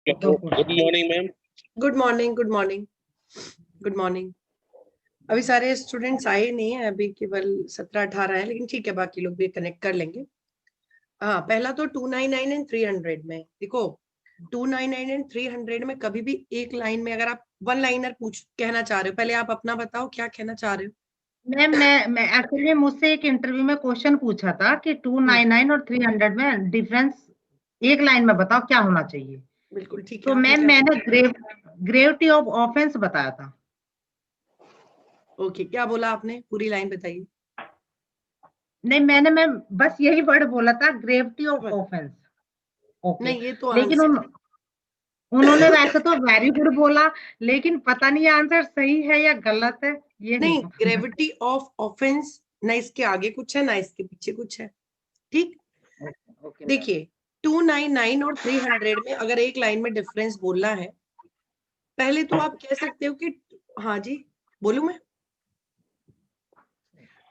Good morning ma'am. Good morning, good morning, good morning. अभी सारे students आए नहीं है, अभी केवल 17-18 है, लेकिन ठीक है, बाकी लोग भी कनेक्ट कर लेंगे। हाँ, पहला तो 299 एंड 300 में देखो, 299 एंड 300 में कभी भी एक लाइन में अगर आप वन लाइनर पूछ कहना चाह रहे हो, पहले आप अपना बताओ क्या कहना चाह रहे हो। मैम मैं एक्चुअली मुझसे एक इंटरव्यू में क्वेश्चन पूछा था कि 299 और 300 में डिफरेंस एक लाइन में बताओ क्या होना चाहिए। बिल्कुल ठीक है। तो मैम मैंने ग्रेविटी ऑफ ऑफेंस बताया था। ओके, क्या बोला आपने, पूरी लाइन बताइए। नहीं, मैंने मैम बस यही वर्ड बोला था, ग्रेविटी ऑफ ऑफेंस। ओके, नहीं, ये तो लेकिन उन्होंने वैसे तो वेरी गुड बोला, लेकिन पता नहीं आंसर सही है या गलत है, ये नहीं, पता। ग्रेविटी ऑफ ऑफेंस ना इसके आगे कुछ है ना इसके पीछे कुछ है, ठीक। देखिए 299 और 300 में अगर एक लाइन में डिफरेंस बोलना है, पहले तो आप कह सकते हो कि, हाँ जी बोलूं मैं,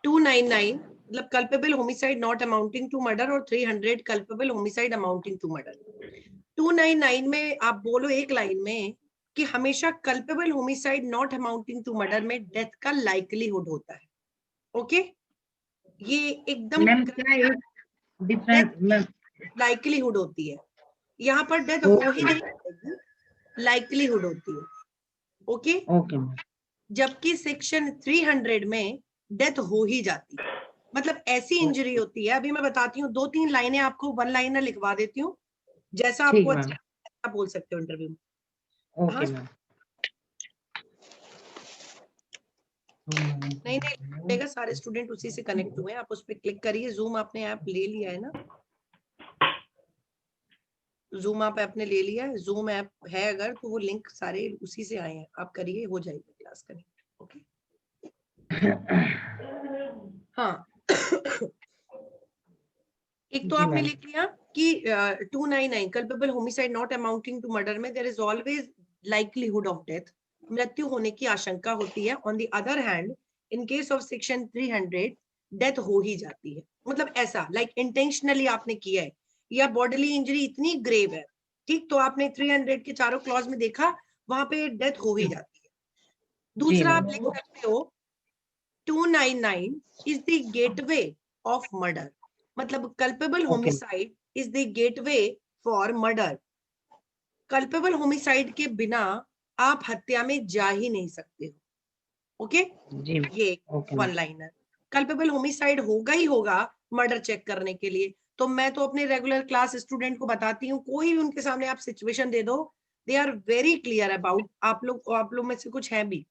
299 मतलब culpable homicide not amounting to murder और 300 culpable homicide amounting to murder. 299 में आप बोलो एक लाइन में कि हमेशा culpable homicide not amounting to murder में डेथ का लाइकलीहुड होता है। ओके, ये एकदम डिफरेंस लाइकलीहुड होती है, यहाँ पर डेथ हो ही नहीं, लाइकलीहुड होती है। ओके, जबकि सेक्शन 300 में डेथ हो ही जाती है, मतलब ऐसी इंजरी होती है। अभी मैं बताती हूँ, 2-3 लाइनें आपको वन लाइनर लिखवा देती हूँ, जैसा आपको अच्छा बोल सकते हो इंटरव्यू में। Okay ma'am. नहीं, सारे स्टूडेंट उसी से कनेक्ट हुए हैं, आप उस पर क्लिक करिए। जूम आपने ऐप ले लिया है ना, जूम आप आपने ले लिया है, जूम ऐप है अगर तो वो लिंक सारे उसी से आए हैं, आप करिए, हो जाएगी क्लास कनेक्ट। ओके हाँ एक तो आपने लिख लिया कि 299 culpable homicide not amounting to murder में there is always likelihood of death, मृत्यु होने की आशंका होती है। On the other hand in case of section 300 death हो ही जाती है, मतलब ऐसा लाइक इंटेंशनली आपने किया है या बॉडीली इंजरी इतनी ग्रेव है, ठीक, तो आपने 300 के चारों क्लॉज में देखा, वहां पे डेथ हो ही जाती है। दूसरा आप लिख सकते हो 299 is the gateway of murder, मतलब culpable homicide is the gateway for murder. Culpable homicide के बिना आप हत्या में जा ही नहीं सकते हो। ओके, ये वन लाइनर, कल्पेबल होमिसाइड होगा ही होगा मर्डर चेक करने के लिए। तो मैं तो अपने रेगुलर क्लास स्टूडेंट को बताती हूँ, कोई भी उनके सामने आप सिचुएशन दे दो, they are very clear about, आप लोग में से कुछ है भी,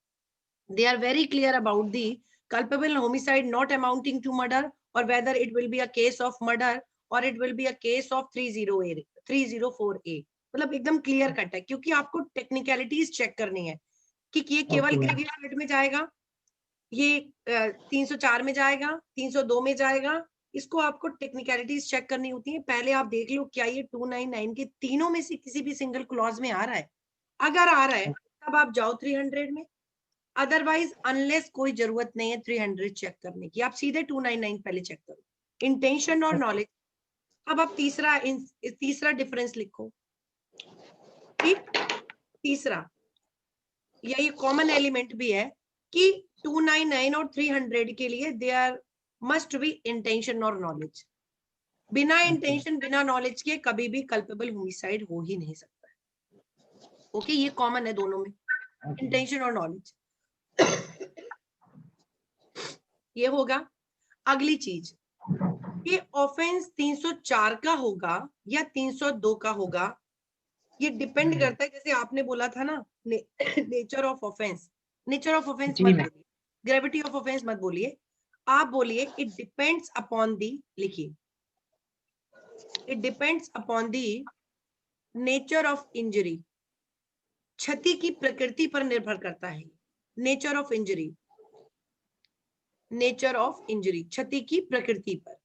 they are very clear about the culpable homicide not amounting to murder or whether it will be a case of murder or it will be a case of 304A, मतलब एकदम clear cut है, क्योंकि आपको technicalities check करनी है कि ये केवल ग्रेवियस एक्ट में जाएगा, ये 304 में जाएगा, 302 में जाएगा, इसको आपको टेक्निकलिटीज चेक करनी होती है। पहले आप देख लो क्या ये 299 के तीनों में से किसी भी सिंगल क्लॉज में आ रहा है, अगर आ रहा है तब आप जाओ 300 में, अदरवाइज अनलेस कोई जरूरत नहीं है 300 चेक करने की, आप सीधे 299 पहले चेक करो, इंटेंशन और नॉलेज। अब आप तीसरा डिफरेंस लिखो, ठीक। तीसरा यही कॉमन एलिमेंट भी है कि 299 और 300 के लिए there must be intention और नॉलेज। बिना इंटेंशन बिना नॉलेज के कभी भी कल्पेबल होमिसाइड हो ही नहीं सकता। ओके, ये कॉमन है दोनों में, इंटेंशन और नॉलेज। ये होगा। अगली चीज, ये ऑफेंस 304 का होगा या 302 का होगा, ये डिपेंड करता है, जैसे आपने बोला था ना nature of offence, nature of offence मत बोलिए, ग्रेविटी ऑफ ऑफेंस मत बोलिए, आप बोलिए इट डिपेंड्स अपॉन दी, लिखिए it depends upon the nature of injury, क्षति की प्रकृति पर निर्भर करता है। Nature of injury, nature of injury, क्षति की प्रकृति पर।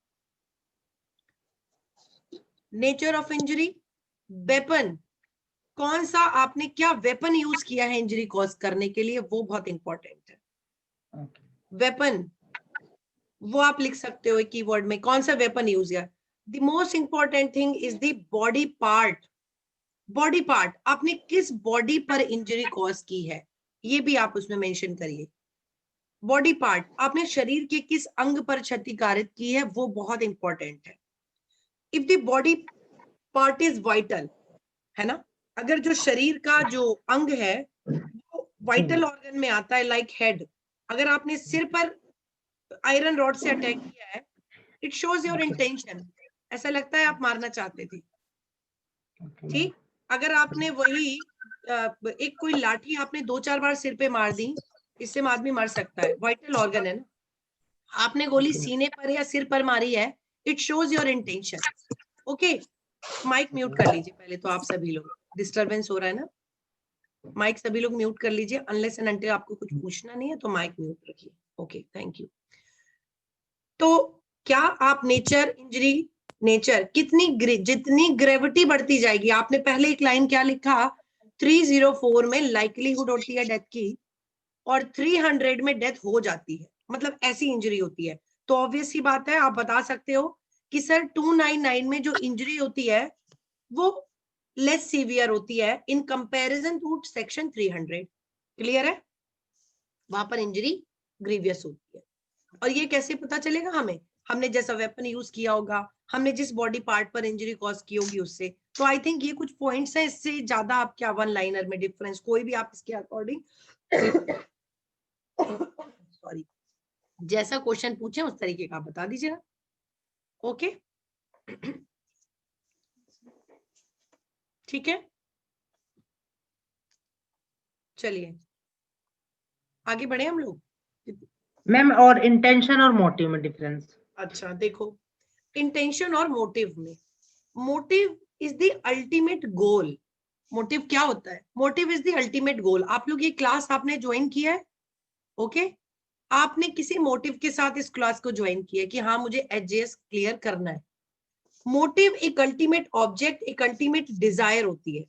नेचर ऑफ इंजरी, वेपन, कौन सा आपने क्या वेपन यूज किया है इंजरी कॉज करने के लिए, वो बहुत इंपॉर्टेंट है। वेपन वो आप लिख सकते हो कीवर्ड में, कौन सा वेपन यूज किया। The most important thing is the body part, body part, आपने किस बॉडी पर इंजरी कॉज की है ये भी आप उसमें मेंशन करिए। बॉडी पार्ट, आपने शरीर के किस अंग पर क्षतिकारित की है वो बहुत इंपॉर्टेंट है। If the body part is vital, है ना, अगर जो शरीर का जो अंग है वो वाइटल ऑर्गन में आता है, लाइक हेड, अगर आपने सिर पर आयरन रॉड से अटैक किया है, इट शोज योर इंटेंशन, ऐसा लगता है आप मारना चाहते थे। ठीक, अगर आपने वही एक कोई लाठी आपने 2-4 बार सिर पे मार दी, इससे आदमी मर सकता है, वाइटल ऑर्गन है ना। आपने गोली सीने पर या सिर पर मारी है, it shows your intention. Okay, mic mute कर लीजिए पहले तो आप सभी लोग, डिस्टरबेंस हो रहा है ना, माइक सभी लोग म्यूट कर लीजिए, अनलेस एंड अनटिल आपको कुछ पूछना नहीं है तो माइक म्यूट रखिए। Okay, thank you. तो क्या आप नेचर इंजरी, नेचर कितनी जितनी ग्रेविटी बढ़ती जाएगी, आपने पहले एक लाइन क्या लिखा, 304 में लाइकलीहुड होती है डेथ की और 300 में डेथ हो जाती है, मतलब ऐसी इंजरी होती है। तो ऑब्वियस ही बात है, आप बता सकते हो कि सर 299 में जो इंजरी होती है वो लेस सीवियर होती है in comparison to section 300। Clear है, वहां पर इंजरी ग्रीवियस होती है। और ये कैसे पता चलेगा हमें, हमने जैसा वेपन यूज किया होगा, हमने जिस बॉडी पार्ट पर इंजरी कॉज की होगी उससे। तो आई थिंक ये कुछ पॉइंट्स हैं, इससे ज्यादा आप क्या वन लाइनर में डिफरेंस कोई भी आप इसके अकॉर्डिंग सॉरी जैसा क्वेश्चन पूछे उस तरीके का बता दीजिएगा। ओके, ठीक है, चलिए आगे बढ़े हम लोग। मैम और इंटेंशन और मोटिव में डिफरेंस। अच्छा देखो, इंटेंशन और मोटिव में, motive is the ultimate goal. Motive क्या होता है, motive is the ultimate goal. आप लोग ये क्लास आपने ज्वाइन किया है, ओके, आपने किसी मोटिव के साथ इस क्लास को ज्वाइन किया है कि हाँ मुझे एचजेएस क्लियर करना है। मोटिव एक अल्टीमेट ऑब्जेक्ट, एक अल्टीमेट डिजायर होती है,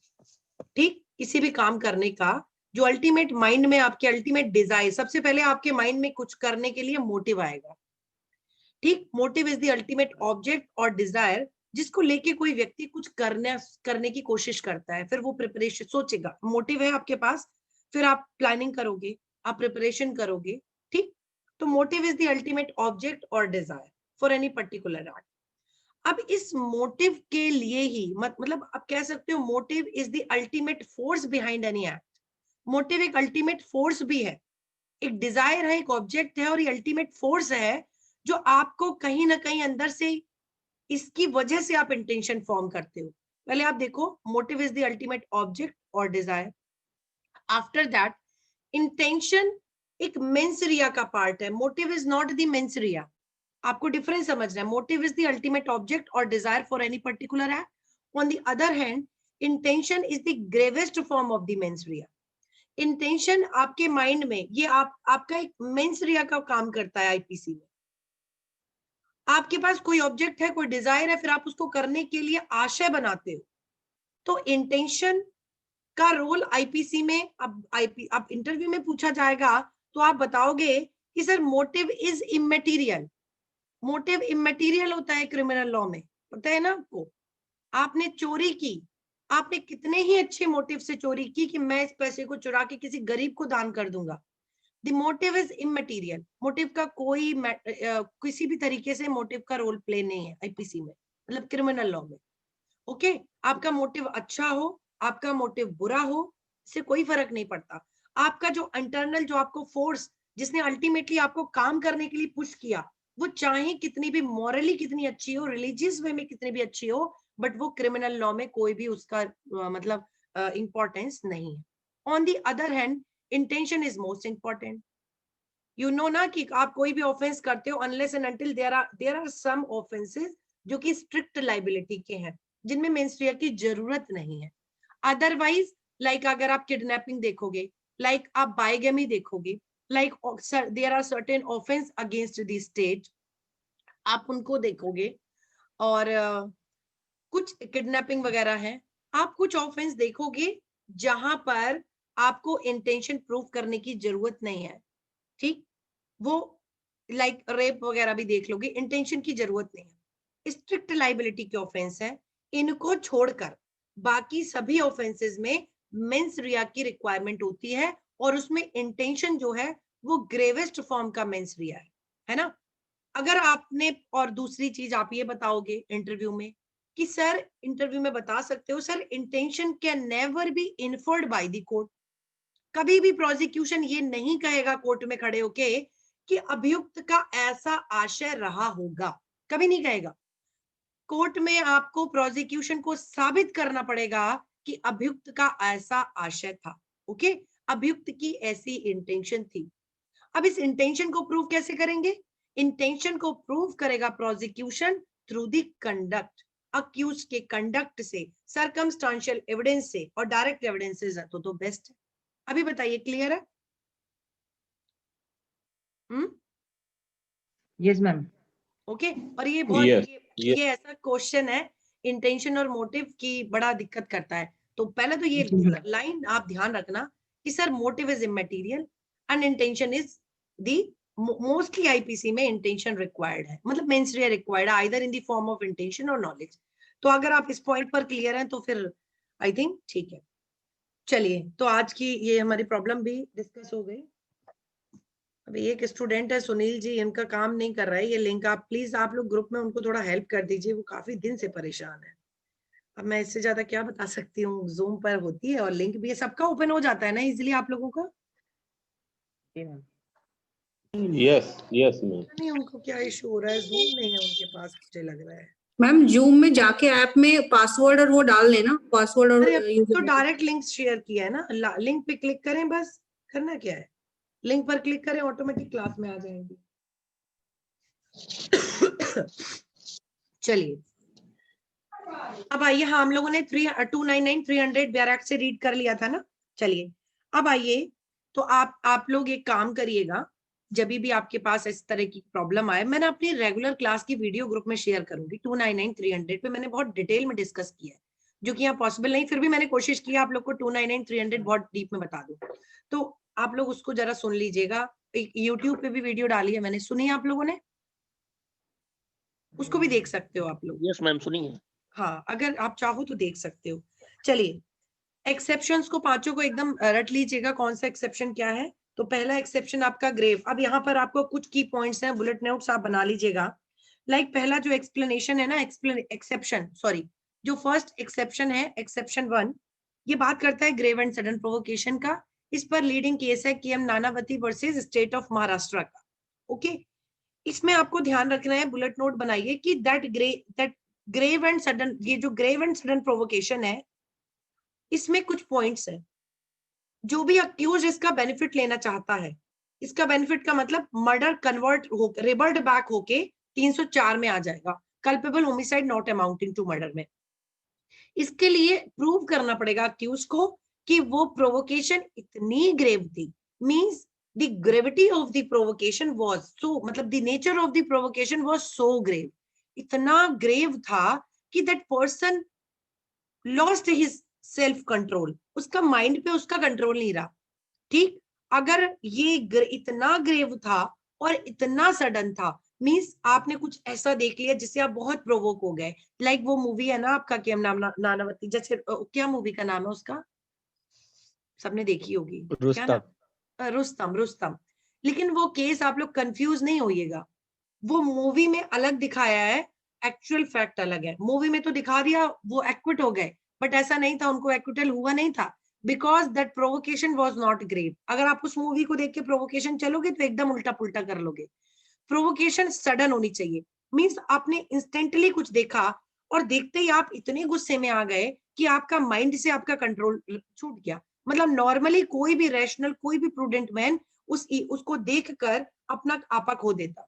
ठीक, किसी भी काम करने का जो अल्टीमेट माइंड में आपके अल्टीमेट डिजायर, सबसे पहले आपके माइंड में कुछ करने के लिए मोटिव आएगा। ठीक, motive is the ultimate object और डिजायर जिसको लेके कोई व्यक्ति कुछ करने की कोशिश करता है, फिर वो प्रिपरेशन सोचेगा, मोटिव है आपके पास, फिर आप प्लानिंग करोगे, आप प्रिपरेशन करोगे। ठीक, तो motive is the ultimate object और desire for any particular act. अब इस मोटिव के लिए ही मतलब आप कह सकते हो motive is the ultimate force behind any act. Motive एक अल्टीमेट फोर्स भी है, एक डिजायर है, एक ऑब्जेक्ट है और ये अल्टीमेट फोर्स है जो आपको कहीं ना कहीं अंदर से, इसकी वजह से आप इंटेंशन फॉर्म करते हो। पहले आप देखो, motive is the ultimate object और डिजायर। आफ्टर दैट इंटेंशन एक मेंसरिया का पार्ट है, motive is not the mens rea. आपको डिफरेंस समझना है, motive is the ultimate object और desire for any particular act. On the other hand intention is the gravest form of the mens rea. Intention आपके mind में, ये आपका एक मेंसरिया का काम करता है आईपीसी में। आपके पास कोई ऑब्जेक्ट है, कोई डिजायर है, फिर आप उसको करने के लिए आशय बनाते हो। तो इंटेंशन का रोल आईपीसी में, अब इंटरव्यू में पूछा जाएगा तो आप बताओगे कि sir motive is immaterial. Motive immaterial होता है क्रिमिनल लॉ में, पता है ना आपको। आपने चोरी की, आपने कितने ही अच्छे मोटिव से चोरी की कि मैं इस पैसे को चुरा के किसी गरीब को दान कर दूंगा। The motive is immaterial, motive का कोई किसी भी तरीके से मोटिव का रोल प्ले नहीं है आईपीसी में, मतलब क्रिमिनल लॉ में। ओके, आपका मोटिव अच्छा हो, आपका मोटिव बुरा हो, इससे कोई फर्क नहीं पड़ता। आपका जो इंटरनल, जो आपको फोर्स जिसने अल्टीमेटली आपको काम करने के लिए पुश किया, वो चाहे कितनी भी मॉरली कितनी अच्छी हो, रिलीजियस वे में कितनी भी अच्छी हो, बट वो क्रिमिनल लॉ में कोई भी उसका मतलब इंपॉर्टेंस नहीं है। On the other hand intention is most important. You know ना कि आप कोई भी ऑफेंस करते हो, unless and until there are some offences जो कि स्ट्रिक्ट लाइबिलिटी के हैं, जिनमें मेंस्ट्रिया की जरूरत नहीं है। अदरवाइज लाइक अगर आप किडनैपिंग देखोगे, लाइक आप बाइगेमी देखोगे, like there are certain offence against the state, आप उनको देखोगे, और कुछ किडनैपिंग वगैरह है, आप कुछ ऑफेंस देखोगे जहां पर आपको इंटेंशन प्रूव करने की जरूरत नहीं है। ठीक, वो लाइक रेप वगैरह भी देख लोगे, इंटेंशन की जरूरत नहीं है। स्ट्रिक्ट लाइबिलिटी के ऑफेंस है, इनको छोड़कर बाकी सभी ऑफेंसेस में मेंस रिया की रिक्वायरमेंट होती है और उसमें इंटेंशन जो है वो ग्रेवेस्ट फॉर्म का मेंस रिया है ना। अगर आपने, और दूसरी चीज आप ये बताओगे इंटरव्यू में कि सर, इंटरव्यू में बता सकते हो sir, intention can never be inferred by the court. कभी भी प्रोसिक्यूशन ये नहीं कहेगा कोर्ट में खड़े होके कि अभियुक्त का ऐसा आशय रहा होगा, कभी नहीं कहेगा। कोर्ट में आपको प्रोसिक्यूशन को साबित करना पड़ेगा कि अभियुक्त का ऐसा आशय था। ओके, अभियुक्त की ऐसी इंटेंशन थी। अब इस इंटेंशन को प्रूव कैसे करेंगे? इंटेंशन को प्रूव करेगा prosecution through the conduct, accused के कंडक्ट से, सर्कमस्टांशियल एविडेंस से, और डायरेक्ट एविडेंसेस है तो बेस्ट है। अभी बताइए, क्लियर है? Yes ma'am. ओके, और ये बहुत Yes, ये ऐसा क्वेश्चन है इंटेंशन और मोटिव की बड़ा दिक्कत करता है। तो पहले तो ये जी। लाइन आप ध्यान रखना कि sir motive is immaterial and intention is the, mostly IPC में इंटेंशन रिक्वायर्ड है, मतलब मेंस रिया रिक्वायर्ड है either in the form of intention और नॉलेज। तो अगर आप इस पॉइंट पर क्लियर हैं तो फिर आई थिंक ठीक है। चलिए, तो आज की ये हमारी प्रॉब्लम भी डिस्कस हो गई। अभी एक स्टूडेंट है सुनील जी, इनका काम नहीं कर रहा है ये लिंक, आप प्लीज आप लोग ग्रुप में उनको थोड़ा हेल्प कर दीजिए, वो काफी दिन से परेशान है। अब मैं इससे ज्यादा क्या बता सकती हूँ, जूम पर होती है और लिंक भी है, सबका ओपन हो जाता है ना इजीली आप लोगों का? yes, ma'am. नहीं, उनको क्या इशू हो रहा है, जूम नहीं है उनके पास, मुझे लग रहा है। मैम जूम में जाके ऐप में पासवर्ड और वो डाल लेना, पासवर्ड और अरे अब तो यूजर। डायरेक्ट लिंक शेयर किया है ना, लिंक पे क्लिक करें, बस करना क्या है, लिंक पर क्लिक करें, ऑटोमेटिक क्लास में आ जाएंगे। चलिए, अब आइए, हाँ हम लोगों ने 299 300 बैरक से रीड कर लिया था ना। चलिए अब आइए, तो आप लोग एक काम करिएगा, जब भी आपके पास इस तरह की प्रॉब्लम आए, मैंने अपनी रेगुलर क्लास की वीडियो ग्रुप में शेयर करूंगी 299 300 पे, मैंने बहुत डिटेल में डिस्कस किया है, जो कि यहाँ पॉसिबल नहीं, फिर भी मैंने कोशिश की आप लोग को 299 300 बहुत डीप में बता दूं। तो आप लोग उसको जरा सुन लीजिएगा, यूट्यूब पे भी वीडियो डाली है मैंने, सुनी आप लोगों ने? उसको भी देख सकते हो आप लोग। Yes, ma'am, सुनिए। हाँ, अगर आप चाहो तो देख सकते हो। चलिए, एक्सेप्शंस को पांचों को एकदम रट लीजिएगा, कौन सा एक्सेप्शन क्या है। तो पहला एक्सेप्शन आपका ग्रेव। अब यहाँ पर आपको कुछ की पॉइंट्स हैं, बुलेट नोट्स आप बना लीजिएगा। पहला जो एक्सप्लेनेशन है ना, एक्सेप्शन, सॉरी, जो फर्स्ट एक्सेप्शन है, एक्सेप्शन 1, ये बात करता है ग्रेव एंड सडन प्रोवोकेशन का। इस पर लीडिंग केस है KM Nanavati versus State of Maharashtra का। ओके, इसमें आपको ध्यान रखना है, बुलेट नोट बनाइए कि दैट ग्रेव एंड सडन, ये जो ग्रेव एंड सडन प्रोवोकेशन है, इसमें कुछ पॉइंट्स है, जो भी अक्यूज इसका बेनिफिट लेना चाहता है, इसका बेनिफिट का मतलब मर्डर कन्वर्ट हो, रिवर्ट बैक होके 304 में आ जाएगा, culpable homicide not amounting to murder में। इसके लिए प्रूव करना पड़ेगा अक्यूज को कि वो प्रोवोकेशन इतनी ग्रेव थी, means the gravity of the provocation was so, मतलब the nature of the provocation was so grave, इतना ग्रेव था कि that person lost his self control, उसका माइंड पे उसका कंट्रोल नहीं रहा। ठीक, अगर ये इतना ग्रेव था और इतना सडन था, मींस आपने कुछ ऐसा देख लिया जिससे आप बहुत प्रोवोक हो गए, लाइक वो मूवी है ना आपका KM नानावती, जैसे क्या मूवी का नाम है उसका, सबने देखी होगी, क्या नाम? रुस्तम। लेकिन वो केस आप लोग कंफ्यूज नहीं होइएगा, वो मूवी में अलग दिखाया है, एक्चुअल फैक्ट अलग है। मूवी में तो दिखा दिया वो एक्विट हो गए, बट ऐसा नहीं था, उनको एक्विटल हुआ नहीं था, because that provocation was not grave. अगर आप उस मूवी को देख के प्रोवोकेशन चलोगे तो एकदम उल्टा पुल्टा कर लोगे। प्रोवोकेशन सडन होनी चाहिए, मींस आपने इंस्टेंटली कुछ देखा और देखते ही आप इतने गुस्से में आ गए कि आपका माइंड से आपका कंट्रोल छूट गया। मतलब नॉर्मली कोई भी रैशनल, कोई भी प्रूडेंट मैन उसको देखकर अपना आपा खो देता,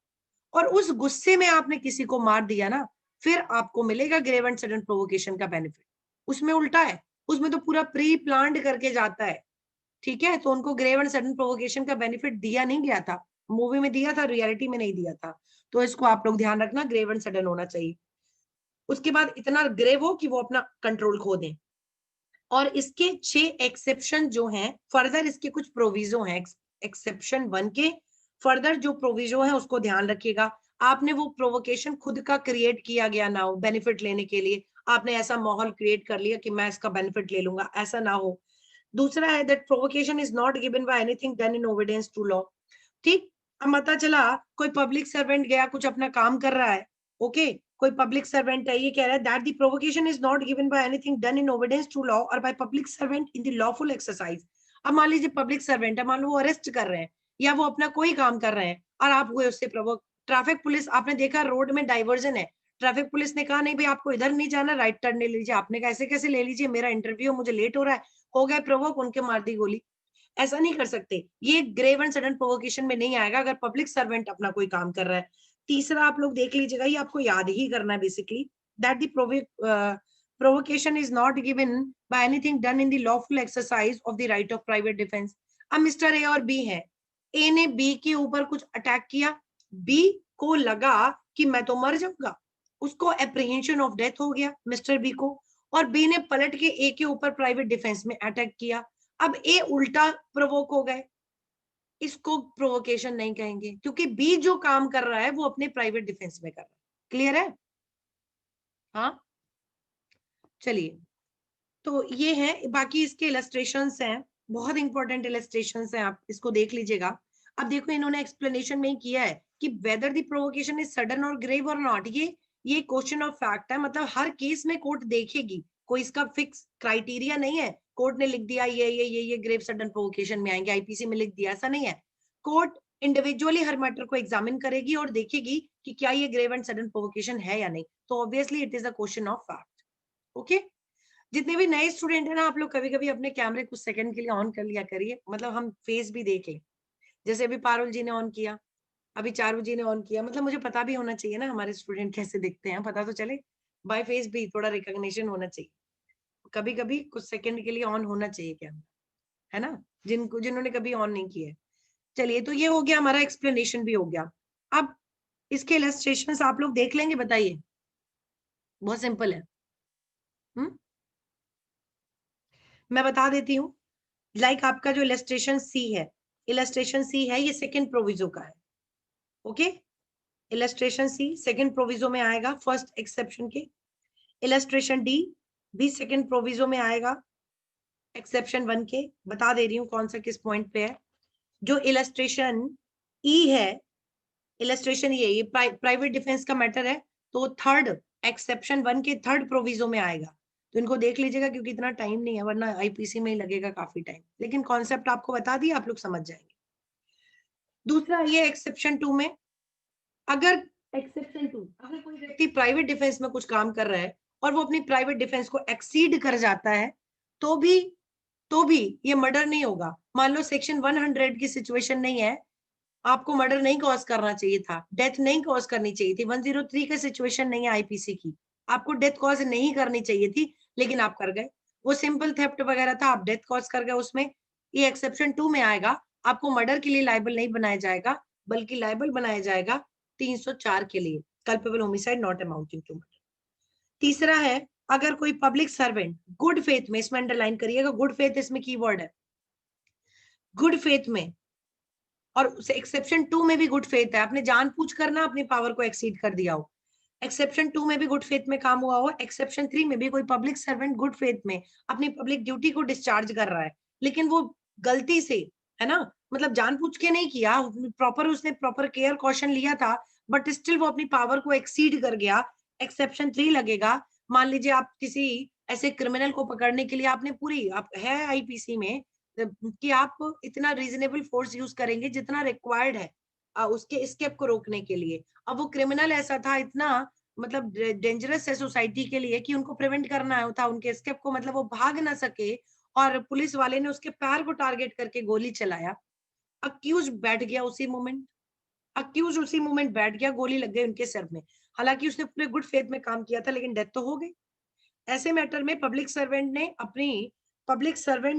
और उस गुस्से में आपने किसी को मार दिया ना, फिर आपको मिलेगा ग्रेव एंड सडन प्रोवोकेशन का बेनिफिट। उसमें उल्टा है, उसमें तो पूरा प्री प्लान्ड करके जाता है। ठीक है, तो उनको ग्रेव एंड सडन प्रोवोकेशन का बेनिफिट दिया नहीं गया था, मूवी में दिया था, रियलिटी में नहीं दिया था। तो इसको आप लोग ध्यान रखना, ग्रेव एंड सडन होना चाहिए। उसके बाद इतना ग्रेव हो कि वो अपना कंट्रोल खो दें। और इसके 6 एक्सेप्शन जो हैं, फर्दर इसके कुछ प्रोविजो हैं एक्सेप्शन 1 के, फर्दर जो प्रोविजो है उसको ध्यान रखिएगा। आपने वो प्रोवोकेशन खुद का क्रिएट किया गया ना हो बेनिफिट लेने के लिए, आपने ऐसा माहौल क्रिएट कर लिया कि मैं इसका बेनिफिट ले लूंगा, ऐसा ना हो। दूसरा है that provocation is not given by anything done in obedience to law. ठीक, अब पता चला कोई पब्लिक सर्वेंट गया कुछ अपना काम कर रहा है, ओके, कोई पब्लिक सर्वेंट है, ये कह रहा है that the provocation is not given by anything done in obedience to law और by public servant in the lawful exercise. अब मान लीजिए पब्लिक सर्वेंट है, मान लो वो अरेस्ट कर रहे हैं या वो अपना कोई काम कर रहे हैं और आप हुए उससे प्रोवोक। ट्रैफिक पुलिस, आपने देखा रोड में डाइवर्जन है, ट्रैफिक पुलिस ने कहा नहीं भाई आपको इधर नहीं जाना, राइट टर्न ले लीजिए, आपने कहा ऐसे कैसे ले लीजिए, मेरा इंटरव्यू, मुझे लेट हो रहा है, हो गए प्रोवोक, उनके मार दी गोली। ऐसा नहीं कर सकते, ये ग्रेव एंड सडन प्रोवोकेशन में नहीं आएगा अगर पब्लिक सर्वेंट अपना कोई काम कर रहा है। तीसरा आप लोग देख लीजिएगा, ये आपको याद ही करना है basically, that the provocation is not given by anything done in the lawful exercise of the right of private defense। अब मिस्टर ए और बी है, ए ने बी के ऊपर कुछ अटैक किया, बी को लगा कि मैं तो मर जाऊंगा, उसको एप्रीहेंशन ऑफ डेथ हो गया मिस्टर बी को, और बी ने पलट के ए के ऊपर प्राइवेट डिफेंस में अटैक किया। अब ए उल्टा प्रोवोक हो गए, इसको प्रोवोकेशन नहीं कहेंगे क्योंकि बी जो काम कर रहा है वो अपने प्राइवेट डिफेंस में कर रहा है। क्लियर है? हाँ, चलिए, तो ये है, बाकी इसके इलस्ट्रेशंस हैं, बहुत इंपॉर्टेंट इलस्ट्रेशंस हैं, आप इसको देख लीजिएगा। अब देखो इन्होंने एक्सप्लेनेशन में ही किया है कि whether the provocation is sudden और ग्रेव और नॉट, ये क्वेश्चन ऑफ फैक्ट है, मतलब हर केस में कोर्ट देखेगी, कोई इसका फिक्स क्राइटेरिया नहीं है, कोर्ट ने लिख दिया ये ग्रेव सडन प्रोवोकेशन में आएंगे, आईपीसी में लिख दिया, ऐसा नहीं है। कोर्ट इंडिविजुअली हर मैटर को एग्जामिन करेगी और देखेगी कि क्या ये ग्रेव एंड सडन प्रोवोकेशन है या नहीं, तो obviously it is a question of fact. Okay, जितने भी नए स्टूडेंट है ना, आप लोग कभी कभी अपने कैमरे कुछ सेकंड के लिए ऑन कर लिया करिए, मतलब हम फेस भी देख लें, जैसे अभी पारुल जी ने ऑन किया, अभी चारू जी ने ऑन किया, मतलब मुझे पता भी होना चाहिए ना हमारे स्टूडेंट कैसे दिखते हैं, पता तो चले, बाय फेस भी थोड़ा रिकॉग्निशन होना चाहिए, कभी कभी कुछ सेकंड के लिए ऑन होना चाहिए कैमरा, है ना, जिन्होंने कभी ऑन नहीं किया है। चलिए, तो ये हो गया, हमारा एक्सप्लेनेशन भी हो गया। अब इसके इलस्ट्रेशंस आप लोग देख लेंगे, बताइए, बहुत सिंपल है। मैं बता देती हूँ, लाइक आपका जो इलस्ट्रेशन सी है, इलस्ट्रेशन सी है, ये सेकंड प्रोविजो का है, ओके, इलस्ट्रेशन सी सेकंड प्रोविजो में आएगा फर्स्ट एक्सेप्शन के। इलस्ट्रेशन डी भी सेकंड प्रोविजो में आएगा एक्सेप्शन 1 के, बता दे रही हूँ कौन सा किस पॉइंट पे है। जो इलस्ट्रेशन ई है, इलस्ट्रेशन ये प्राइवेट डिफेंस का मैटर है, तो थर्ड एक्सेप्शन 1 के थर्ड प्रोविजो में आएगा, तो इनको देख लीजिएगा क्योंकि इतना टाइम नहीं है, वरना आईपीसी में ही लगेगा काफी टाइम, लेकिन कॉन्सेप्ट आपको बता दिया, आप लोग समझ जाएंगे। दूसरा ये एक्सेप्शन 2 में, अगर एक्सेप्शन 2, अगर कोई व्यक्ति प्राइवेट डिफेंस में कुछ काम कर रहा है और वो अपनी प्राइवेट डिफेंस को एक्सीड कर जाता है, तो भी ये मर्डर नहीं होगा। मान लो सेक्शन 100 की सिचुएशन नहीं है, आपको मर्डर नहीं कॉज करना चाहिए था, डेथ नहीं कॉज करनी चाहिए थी, 103 का सिचुएशन नहीं है आईपीसी की, आपको डेथ कॉज नहीं करनी चाहिए थी, लेकिन आप कर गए, वो सिंपल थेफ्ट वगैरह था, आप डेथ कॉज कर गए उसमें, ये एक्सेप्शन 2 में आएगा, आपको मर्डर के लिए लायबल नहीं बनाया जाएगा, बल्कि लायबल बनाया जाएगा 304 के लिए, culpable homicide not amounting to murder. तीसरा है, अगर कोई पब्लिक सर्वेंट गुड फेथ में, इसमें अंडरलाइन करिएगा, गुड फेथ इसमें कीवर्ड है, गुड फेथ में, और एक्सेप्शन 2 में भी गुड फेथ है, आपने जानबूझ कर ना अपनी पावर को एक्सीड कर दिया हो, एक्सेप्शन 2 में भी गुड फेथ में काम हुआ हो, एक्सेप्शन 3 में भी कोई पब्लिक सर्वेंट गुड फेथ में अपनी पब्लिक ड्यूटी को डिस्चार्ज कर रहा है, लेकिन वो गलती से, है ना, मतलब जानबूझ के नहीं किया, प्रॉपर उसने प्रॉपर केयर कॉशन लिया था, बट स्टिल वो अपनी पावर को एक्सीड कर गया, एक्सेप्शन 3 लगेगा। मान लीजिए आप किसी ऐसे क्रिमिनल को पकड़ने के लिए आपने पूरी, आप है आईपीसी में कि आप इतना रीजनेबल फोर्स यूज करेंगे जितना रिक्वायर्ड है उसके एस्केप को रोकने के लिए। अब वो क्रिमिनल ऐसा था, इतना मतलब डेंजरस है सोसाइटी के लिए कि उनको प्रिवेंट करना था उनके एस्केप को, मतलब वो भाग ना सके, और पुलिस वाले ने उसके पैर को टारगेट करके गोली चलाया, अक्यूज बैठ गया उसी मोमेंट, अक्यूज उसी मोमेंट बैठ गया, गोली लग गई उनके सर में, हालांकि उसने पूरे गुड फेथ में काम किया था, लेकिन डेथ तो हो गई। ऐसे मैटर में पब्लिक सर्वेंट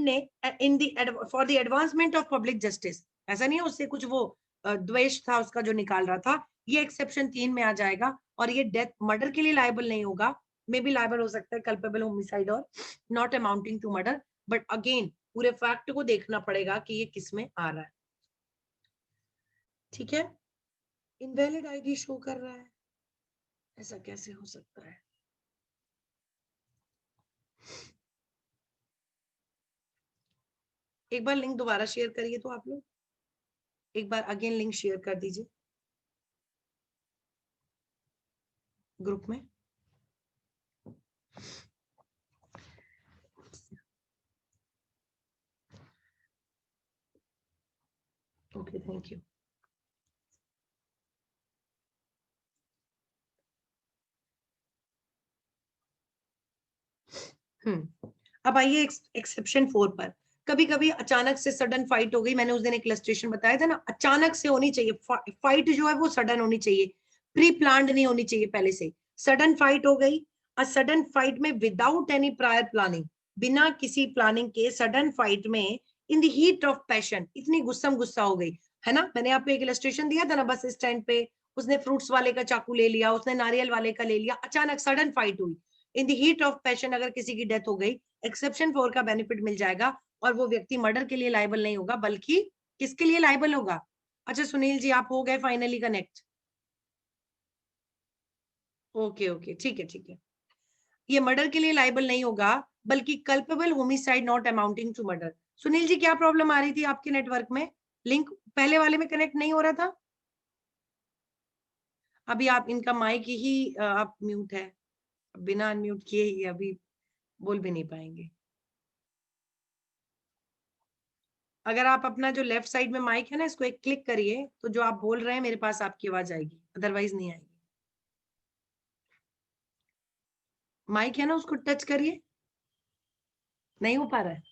ने in the for the advancement of public justice, ऐसा नहीं है उससे कुछ वो द्वेष था उसका जो निकाल रहा था, ये एक्सेप्शन 3 में आ जाएगा, और ये डेथ मर्डर के लिए लायबल नहीं होगा, मे बी लायबल हो सकता है कल्पेबल होमिसाइड और not amounting to murder, but again पूरे फैक्ट को देखना पड़ेगा कि ये किस में आ रहा है। ठीक है, इनवैलिड आईडी शो कर रहा है, ऐसा कैसे हो सकता है? एक बार लिंक दोबारा शेयर करिए तो आप लोग, एक बार अगेन लिंक शेयर कर दीजिए ग्रुप में। Okay, thank you. अब आइए एक्सेप्शन 4 पर। कभी कभी अचानक से सडन फाइट हो गई, मैंने उस दिन एक इलस्ट्रेशन बताया था ना, अचानक से होनी चाहिए फाइट, जो है वो सडन होनी चाहिए, प्री प्लान्ड नहीं होनी चाहिए पहले से। सडन फाइट हो गई, अ सडन फाइट में विदाउट एनी प्रायर प्लानिंग, बिना किसी प्लानिंग के सडन फाइट में in the heat of passion, इतनी गुस्सा हो गई, है ना। मैंने आपको एक इलस्ट्रेशन दिया था ना, बस स्टैंड पे उसने फ्रूट्स वाले का चाकू ले लिया, उसने नारियल वाले का ले लिया, अचानक सडन फाइट हुई, in the heat of passion अगर किसी की डेथ हो गई, एक्सेप्शन 4 का बेनिफिट मिल जाएगा और वो व्यक्ति मर्डर के लिए लायबल नहीं होगा, बल्कि किसके लिए लायबल होगा। अच्छा सुनील जी, आप हो गए फाइनली कनेक्ट। ओके ओके, ठीक है ठीक है। ये मर्डर के लिए लायबल नहीं होगा, बल्कि culpable homicide not amounting to murder. Sunil ji, क्या प्रॉब्लम आ रही थी आपके नेटवर्क में? लिंक पहले वाले में कनेक्ट नहीं हो रहा था? अभी आप इनका माइक ही आप म्यूट है, बिना अनम्यूट किए ही अभी बोल भी नहीं पाएंगे। अगर आप अपना जो लेफ्ट साइड में माइक है ना, इसको एक क्लिक करिए, तो जो आप बोल रहे हैं मेरे पास आपकी आवाज आएगी, अदरवाइज नहीं आएगी। माइक है ना, उसको टच करिए। नहीं हो पा रहा है,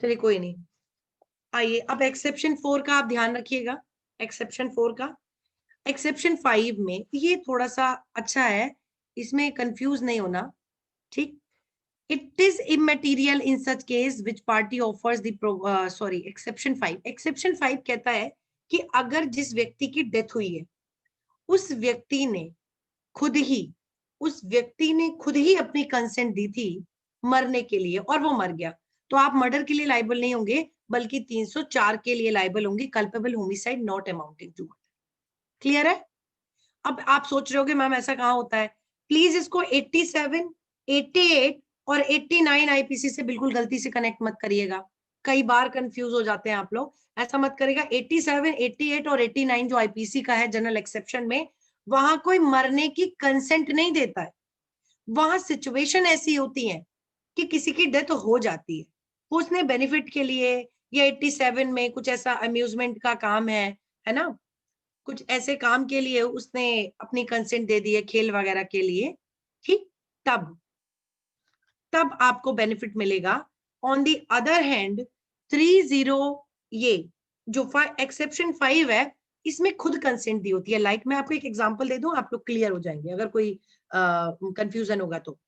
चलिए कोई नहीं। आइए अब एक्सेप्शन 4 का आप ध्यान रखिएगा। एक्सेप्शन 4 का, एक्सेप्शन 5 में ये थोड़ा सा अच्छा है, इसमें कंफ्यूज नहीं होना, ठीक। It is immaterial in such case which party offers the sorry exception 5। Exception 5 कहता है कि अगर जिस व्यक्ति की डेथ हुई है, उस व्यक्ति ने खुद ही अपनी कंसेंट दी थी मरने के लिए और वो मर गया, तो आप मर्डर के लिए लायबल नहीं होंगे, बल्कि 304 के लिए लायबल होंगे, culpable homicide not amounting to murder. Clear है? अब आप सोच रहे होगे मैम ऐसा कहाँ होता है, प्लीज इसको 87, 88 और 89 आईपीसी से बिल्कुल गलती से कनेक्ट मत करिएगा, कई बार कंफ्यूज हो जाते हैं आप लोग, ऐसा मत करिएगा। 87, 88 और 89 जो आईपीसी का है जनरल एक्सेप्शन में, वहां कोई मरने की कंसेंट नहीं देता है, वहां सिचुएशन ऐसी होती है कि किसी की डेथ हो जाती है, उसने बेनिफिट के लिए, या 87 में कुछ ऐसा अम्यूजमेंट का काम है ना, कुछ ऐसे काम के लिए उसने अपनी कंसेंट दे दी है, खेल वगैरह के लिए, ठीक, तब आपको बेनिफिट मिलेगा। ऑन दी अदर हैंड 30, ये जो एक्सेप्शन 5 है, इसमें खुद कंसेंट दी होती है। लाइक मैं आपको एक एग्जांपल दे दूं, आप लोग क्लियर हो जाएंगे अगर कोई कंफ्यूजन होगा तो।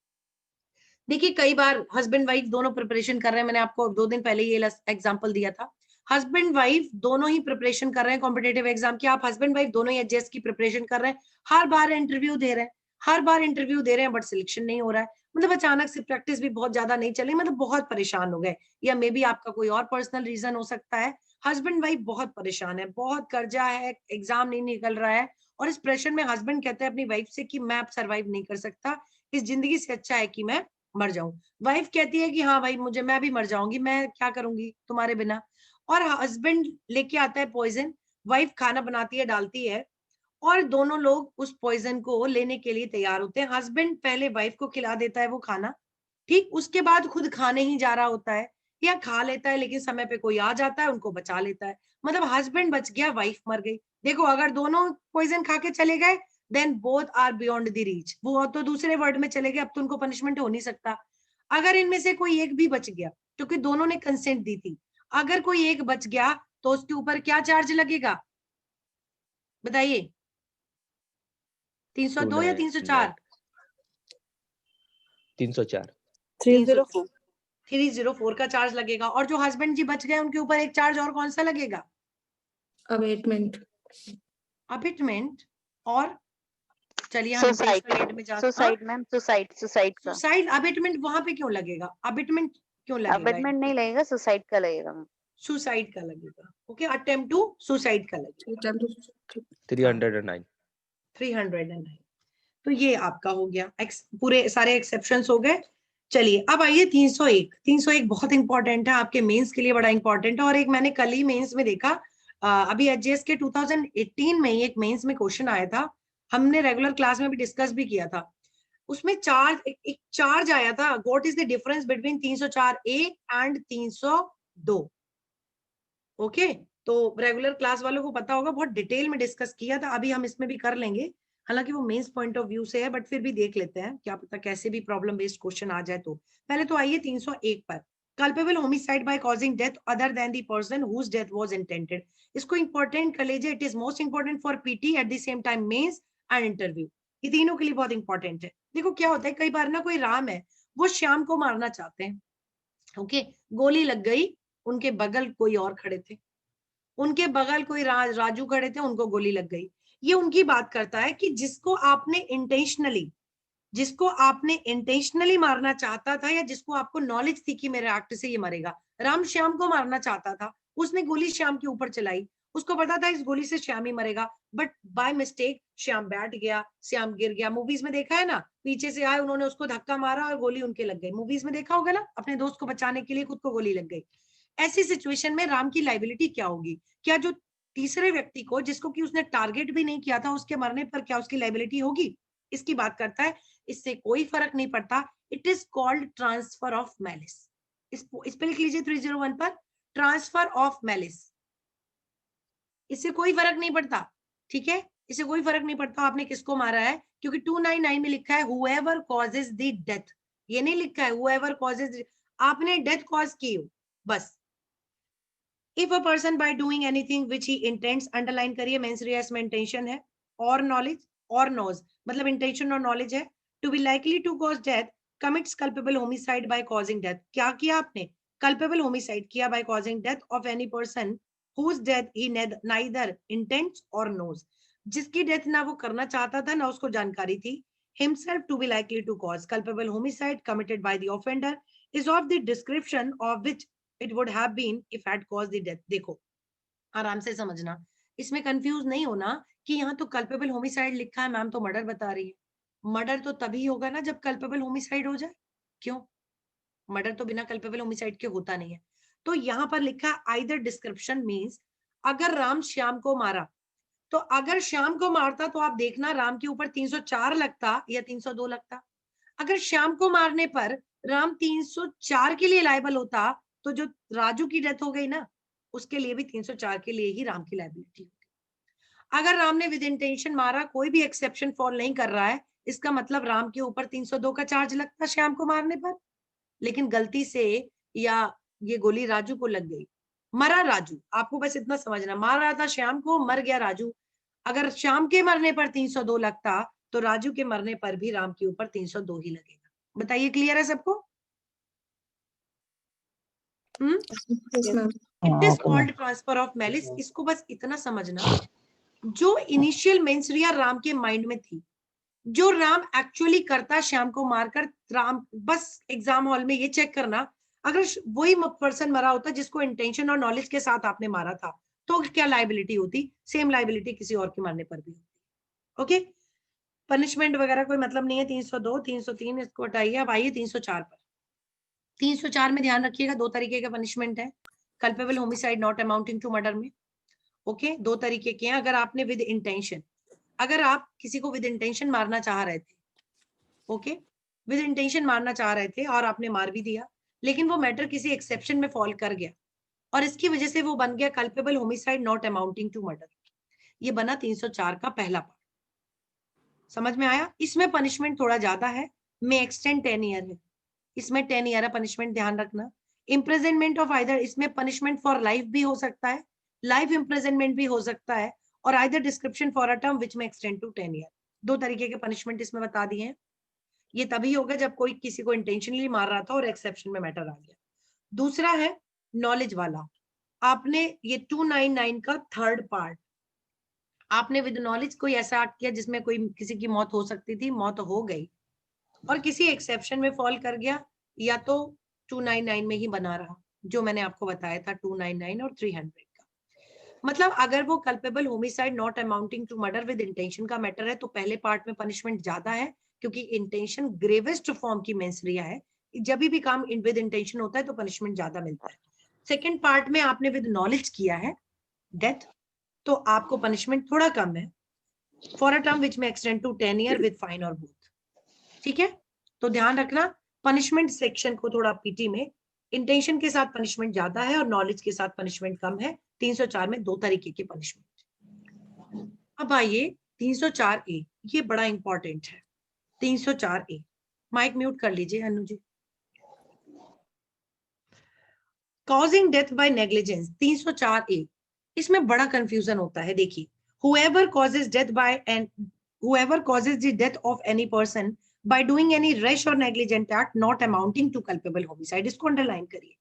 देखिए कई बार हस्बैंड वाइफ दोनों प्रिपरेशन कर रहे हैं, मैंने आपको 2 दिन पहले ये एग्जांपल दिया था, हस्बैंड वाइफ दोनों ही प्रिपरेशन कर रहे हैं कॉम्पिटेटिव एग्जाम की, आप हस्बैंड वाइफ दोनों ही एचएएस की प्रिपरेशन कर रहे हैं, हर बार इंटरव्यू दे रहे हैं, बट सिलेक्शन नहीं हो रहा है, मतलब अचानक से प्रैक्टिस भी बहुत ज्यादा नहीं चली, मतलब बहुत परेशान हो गए, या मे बी आपका कोई और पर्सनल रीजन हो सकता है, हस्बैंड वाइफ बहुत परेशान है, बहुत कर्जा है, एग्जाम नहीं निकल रहा है, और इस प्रेशर में हस्बैंड कहते हैं अपनी वाइफ से कि मैं अब सर्वाइव नहीं कर सकता, इस जिंदगी से अच्छा है कि मैं मर जाऊं। वाइफ कहती है कि हाँ भाई मैं भी मर जाऊंगी, मैं क्या करूंगी तुम्हारे बिना, और हस्बैंड लेके आता है पॉइजन, वाइफ खाना बनाती है, डालती है, और दोनों लोग उस पॉइजन को लेने के लिए तैयार होते हैं। हस्बैंड पहले वाइफ को खिला देता है वो खाना, ठीक, उसके बाद खुद खाने ही जा रहा होता है, या खा लेता है, लेकिन समय पे कोई आ जाता है उनको बचा लेता है, मतलब हस्बैंड बच गया, वाइफ मर गई। देखो अगर दोनों पॉइजन खा के चले गए, then both are beyond the reach, वो तो दूसरे वर्ड में चले गए, अब तो उनको पनिशमेंट हो नहीं सकता। अगर इनमें से कोई एक भी बच गया, क्योंकि दोनों ने कंसेंट दी थी, अगर कोई एक बच गया तो उसके ऊपर क्या चार्ज लगेगा बताइए, 302 या 304? 304। 304 304 का चार्ज लगेगा, और जो हस्बैंड जी बच गए उनके ऊपर एक चार्ज और कौन सा लगेगा? अबेटमेंट। अबेटमेंट, और चलिए हम सुसाइड में जा, सुसाइड मैम सुसाइड का सुसाइड। अबेटमेंट वहां पे क्यों लगेगा? अबेटमेंट क्यों लगेगा? अबेटमेंट नहीं लगेगा, सुसाइड का लगेगा मैम। सुसाइड का लगेगा, ओके, अटेम्प्ट टू सुसाइड का लगेगा। 309। 309। तो ये आपका हो गया, पूरे सारे एक्सेप्शंस हो गए। चलिए अब आइए 301। 301 बहुत इंपॉर्टेंट है, आपके मेंस के लिए बड़ा इंपॉर्टेंट है, और एक मैंने कल ही मेंस में देखा, अभी एचजीएस के 2018 में ही एक मेंस में क्वेश्चन आया था, हमने रेगुलर क्लास में भी डिस्कस भी किया था। उसमें एक चार्ज आया था, what is the difference between 304A and 302। Okay, तो रेगुलर क्लास वालों को पता होगा, बहुत डिटेल में डिस्कस किया था, अभी हम इसमें भी कर लेंगे, हालांकि वो मेंस पॉइंट ऑफ व्यू से है, बट फिर भी देख लेते हैं, क्या पता कैसे भी प्रॉब्लम बेस्ड क्वेश्चन आ जाए। तो पहले तो आइए 301 पर, culpable homicide by causing death other than the person whose death was intended. इसको इंपॉर्टेंट कर लीजिए, it is most important for PT at the same time mains and interview, ये तीनों के लिए बहुत इंपॉर्टेंट है। देखो क्या होता है, कई बार ना कोई राम है, वो श्याम को मारना चाहते हैं, ओके, गोली लग गई, उनके बगल कोई और खड़े थे, उनके बगल कोई राजू खड़े थे, उनको गोली लग गई। ये उनकी बात करता है कि जिसको आपने इंटेंशनली मारना चाहता था, या जिसको आपको नॉलेज थी कि मेरे एक्ट से ये मरेगा। राम श्याम को मारना चाहता था, उसने गोली श्याम के ऊपर चलाई, उसको पता था इस गोली से श्याम ही मरेगा, बट बाय मिस्टेक श्याम बैठ गया, श्याम गिर गया। मूवीज में देखा है ना, पीछे से आए, उन्होंने उसको धक्का मारा और गोली उनके लग गई, मूवीज में देखा होगा ना, अपने दोस्त को बचाने के लिए खुद को गोली लग गई। ऐसी सिचुएशन में राम की लाइबिलिटी क्या होगी? क्या जो तीसरे व्यक्ति को, जिसको कि उसने टारगेट भी नहीं किया था, उसके मरने पर क्या उसकी लाइबिलिटी होगी? इसकी बात करता है, इससे कोई फर्क नहीं पड़ता, it is called transfer of malice. इस पे लिख लीजिए 301 पर, ट्रांसफर ऑफ मैलिस, इससे कोई फर्क नहीं पड़ता, ठीक है, इससे कोई फर्क नहीं पड़ता आपने किसको मारा है, क्योंकि 299 में लिखा है whoever causes the death, ये नहीं लिखा है whoever causes, आपने डेथ कॉज की हो बस। If a person by doing anything which he intends, underline करिए, मेंस रिया में इंटेंशन है, और नॉलेज और नोज, मतलब इंटेंशन और नॉलेज है, to be likely to cause death, commits culpable homicide by causing death. क्या किया आपने? कल्पेबल होमिसाइड किया by causing death of any person whose death he neither intends or knows, जिसकी death ना वो करना चाहता था ना उसको जानकारी थी। himself to be likely to cause, culpable homicide committed by the offender is of the description of which it would have been if had caused the death। देखो आराम से समझना, इसमें कंफ्यूज नहीं होना कि यहाँ तो कल्पेबल होमिसाइड लिखा है, मैम तो मर्डर बता रही है। मर्डर तो तभी होगा ना जब कल्पेबल होमिसाइड हो जाए, क्यों? मर्डर तो बिना कल्पेबल होमिसाइड के होता नहीं है। तो यहाँ पर लिखा आइदर डिस्क्रिप्शन मींस, अगर राम श्याम को मारा, तो अगर श्याम को मारता तो आप देखना राम के ऊपर 304 लगता या 302 लगता। अगर श्याम को मारने पर राम 304 के लिए लायबल होता, तो जो राजू की डेथ हो गई ना, उसके लिए भी 304 के लिए ही राम की लायबिलिटी होती। अगर राम ने विद इंटेंशन मारा, कोई भी एक्सेप्शन फॉल नहीं कर रहा है, इसका मतलब राम के ऊपर 302 का चार्ज लगता श्याम को मारने पर, लेकिन गलती से या ये गोली राजू को लग गई, मरा राजू, आपको बस इतना समझना, मार रहा था श्याम को, मर गया राजू। अगर श्याम के मरने पर 302 लगता, तो राजू के मरने पर भी राम के ऊपर 302 ही लगेगा। बताइए, क्लियर है सबको? It is called transfer of malice. इसको बस इतना समझना, जो इनिशियल मेंसरिया राम के माइंड में थी, जो राम एक्चुअली करता श्याम को मारकर, राम बस एग्जाम हॉल में ये चेक करना, अगर वही पर्सन मरा होता जिसको इंटेंशन और नॉलेज के साथ आपने मारा था, तो क्या लाइबिलिटी होती? सेम लाइबिलिटी किसी और के मारने पर भी होती। ओके, पनिशमेंट वगैरह कोई मतलब नहीं है। 302, 303 इसको हटाइए। अब आइए 304 पर। 304 में ध्यान रखिएगा, दो तरीके का पनिशमेंट है culpable homicide not amounting to murder में। ओके, दो तरीके के हैं। अगर आपने विद इंटेंशन, अगर आप किसी को विद इंटेंशन मारना चाह रहे थे, ओके, विद इंटेंशन मारना चाह रहे थे और आपने मार भी दिया, लेकिन वो मैटर किसी एक्सेप्शन में फॉल कर गया और इसकी वजह से वो बन गया culpable homicide not amounting to murder, ये बना 304 का पहला पार्ट। समझ में आया? इसमें पनिशमेंट थोड़ा ज्यादा है, में एक्सटेंड 10 ईयर है, इसमें 10 ईयर है पनिशमेंट, ध्यान रखना। इम्प्रिजनमेंट ऑफ आइदर, इसमें पनिशमेंट फॉर लाइफ भी हो सकता है, लाइफ इम्प्रिजनमेंट भी हो सकता है, और either description for a term which में एक्सटेंड टू 10 ईयर। दो तरीके के पनिशमेंट इसमें बता दिए हैं। ये तभी होगा जब कोई किसी को इंटेंशनली मार रहा था और एक्सेप्शन में मैटर आ गया। दूसरा है नॉलेज वाला, आपने ये 299 का थर्ड पार्ट, आपने विद नॉलेज कोई ऐसा एक्ट किया जिसमें कोई किसी की मौत हो सकती थी, मौत हो गई और किसी एक्सेप्शन में फॉल कर गया, या तो 299 में ही बना रहा, जो मैंने आपको बताया था 299 और 300 का। मतलब अगर वो culpable homicide not amounting to murder with intention का मैटर है तो पहले पार्ट में पनिशमेंट ज्यादा है, क्योंकि इंटेंशन ग्रेवेस्ट फॉर्म की मेंसरिया है। जब भी काम विद इंटेंशन होता है तो पनिशमेंट ज्यादा मिलता है। सेकेंड पार्ट में आपने विद नॉलेज किया है डेथ, तो आपको पनिशमेंट थोड़ा कम है, फॉर अ टर्म विच में extend to 10 year with fine और बोथ। ठीक है, तो ध्यान रखना पनिशमेंट सेक्शन को थोड़ा पीटी में इंटेंशन के साथ पनिशमेंट ज्यादा है और नॉलेज के साथ पनिशमेंट कम है। 304 में दो तरीके की पनिशमेंट। अब आइए 304 ए, ये बड़ा इंपॉर्टेंट है। 304 ए, माइक म्यूट कर लीजिए Anu ji. Causing death by negligence 304 ए, इसमें बड़ा कंफ्यूजन होता है। देखिए, whoever causes death by and whoever causes the death of any person by doing any rash or negligent act not amounting to culpable homicide, इसको underline करिए।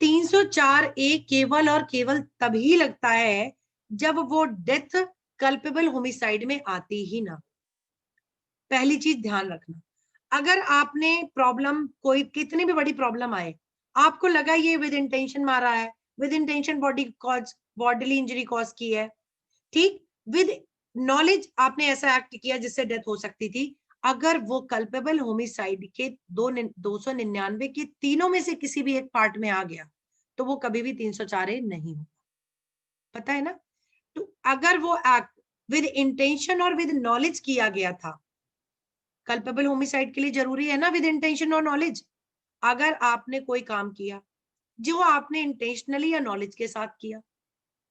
304 ए केवल और केवल तभी लगता है जब वो डेथ कल्पेबल होमिसाइड में आती ही ना। पहली चीज ध्यान रखना, अगर आपने प्रॉब्लम कोई कितनी भी बड़ी प्रॉब्लम आए, आपको लगा ये विद इंटेंशन मारा है, with intention bodily injury cause की है, ठीक, विद नॉलेज आपने ऐसा एक्ट किया जिससे डेथ हो सकती थी, अगर वो कल्पेबल होमिसाइड के 299 के तीनों में से किसी भी एक पार्ट में आ गया तो वो कभी भी 304 ए नहीं होगा, पता है ना। तो अगर वो एक्ट विद इंटेंशन और विद नॉलेज किया गया था, कल्पेबल होमिसाइड के लिए जरूरी है ना विद इंटेंशन और नॉलेज। अगर आपने कोई काम किया जो आपने इंटेंशनली या नॉलेज के साथ किया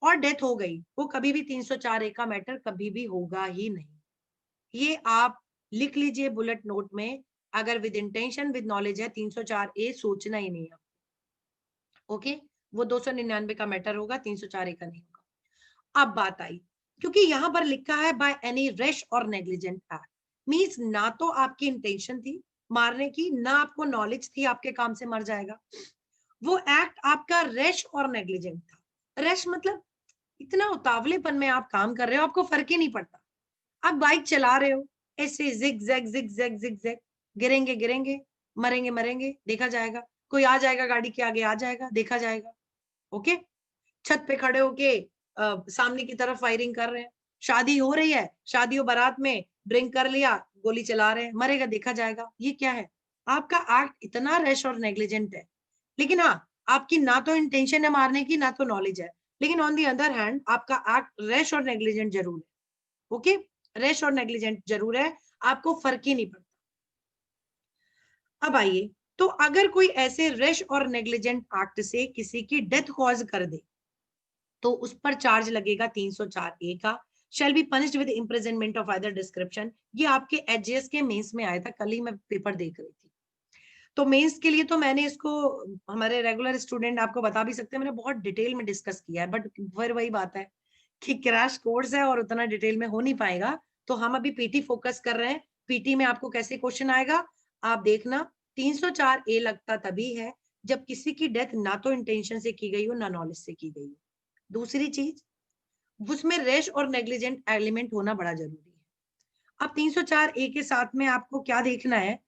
और डेथ हो गई, वो कभी भी 304 ए का मैटर कभी भी होगा ही नहीं। ये आप लिख लीजिए बुलेट नोट में, अगर विद इंटेंशन विद नॉलेज है 304 ए सोचना ही नहीं है। ओके, वो 299 का मैटर होगा, 304 ए का नहीं होगा। अब बात आई, क्योंकि यहां पर लिखा है बाय एनी रैश और नेग्लिजेंट एक्ट, मींस ना तो आपकी इंटेंशन थी मारने की, ना आपको नॉलेज थी आपके काम से मर जाएगा, वो एक्ट आपका रैश और नेग्लिजेंट था। रैश मतलब इतना उतावलेपन में आप काम कर रहे हो, आपको फर्क ही नहीं पड़ता, आप बाइक चला रहे हो ऐसे जिग जैग, गिरेंगे गिरेंगे, मरेंगे मरेंगे, देखा जाएगा, कोई आ जाएगा गाड़ी के आगे, आ जाएगा, देखा जाएगा। ओके, छत पे खड़े होके सामने की तरफ फायरिंग कर रहे हैं, शादी हो रही है, शादी बारात में ड्रिंक कर लिया, गोली चला रहे हैं, मरेगा, देखा जाएगा। ये क्या है, आपका एक्ट इतना रैश और नेग्लिजेंट है। लेकिन हाँ, आपकी ना तो इंटेंशन है मारने की, ना तो नॉलेज है, लेकिन ऑन दी अदर हैंड आपका एक्ट रैश और नेग्लिजेंट जरूर है। ओके, रैश और नेग्लिजेंट जरूर है, आपको फर्क ही नहीं पड़ता। अब आइए, तो अगर कोई ऐसे रैश और नेग्लिजेंट एक्ट से किसी की डेथ कॉज कर दे तो उस पर चार्ज लगेगा 304 ए का, शैल be punished with imprisonment of either description. ये आपके एचजीएस के मेंस में आया था, कल ही मैं पेपर देख रही थी। तो मेंस के लिए तो मैंने इसको, हमारे रेगुलर स्टूडेंट आपको बता भी सकते हैं, मैंने बहुत डिटेल में डिस्कस किया है, बट फिर वही बात है कि क्रैश कोर्स है और उतना डिटेल में हो नहीं पाएगा, तो हम अभी पीटी फोकस कर रहे हैं। पीटी में आपको कैसे क्वेश्चन आएगा आप देखना। 304 ए लगता तभी है जब किसी की डेथ ना तो इंटेंशन से की गई हो, ना नॉलेज से की गई हो। दूसरी चीज, उसमें रैश और नेग्लिजेंट एलिमेंट होना बड़ा जरूरी है। अब 304 ए के साथ में आपको क्या देखना है,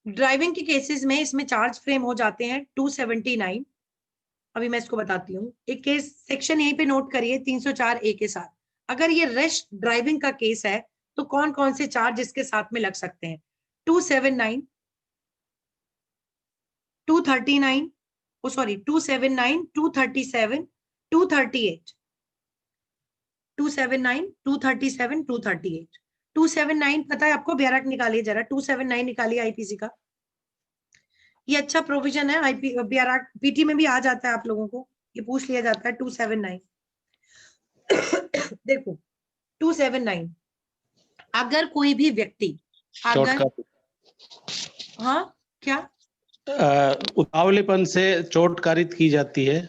ड्राइविंग के केसेस में इसमें चार्ज फ्रेम हो जाते हैं 279। अभी मैं इसको बताती हूँ, एक केस सेक्शन यहीं पे नोट करिए 304 ए के साथ। अगर ये रैश ड्राइविंग का केस है तो कौन कौन से चार्ज इसके साथ में लग सकते हैं, 279, 239, ओ सॉरी 279, 237, 238, 279, 237, 238। 279 पता है आपको, बेरक निकालिए जरा, 279 निकालिए आईपीसी का। ये अच्छा प्रोविजन है, आईपी बेरक पीटी में भी आ जाता है, आप लोगों को ये पूछ लिया जाता है 279। देखो 279, अगर कोई भी व्यक्ति अगर, हाँ क्या, उतावलेपन से चोट कारित की जाती है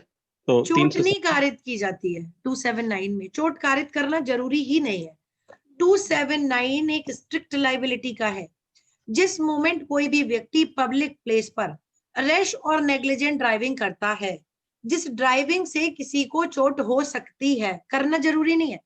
तो चोट नहीं कारित की जाती है 279 में, चोट कारित करना जरूरी ही नहीं है। 279 एक स्ट्रिक्ट लाइबिलिटी का है। जिस मोमेंट कोई भी व्यक्ति पब्लिक प्लेस पर रैश और नेग्लिजेंट ड्राइविंग करता है, जिस ड्राइविंग से किसी को चोट हो सकती है, करना जरूरी नहीं है,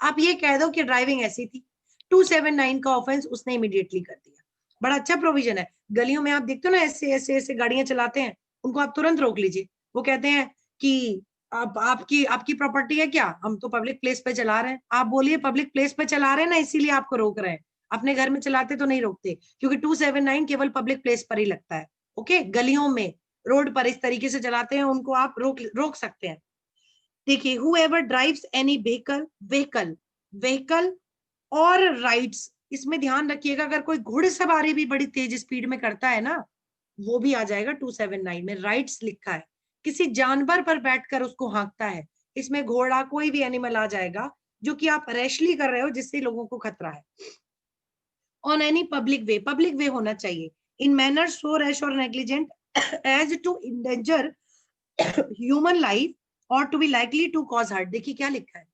आप ये कह दो कि ड्राइविंग ऐसी थी, 279 का ऑफेंस उसने इमीडिएटली कर दिया। बड़ा अच्छा प्रोविजन है। गलियों में आप देखते हो ना ऐसे ऐसे ऐसे गाड़ियां चलाते हैं, उनको आप तुरंत रोक लीजिए। वो कहते हैं कि आप आपकी प्रॉपर्टी है क्या? हम तो पब्लिक प्लेस पे चला रहे हैं। आप बोलिए पब्लिक प्लेस पे चला रहे हैं ना, इसीलिए आपको रोक रहे हैं। अपने घर में चलाते तो नहीं रोकते, क्योंकि 279 केवल पब्लिक प्लेस पर ही लगता है। ओके, गलियों में, रोड पर इस तरीके से चलाते हैं उनको आप रोक सकते हैं। देखिए, whoever drives any vehicle और राइड्स, इसमें ध्यान रखिएगा, अगर कोई घुड़सवारी भी बड़ी तेज स्पीड में करता है ना, वो भी आ जाएगा 279 में। राइड्स लिखा है, किसी जानवर पर बैठकर उसको हाँकता है, इसमें घोड़ा कोई भी एनिमल आ जाएगा जो कि आप रैशली कर रहे हो, जिससे लोगों को खतरा है। ऑन एनी पब्लिक वे होना चाहिए, इन मैनर सो रैश और negligent as to endanger human life और to be likely to cause hurt. देखिए क्या लिखा है,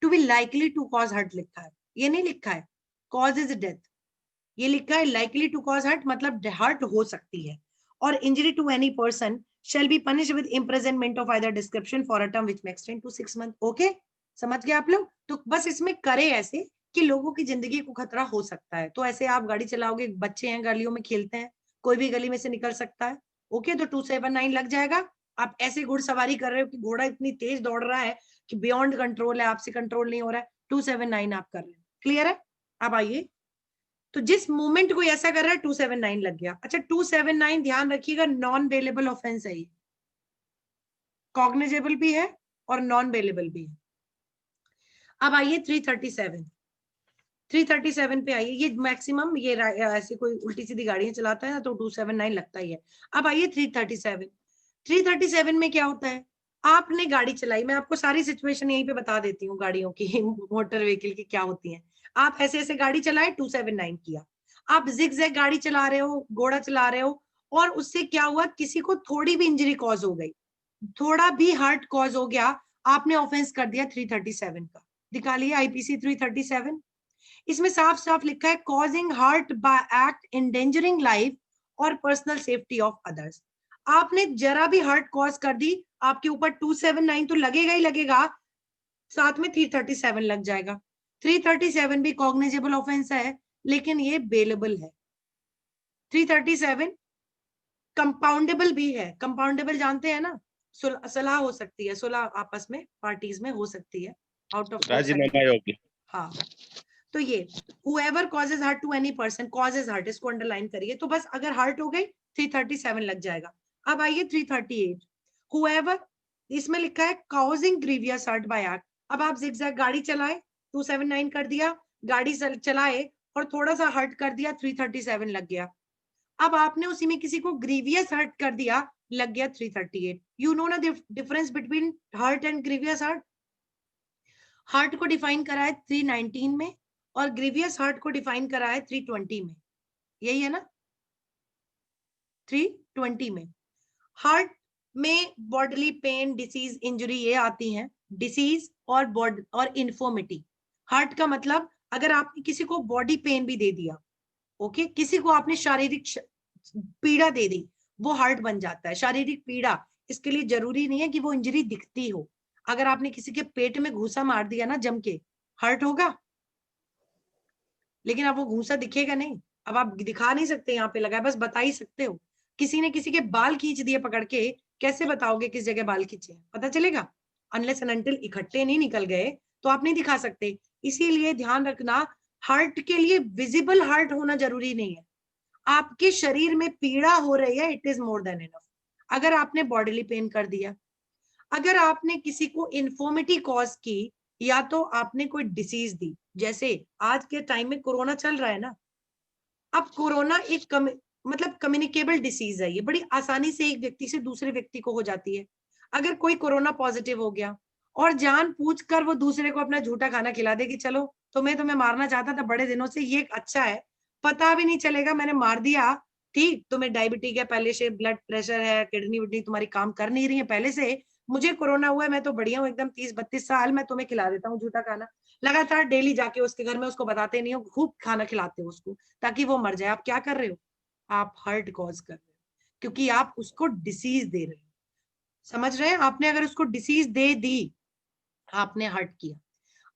to be likely to cause hurt लिखा है, ये नहीं लिखा है कॉज इज डेथ, ये लिखा है लाइकली टू कॉज हर्ट, मतलब हर्ट हो सकती है। और injury to any person shall be punished with imprisonment of either description for a term which may extend to 6 months। Okay, समझ गए आप लोग? तो बस इसमें करे ऐसे कि लोगों की जिंदगी को खतरा हो सकता है, तो ऐसे आप गाड़ी चलाओगे, बच्चे हैं गलियों में खेलते हैं, कोई भी गली में से निकल सकता है। ओके, तो 279 लग जाएगा। आप ऐसे घुड़सवारी कर रहे हो कि घोड़ा इतनी तेज दौड़ रहा है कि बियॉन्ड कंट्रोल है, आपसे कंट्रोल नहीं हो रहा है, 279 आप कर रहे हैं। क्लियर है? अब आइए, तो जिस मोमेंट को ऐसा कर रहा है 279 लग गया। अच्छा, 279 ध्यान रखिएगा नॉन बेलेबल ऑफेंस है, ये कॉग्निजेबल भी है और नॉन बेलेबल भी है। अब आइए 337 पे आइए, ये मैक्सिमम, ये ऐसे कोई उल्टी सीधी गाड़ियां चलाता है ना तो 279 लगता ही है। अब आइए 337 में क्या होता है, आपने गाड़ी चलाई, मैं आपको सारी सिचुएशन यहीं पे बता देती हूँ गाड़ियों की मोटर व्हीकल की क्या होती है। आप ऐसे ऐसे गाड़ी चलाए, 279 किया, आप जिग जैग गाड़ी चला रहे हो, घोड़ा चला रहे हो, और उससे क्या हुआ, किसी को थोड़ी भी इंजरी कॉज हो गई, थोड़ा भी हर्ट कॉज हो गया, आपने ऑफेंस कर दिया 337 का। निकालिए आईपीसी 337, इसमें साफ साफ लिखा है causing hurt by act endangering life और पर्सनल सेफ्टी ऑफ अदर्स। आपने जरा भी हर्ट कॉज कर दी, आपके ऊपर 279 तो लगेगा ही लगेगा, साथ में 337 लग जाएगा। 337 भी कॉग्निजेबल ऑफेंस है, लेकिन ये बेलेबल है। 337 कंपाउंडेबल भी है, कंपाउंडेबल जानते हैं ना, सलाह हो सकती है, सुलह आपस में पार्टीज में हो सकती है, आउट ऑफ राजीनामा योग्य। हाँ, तो ये whoever causes hurt to any person causes hurt, इसको अंडरलाइन करिए। तो बस अगर हर्ट हो गई 337 लग जाएगा। अब आइए 338, whoever, इसमें लिखा है causing grievous hurt by act। अब आप zigzag गाड़ी चलाए, 279 कर दिया, गाड़ी चलाए और थोड़ा सा हर्ट कर दिया, 337 लग गया। अब आपने उसी में किसी को ग्रीवियस हर्ट कर दिया, लग गया 338। यू नो ना difference between hurt and grievous hurt? Hurt को डिफाइन करा है 319 में और ग्रीवियस हर्ट को डिफाइन करा है 320 में, यही है ना? 320 में हर्ट में बॉडीली पेन, डिसीज, इंजरी ये आती हैं, डिसीज और इन्फॉर्मिटी। हर्ट का मतलब अगर आपने किसी को बॉडी पेन भी दे दिया, ओके, किसी को आपने शारीरिक पीड़ा दे दी, वो हर्ट बन जाता है। शारीरिक पीड़ा, इसके लिए जरूरी नहीं है कि वो इंजरी दिखती हो। अगर आपने किसी के पेट में घूसा मार दिया ना जम के, हर्ट होगा, लेकिन अब वो घूसा दिखेगा नहीं। अब आप दिखा नहीं सकते यहाँ पे लगा है, बस बता ही सकते हो। किसी ने किसी के बाल खींच दिए पकड़ के, कैसे बताओगे किस जगह बाल खींचे? पता चलेगा? अनलेस एंड अनटिल इकट्ठे नहीं निकल गए तो आप नहीं दिखा सकते। इसीलिए ध्यान रखना, हर्ट के लिए विजिबल हर्ट होना जरूरी नहीं है। आपके शरीर में पीड़ा हो रही है, it is more than enough. अगर आपने बॉडीली पेन कर दिया, अगर आपने किसी को इन्फॉर्मिटी कॉज की, या तो आपने कोई डिसीज दी, जैसे आज के टाइम में कोरोना चल रहा है ना, अब कोरोना एक मतलब कम्युनिकेबल डिसीज है, ये बड़ी आसानी से एक व्यक्ति से दूसरे व्यक्ति को हो जाती है। अगर कोई कोरोना पॉजिटिव हो गया और जानबूझकर वो दूसरे को अपना झूठा खाना खिला दे कि चलो तुम्हें मारना चाहता था बड़े दिनों से, ये अच्छा है, पता भी नहीं चलेगा मैंने मार दिया, ठीक, तुम्हें डायबिटीज है पहले से, ब्लड प्रेशर है, किडनी विडनी तुम्हारी काम कर नहीं रही है पहले से, मुझे कोरोना हुआ है, मैं तो बढ़िया हूँ एकदम 30-32 साल, मैं तुम्हें खिला देता हूँ झूठा खाना। लगातार डेली जाके उसके घर में उसको बताते नहीं हो, खूब खाना खिलाते हो उसको ताकि वो मर जाए। आप क्या कर रहे हो? आप हर्ट कॉज कर रहे हो, क्योंकि आप उसको डिसीज दे रहे हो। समझ रहे हैं? आपने अगर उसको डिसीज दे दी, आपने हर्ट किया।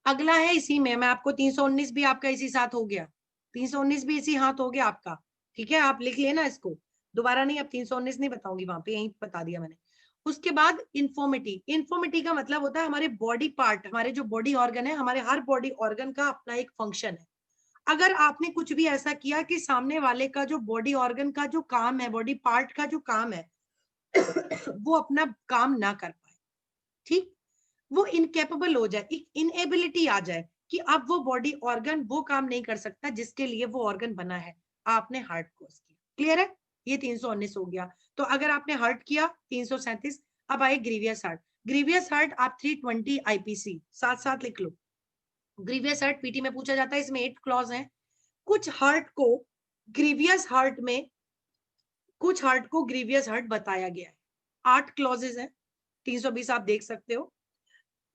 अगला है इसी में, मैं आपको 319 भी आपका इसी साथ हो गया, 319 भी इसी हाथ हो गया आपका, ठीक है, आप लिख लेना इसको, दोबारा नहीं, अब 319 नहीं बताऊंगी, वहां पे यहीं बता दिया मैंने। उसके बाद इन्फॉर्मिटी। इन्फॉर्मिटी का मतलब होता है हमारे बॉडी पार्ट, हमारे जो बॉडी ऑर्गन है, हमारे हर बॉडी ऑर्गन का अपना एक फंक्शन है। अगर आपने कुछ भी ऐसा किया कि सामने वाले का जो बॉडी ऑर्गन का जो काम है, बॉडी पार्ट का जो काम है वो अपना काम ना कर पाए, ठीक, वो इनकेपेबल हो जाए, एक इनएबिलिटी आ जाए कि अब वो बॉडी ऑर्गन वो काम नहीं कर सकता जिसके लिए वो ऑर्गन बना है, आपने हार्ट कॉज किया। क्लियर है? ये 319 हो गया। तो अगर आपने हार्ट किया 337, अब आए ग्रीवियस हार्ट। ग्रीवियस हार्ट आप 320 आईपीसी साथ साथ लिख लो। ग्रीवियस हार्ट पीटी में पूछा जाता है, इसमें 8 क्लॉज हैं। कुछ हार्ट को ग्रीवियस हार्ट में, कुछ हार्ट को ग्रीवियस हार्ट बताया गया है, 8 क्लॉजेस हैं, 320 आप देख सकते हो।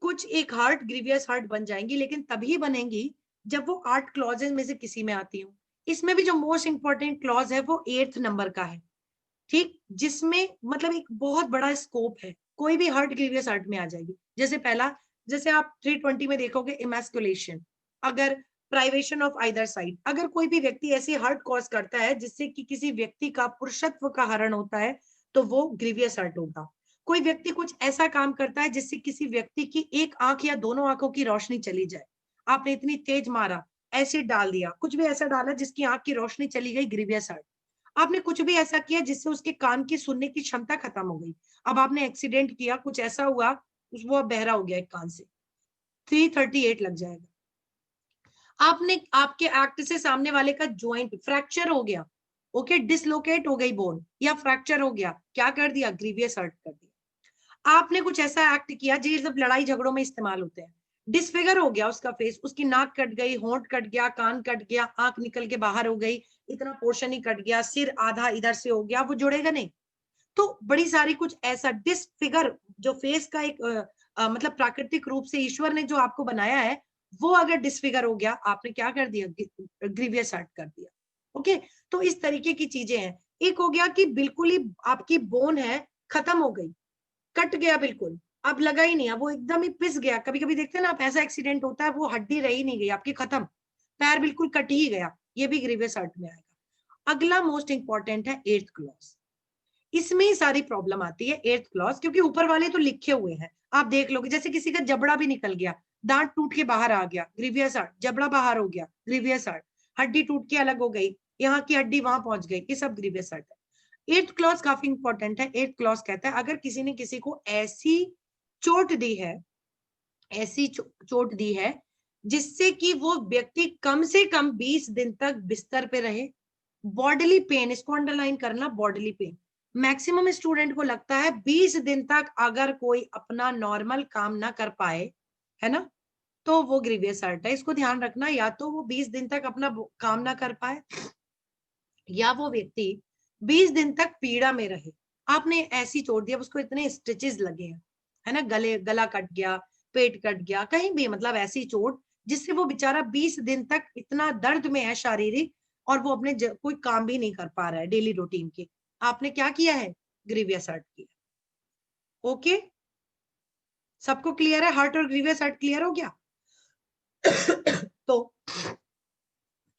कुछ एक हार्ट ग्रीवियस हार्ट बन जाएंगी, लेकिन तभी बनेंगी जब वो 8 क्लॉजेस में से किसी में आती हो। इसमें भी जो मोस्ट इंपॉर्टेंट क्लॉज है वो 8th नंबर का है, ठीक, जिसमें मतलब एक बहुत बड़ा स्कोप है, कोई भी हार्ट ग्रीवियस हार्ट में आ जाएगी। जैसे पहला, जैसे आप 320 में देखोगे इमैस्कुलेशन, अगर प्राइवेशन ऑफ आइदर साइड, अगर कोई भी व्यक्ति ऐसी हार्ट कॉज करता है जिससे कि किसी व्यक्ति का पुरुषत्व का हरण होता है तो वो ग्रीवियस हार्ट होगा। कोई व्यक्ति कुछ ऐसा काम करता है जिससे किसी व्यक्ति की एक आंख या दोनों आंखों की रोशनी चली जाए, आपने इतनी तेज मारा, एसिड डाल दिया, कुछ भी ऐसा डाला जिसकी आंख की रोशनी चली गई, ग्रीवियस हार्ट। आपने कुछ भी ऐसा किया जिससे उसके कान की सुनने की क्षमता खत्म हो गई, अब आपने एक्सीडेंट किया, कुछ ऐसा हुआ वो अब बहरा हो गया एक कान से, 338 लग जाएगा। आपने आपके एक्ट से सामने वाले का ज्वाइंट फ्रैक्चर हो गया, ओके, डिसलोकेट हो गई बोन या फ्रैक्चर हो गया, क्या कर दिया, ग्रीवियस हार्ट कर दिया। आपने कुछ ऐसा एक्ट किया जो सब लड़ाई झगड़ों में इस्तेमाल होते हैं, डिसफिगर हो गया उसका फेस, उसकी नाक कट गई, होंठ कट गया, कान कट गया, आंख निकल के बाहर हो गई, इतना पोर्शन ही कट गया, सिर आधा इधर से हो गया, वो जुड़ेगा नहीं। तो बड़ी सारी कुछ ऐसा डिसफिगर, जो फेस का एक मतलब प्राकृतिक रूप से ईश्वर ने जो आपको बनाया है, वो अगर डिसफिगर हो गया, आपने क्या कर दिया, ग्रीवियस हार्ट कर दिया। ओके, तो इस तरीके की चीजें हैं। एक हो गया कि बिल्कुल ही आपकी बोन है खत्म हो गई, कट गया बिल्कुल, अब लगा ही नहीं, अब वो एकदम ही पिस गया। कभी कभी देखते हैं ना आप, ऐसा एक्सीडेंट होता है वो हड्डी रही नहीं गई आपकी, खत्म, पैर बिल्कुल कट ही गया, ये भी ग्रीवियस हार्ट में आएगा। अगला मोस्ट इंपॉर्टेंट है 8th क्लॉज, इसमें ही सारी प्रॉब्लम आती है 8th क्लॉज, क्योंकि ऊपर वाले तो लिखे हुए हैं, आप देख लोगे, जैसे किसी का जबड़ा भी निकल गया, दांत टूट के बाहर आ गया, ग्रीवियस हार्ट, जबड़ा बाहर हो गया, ग्रीवियस हार्ट, हड्डी टूट के अलग हो गई, यहाँ की हड्डी वहां पहुंच गई, ये सब ग्रीवियस हार्ट है। 8th क्लॉज काफी इंपॉर्टेंट है। 8th क्लॉज कहता है अगर किसी ने किसी को ऐसी चोट दी है, ऐसी चोट दी है जिससे कि वो व्यक्ति कम से कम 20 दिन तक बिस्तर पे रहे, बॉडीली पेन, इसको अंडरलाइन करना, बॉडीली पेन, मैक्सिमम स्टूडेंट को लगता है 20 दिन तक अगर कोई अपना नॉर्मल काम ना कर पाए, है ना, तो वो ग्रीवियस हार्ट है। इसको ध्यान रखना, या तो वो 20 दिन तक अपना काम ना कर पाए, या वो व्यक्ति 20 दिन तक पीड़ा में रहे। आपने ऐसी चोट दी, उसको इतने स्टिचेस लगे हैं, है ना, गला कट गया, पेट कट गया, कहीं भी, मतलब ऐसी चोट जिससे वो बेचारा 20 दिन तक इतना दर्द में है शारीरिक, और वो अपने कोई काम भी नहीं कर पा रहा है डेली रूटीन के, आपने क्या किया है, ग्रीवियस हार्ट किया। ओके, सबको क्लियर है, हार्ट और ग्रीवियस हार्ट क्लियर हो गया? तो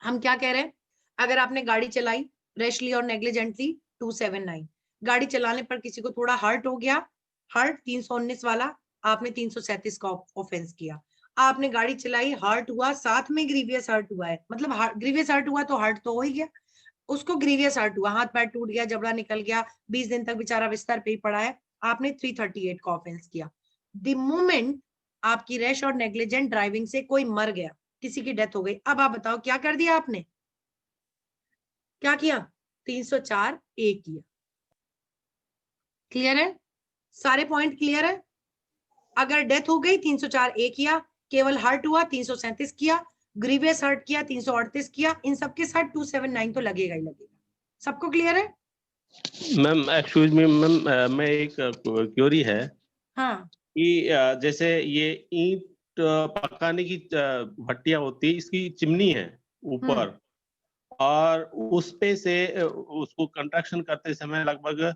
हम क्या कह रहे हैं, अगर आपने गाड़ी चलाई रैशली और नेग्लिजेंटली, 279, गाड़ी चलाने पर किसी को थोड़ा हर्ट हो गया, हर्ट 319 वाला, आपने 337 का ऑफेंस किया। आपने गाड़ी चलाई, हर्ट हुआ, साथ में ग्रीवियस हर्ट हुआ है, मतलब ग्रीवियस हर्ट हुआ तो हर्ट तो हो ही गया, उसको ग्रीवियस हर्ट हुआ, हाथ पैर टूट गया, जबड़ा निकल गया, 20 दिन तक बेचारा बिस्तर पे ही पड़ा है, आपने 338 का ऑफेंस किया। द मोमेंट आपकी रैश और नेग्लिजेंट ड्राइविंग से कोई मर गया, किसी की डेथ हो गई, अब आप बताओ क्या कर दिया आपने, क्या किया, 304 ए किया। क्लियर है, सारे पॉइंट क्लियर है? अगर डेथ हो गई 304 ए किया, केवल हर्ट हुआ 337 किया, ग्रीवियस हर्ट किया 338 किया, इन सबके साथ 279 तो लगेगा ही लगेगा। सबको क्लियर है? मैम एक्सक्यूज मी मैम, मैं एक क्वेरी है हाँ, कि जैसे ये ईंट पकाने की भट्टियां होती है, इसकी चिमनी है ऊपर, और उस पे से उसको कंस्ट्रक्शन करते समय लगभग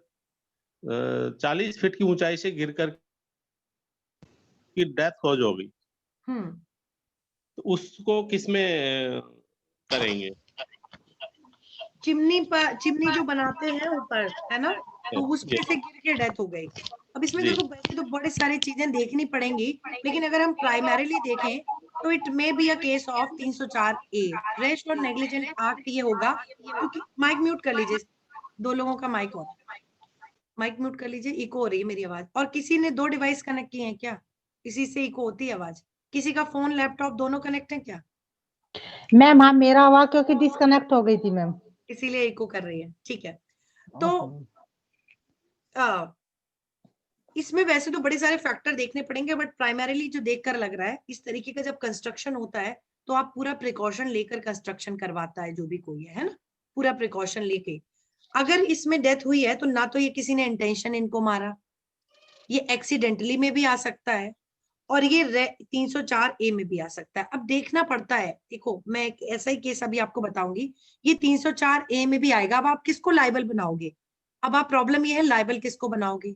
40 फीट की ऊंचाई से गिरकर की डेथ हो गई, तो उसको किसमें करेंगे? चिमनी पर, चिमनी जो बनाते हैं ऊपर, है ना, तो उस पे से गिर के डेथ हो गई, अब इसमें जी। देखो वैसे तो बड़े सारी चीजें देखनी पड़ेंगी, लेकिन अगर हम प्राइमरीली देखें तो it may be a case of 304A rash और नेग्लिजेंट एक्ट ये होगा, क्योंकि माइक म्यूट कर लीजिए, 2 लोगों का माइक ऑन, माइक म्यूट कर लीजिए, इको हो रही है मेरी आवाज। और किसी ने 2 डिवाइस कनेक्ट किए हैं क्या? किसी से इको होती है आवाज? किसी का फोन लैपटॉप दोनों कनेक्ट है क्या? मैम हाँ, मेरा आवाज क्योंकि डिस्कनेक्ट हो गई थी मैम, इसीलिए इको कर रही है, ठीक है। तो इसमें वैसे तो बड़े सारे फैक्टर देखने पड़ेंगे, बट प्राइमरीली जो देखकर लग रहा है, इस तरीके का जब कंस्ट्रक्शन होता है तो आप पूरा प्रिकॉशन लेकर कंस्ट्रक्शन करवाता है जो भी कोई है ना, पूरा प्रिकॉशन लेके। अगर इसमें डेथ हुई है तो ना तो ये किसी ने इंटेंशन इनको मारा, ये एक्सीडेंटली में भी आ सकता है, और ये 304A में भी आ सकता है। अब देखना पड़ता है, देखो मैं एक ऐसा ही केस अभी आपको बताऊंगी, ये 304A में भी आएगा। अब आप किसको लाइबल बनाओगे? अब आप प्रॉब्लम ये है लाइबल किसको बनाओगे?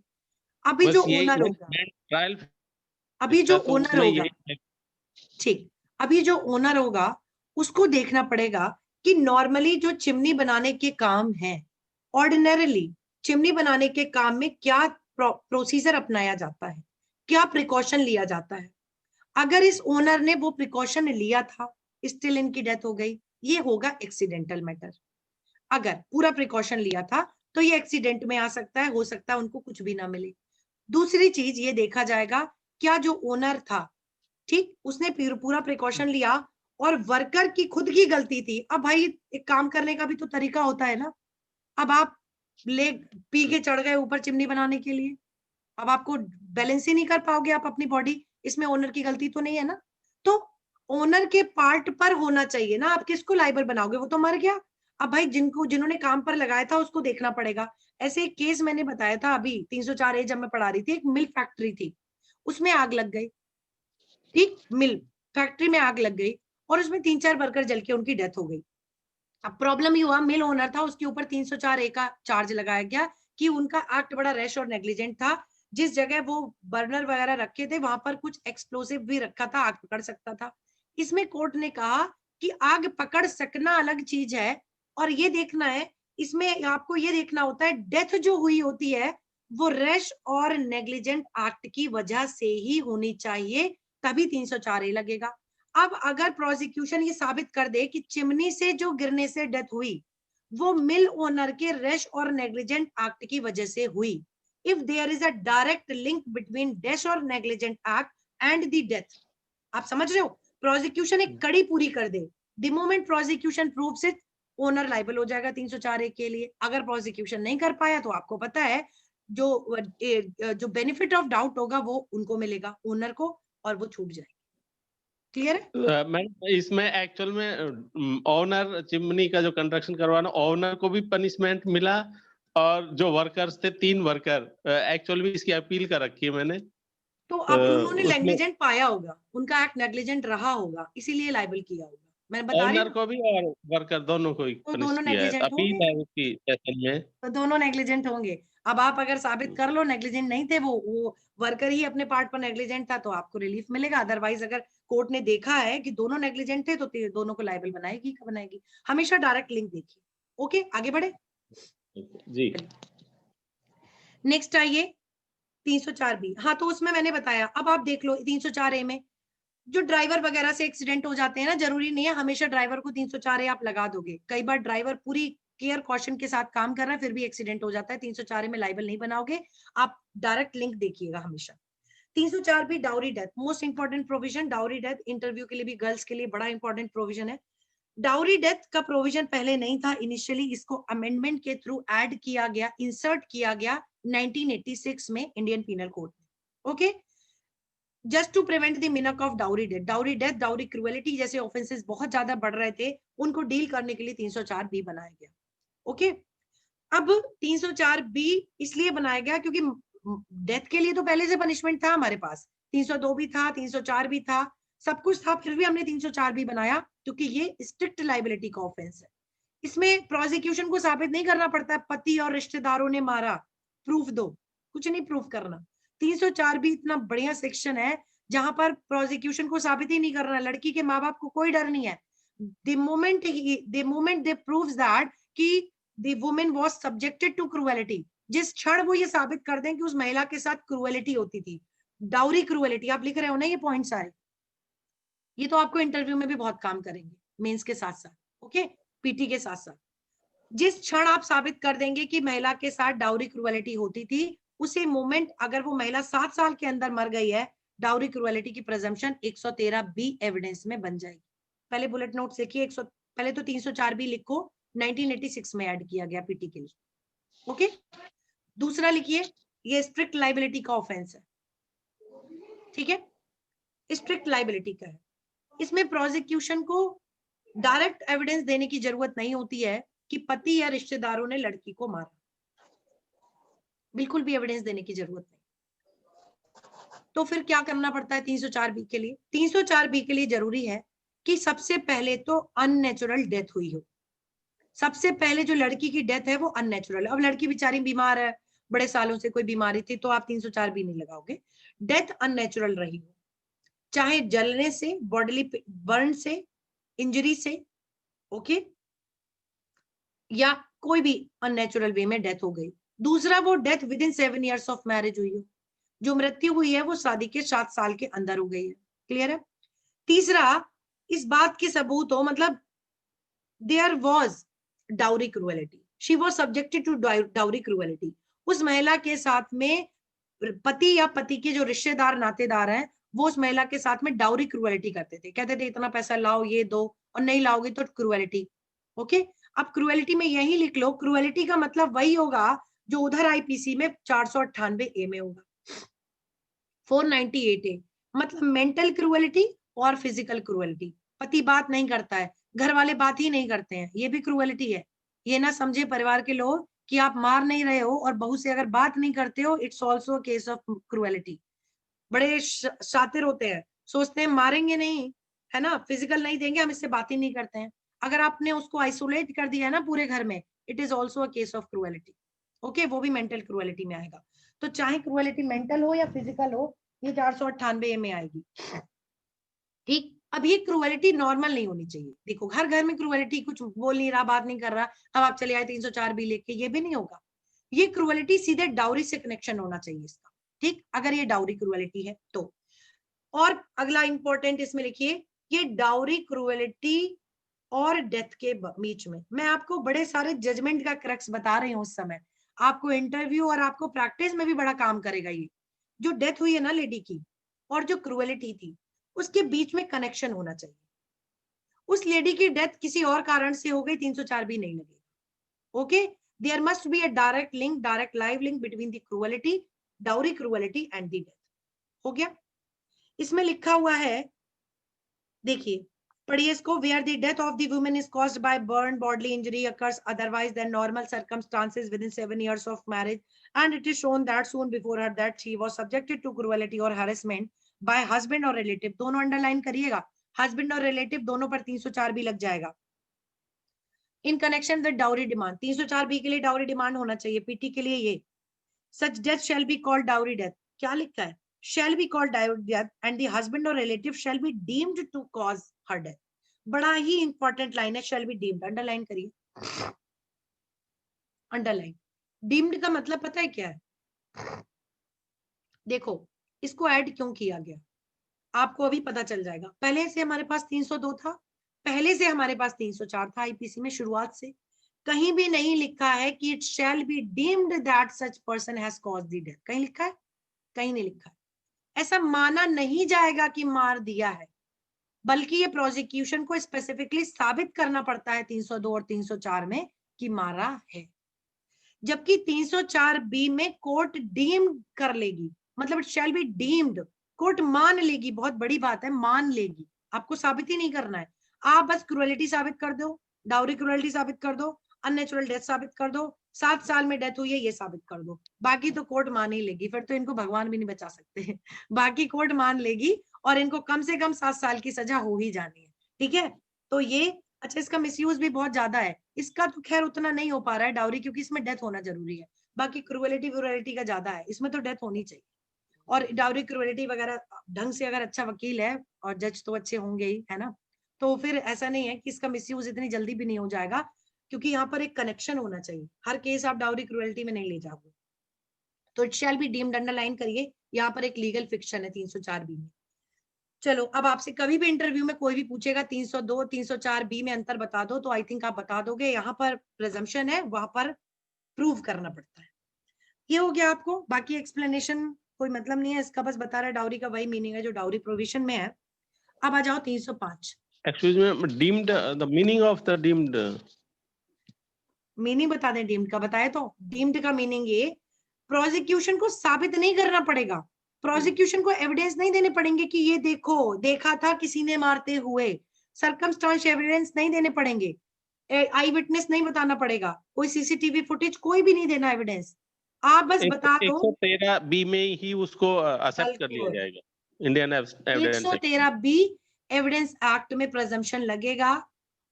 अभी जो बस ये ओनर होगा, ट्रायल अभी जो तो ओनर उसमें होगा, यही ठीक, अभी जो ओनर होगा उसको देखना पड़ेगा कि नॉर्मली जो चिमनी बनाने के काम है, ऑर्डिनरली चिमनी बनाने के काम में क्या प्रोसीजर अपनाया जाता है, क्या प्रिकॉशन लिया जाता है। अगर इस ओनर ने वो प्रिकॉशन लिया था, स्टिल इनकी डेथ हो गई, ये होगा एक्सीडेंटल मैटर। अगर पूरा प्रिकॉशन लिया था तो ये एक्सीडेंट में आ सकता है, हो सकता है उनको कुछ भी ना मिले। दूसरी चीज ये देखा जाएगा, क्या जो ओनर था, ठीक, उसने पूरा प्रिकॉशन लिया और वर्कर की खुद की गलती थी। अब भाई एक काम करने का भी तो तरीका होता है ना। अब आप ले पी के चढ़ गए ऊपर चिमनी बनाने के लिए, अब आपको बैलेंस ही नहीं कर पाओगे आप अपनी बॉडी, इसमें ओनर की गलती तो नहीं है ना। तो ओनर के पार्ट पर होना चाहिए ना, आप किसको लाइबल बनाओगे? वो तो मर गया। अब भाई जिन्होंने काम पर लगाया था उसको देखना पड़ेगा। ऐसे एक केस मैंने बताया था अभी 304A जब मैं पढ़ा रही थी, एक मिल्क फैक्ट्री थी, उसमें आग लग गई, ठीक, मिल्क फैक्ट्री में आग लग गई और उसमें 3-4 वर्कर जल के उनकी डेथ हो गई। अब प्रॉब्लम ये हुआ, मिल ओनर था, उसके ऊपर 304A का चार्ज लगाया गया कि उनका एक्ट बड़ा रैश और नेग्लिजेंट था। जिस जगह वो बर्नर वगैरह रखे थे वहां पर कुछ एक्सप्लोसिव भी रखा था, आग पकड़ सकता था। इसमें कोर्ट ने कहा कि आग पकड़ सकना अलग चीज है, और ये देखना है, इसमें आपको ये देखना होता है डेथ जो हुई होती है वो रैश और नेग्लिजेंट एक्ट की वजह से ही होनी चाहिए, तभी 304A लगेगा। अब अगर प्रोसिक्यूशन ये साबित कर दे कि चिमनी से जो गिरने से डेथ हुई वो मिल ओनर के रैश और नेग्लिजेंट एक्ट की वजह से हुई, if there is a direct link between rash और negligent act and the death, आप समझ रहे हो, प्रोसिक्यूशन एक कड़ी पूरी कर दे, the moment prosecution proves it, owner liable हो जाएगा 304A के लिए। अगर प्रोसिक्यूशन नहीं कर पाया तो आपको पता है जो बेनिफिट ऑफ डाउट होगा वो उनको मिलेगा, ओनर को, और वो छूट जाएगी। क्लियर है? मैडम इसमें एक्चुअल में ओनर चिमनी का जो कंस्ट्रक्शन करवाना, ओनर को भी पनिशमेंट मिला, और जो वर्कर्स थे 3 वर्कर, एक्चुअल में इसकी अपील कर रखी है मैंने। तो अब उन्होंने उसमें नेग्लिजेंट पाया होगा, उनका एक्ट नेग्लिजेंट रहा होगा, इसीलिए लाइबल किया होगा, मैं बता रही ओनर हूँ। को भी और वर्कर दोनों को ही तो पनिश दोनों किया है, नेग्लिजेंट अपील होंगे, है उसकी सेशन में। तो दोनों नेग्लिजेंट होंगे। अब आप अगर साबित कर लो नेग्लिजेंट नहीं थे, वो वर्कर ही अपने पार्ट पर नेग्लिजेंट था, तो आपको रिलीफ मिलेगा। अदरवाइज अगर कोर्ट ने देखा है कि दोनों नेग्लिजेंट थे तो दोनों को लाइबल बनाएगी। हमेशा डायरेक्ट लिंक देखिए। ओके, आगे बढ़े जी। नेक्स्ट आइए 304B। हाँ, तो उसमें मैंने बताया, अब आप देख लो 304A में जो ड्राइवर वगैरह से एक्सीडेंट हो जाते हैं ना, जरूरी नहीं है हमेशा ड्राइवर को 304A आप लगा दोगे। कई बार ड्राइवर पूरी केयर कॉशन के साथ काम कर रहा है फिर भी एक्सीडेंट हो जाता है, 304A में लाइबल नहीं बनाओगे आप, डायरेक्ट लिंक देखिएगा हमेशा। 304B dowry death, most important provision. Dowry death interview के लिए भी, गर्ल्स के लिए बड़ा इंपॉर्टेंट प्रोविजन है। डाउरी डेथ का प्रोविजन पहले नहीं था, इनिशियली इसको अमेंडमेंट के थ्रू ऐड किया गया, इंसर्ट किया गया 1986 में इंडियन पीनल कोड में। Okay, just to prevent the menace of dowry death. Dowry death, dowry cruelty जैसे ऑफेंसेस बहुत ज्यादा बढ़ रहे थे, उनको डील करने के लिए 304B बनाया गया। ओके, अब 304B इसलिए बनाया गया क्योंकि डेथ के लिए तो पहले से पनिशमेंट था हमारे पास, 302 भी था, 304 भी था, सब कुछ था, फिर भी हमने 304B बनाया क्योंकि ये स्ट्रिक्ट लाइबिलिटी का ऑफेंस है। इसमें प्रोसिक्यूशन को साबित नहीं करना पड़ता है पति और रिश्तेदारों ने मारा, प्रूफ दो, कुछ नहीं प्रूफ करना। 304B इतना बढ़िया सेक्शन है जहां पर प्रोसिक्यूशन को साबित ही नहीं करना, लड़की के माँ बाप को कोई डर नहीं है। the moment they proves that कि the woman was subjected to cruelty, जिस क्षण वो ये साबित कर दें कि उस महिला के साथ क्रूएलिटी होती थी, डाउरी क्रूएलिटी, आप लिख रहे हो ना ये पॉइंट सारे, ये तो आपको इंटरव्यू में भी बहुत काम करेंगे, मेंस के साथ साथ, ओके, पीटी के साथ साथ। जिस क्षण आप साबित कर देंगे कि महिला के साथ डाउरी क्रूएलिटी होती थी, उसी मोमेंट अगर वो महिला 7 साल के अंदर मर गई है, डाउरी क्रूएलिटी की प्रेजम्पशन 113 बी एविडेंस में बन जाएगी। पहले बुलेट नोट देखिए, पहले तो 304 बी लिखो, 1986 में ऐड किया गया पीटी के लिए, ओके। दूसरा लिखिए, ये स्ट्रिक्ट लाइबिलिटी का ऑफेंस है, ठीक है, स्ट्रिक्ट लाइबिलिटी का है। इसमें प्रोसिक्यूशन को डायरेक्ट एविडेंस देने की जरूरत नहीं होती है कि पति या रिश्तेदारों ने लड़की को मारा, बिल्कुल भी एविडेंस देने की जरूरत नहीं। तो फिर क्या करना पड़ता है 304 बी के लिए? 304 बी के लिए जरूरी है कि सबसे पहले तो अननेचुरल डेथ हुई हो। सबसे पहले जो लड़की की डेथ है वो अननेचुरल है। अब लड़की बेचारी बीमार है, बड़े सालों से कोई बीमारी थी, तो आप 304 बी नहीं लगाओगे। डेथ अननेचुरल रही हो, चाहे जलने से, बॉडीली बर्न से, इंजरी से, ओके, या कोई भी अननेचुरल वे में डेथ हो गई। दूसरा, वो death with in 7 years of marriage हुई हो, जो मृत्यु हुई है वो शादी के 7 साल के अंदर हो गई है, क्लियर है। तीसरा, इस बात की सबूत हो, मतलब there was dowry cruelty, she was subjected to dowry cruelty. उस महिला के साथ में पति या पति के जो रिश्तेदार नातेदार हैं, वो उस महिला के साथ में डाउरी क्रूएलिटी करते थे, कहते थे इतना पैसा लाओ, ये दो, और नहीं लाओगे तो क्रूएलिटी, ओके। अब क्रूएलिटी में यही लिख लो, क्रूएलिटी का मतलब वही होगा जो उधर आईपीसी में 498 ए में होगा, 498 ए, मतलब मेंटल क्रूएलिटी और फिजिकल क्रूएलिटी। पति बात नहीं करता है, घर वाले बात ही नहीं करते हैं, ये भी क्रूएलिटी है। ये ना समझे परिवार के लोग कि आप मार नहीं रहे हो और बहू से अगर बात नहीं करते हो, it's also a case of cruelty. बड़े शातिर होते हैं, सोचते हैं मारेंगे नहीं, है ना, फिजिकल नहीं देंगे, हम इससे बात ही नहीं करते हैं। अगर आपने उसको आइसोलेट कर दिया है ना पूरे घर में, it is also a case of cruelty, okay, वो भी मेंटल क्रूएलिटी में आएगा। तो चाहे क्रूएलिटी मेंटल हो या फिजिकल हो, ये 498 में आएगी, ठीक। अब ये क्रूएलिटी नॉर्मल नहीं होनी चाहिए। देखो, हर घर में क्रूएलिटी, कुछ बोल नहीं रहा, बात नहीं कर रहा, अब आप चले आए 304 बी लेके, ये भी नहीं होगा। ये क्रूएलिटी सीधे डाउरी से कनेक्शन होना चाहिए इसका, ठीक, अगर ये डाउरी क्रूएलिटी है तो। और अगला इंपॉर्टेंट इसमें लिखिए, ये डाउरी क्रूएलिटी और डेथ के बीच में मैं आपको बड़े सारे जजमेंट का क्रक्स बता रही हूँ। उस समय आपको इंटरव्यू और आपको प्रैक्टिस में भी बड़ा काम करेगा। ये जो डेथ हुई है ना लेडी की और जो क्रूएलिटी थी, उसके बीच में कनेक्शन होना चाहिए। उस लेडी की डेथ किसी और कारण से हो गई, 304 भी नहीं लगेगा, okay. There must be a direct link, direct live link between the cruelty, dowry cruelty and the death. हो गया। इसमें लिखा हुआ है, देखिए पढ़िए इसको, where the death of the woman is caused by burn, bodily injury occurs otherwise than normal circumstances with in 7 years of marriage, and it is shown that soon before her that she was subjected to cruelty और harassment bye husband और relative. दोनों underline करिएगा, husband और relative दोनों पर 304 भी लग जाएगा। In connection with dowry demand, 304 B के लिए डाउरी डिमांड होना चाहिए, पीटी के लिए ये। Such death shall be called dowry death, क्या लिखा है, shall be called dowry death and the husband or relative shall be deemed to cause her death। बड़ा ही इंपॉर्टेंट लाइन है, shall be deemed, अंडरलाइन करिए, underline. Deemed का मतलब पता है क्या है? देखो इसको ऐड क्यों किया गया आपको अभी पता चल जाएगा। पहले से हमारे पास 302 था, पहले से हमारे पास 304 था आईपीसी में शुरुआत से। कहीं भी नहीं लिखा है कि it shall be deemed that such person has caused the death, कहीं लिखा है? कहीं नहीं लिखा है। ऐसा माना नहीं जाएगा कि मार दिया है, बल्कि ये प्रोसिक्यूशन को स्पेसिफिकली साबित करना पड़ता है 302 और 304 में कि मारा है। जबकि 304 बी में कोर्ट डीम्ड कर लेगी, मतलब it shall be deemed, court मान लेगी, बहुत बड़ी बात है, मान लेगी, आपको साबित ही नहीं करना है। आप बस क्रूएलिटी साबित कर दो, डाउरी क्रूएलिटी साबित कर दो, अननेचुरल डेथ साबित कर दो, 7 साल में डेथ हुई है ये साबित कर दो, बाकी तो कोर्ट मान ही लेगी। फिर तो इनको भगवान भी नहीं बचा सकते बाकी कोर्ट मान लेगी और इनको कम से कम 7 साल की सजा हो ही जानी है, ठीक है। तो ये अच्छा, इसका मिसयूज भी बहुत ज्यादा है। इसका तो खैर उतना नहीं हो पा रहा है डाउरी, क्योंकि इसमें डेथ होना जरूरी है। बाकी क्रूएलिटी व्यूएलिटी का ज्यादा है, इसमें तो डेथ होनी चाहिए। और डाउरी क्रूएलिटी वगैरह ढंग से अगर अच्छा वकील है और जज तो अच्छे होंगे ही, है ना, तो फिर ऐसा नहीं है कि इसका मिसयूज इतनी जल्दी भी नहीं हो जाएगा, क्योंकि यहाँ पर एक कनेक्शन होना चाहिए। हर केस आप डाउरी क्रूएलिटी में नहीं ले जाओगे, तो it shall be deemed, underline करिए, यहाँ पर एक लीगल फिक्शन है 304 बी में। चलो अब आपसे कभी भी इंटरव्यू में कोई भी पूछेगा 302 304 बी में अंतर बता दो, तो आई थिंक आप बता दोगे। यहाँ पर प्रिजम्पशन है, वहां पर प्रूव करना पड़ता है। ये हो गया आपको, बाकी एक्सप्लेनेशन कोई मतलब नहीं है इसका, बस बता रहा है डाउरी का वही मीनिंग है जो डाउरी प्रोविजन में है। अब आ जाओ 305। Excuse me, deemed, the meaning of the deemed, meaning बता दें डीम्ड का, बताए तो। डीम्ड का मीनिंग ये, प्रोसिक्यूशन को साबित नहीं करना पड़ेगा, प्रोसिक्यूशन को एविडेंस नहीं देने पड़ेंगे कि ये देखो देखा था किसी ने मारते हुए, सर्कमस्टेंशियल एविडेंस नहीं देने पड़ेंगे, आई विटनेस नहीं बताना पड़ेगा, कोई सीसीटीवी फुटेज कोई भी नहीं देना एविडेंस, आप बस बता दो। 113 बी में ही उसको एक्सेप्ट कर लिया जाएगा, Indian evidence 113 B evidence act में प्रेजम्पशन लगेगा,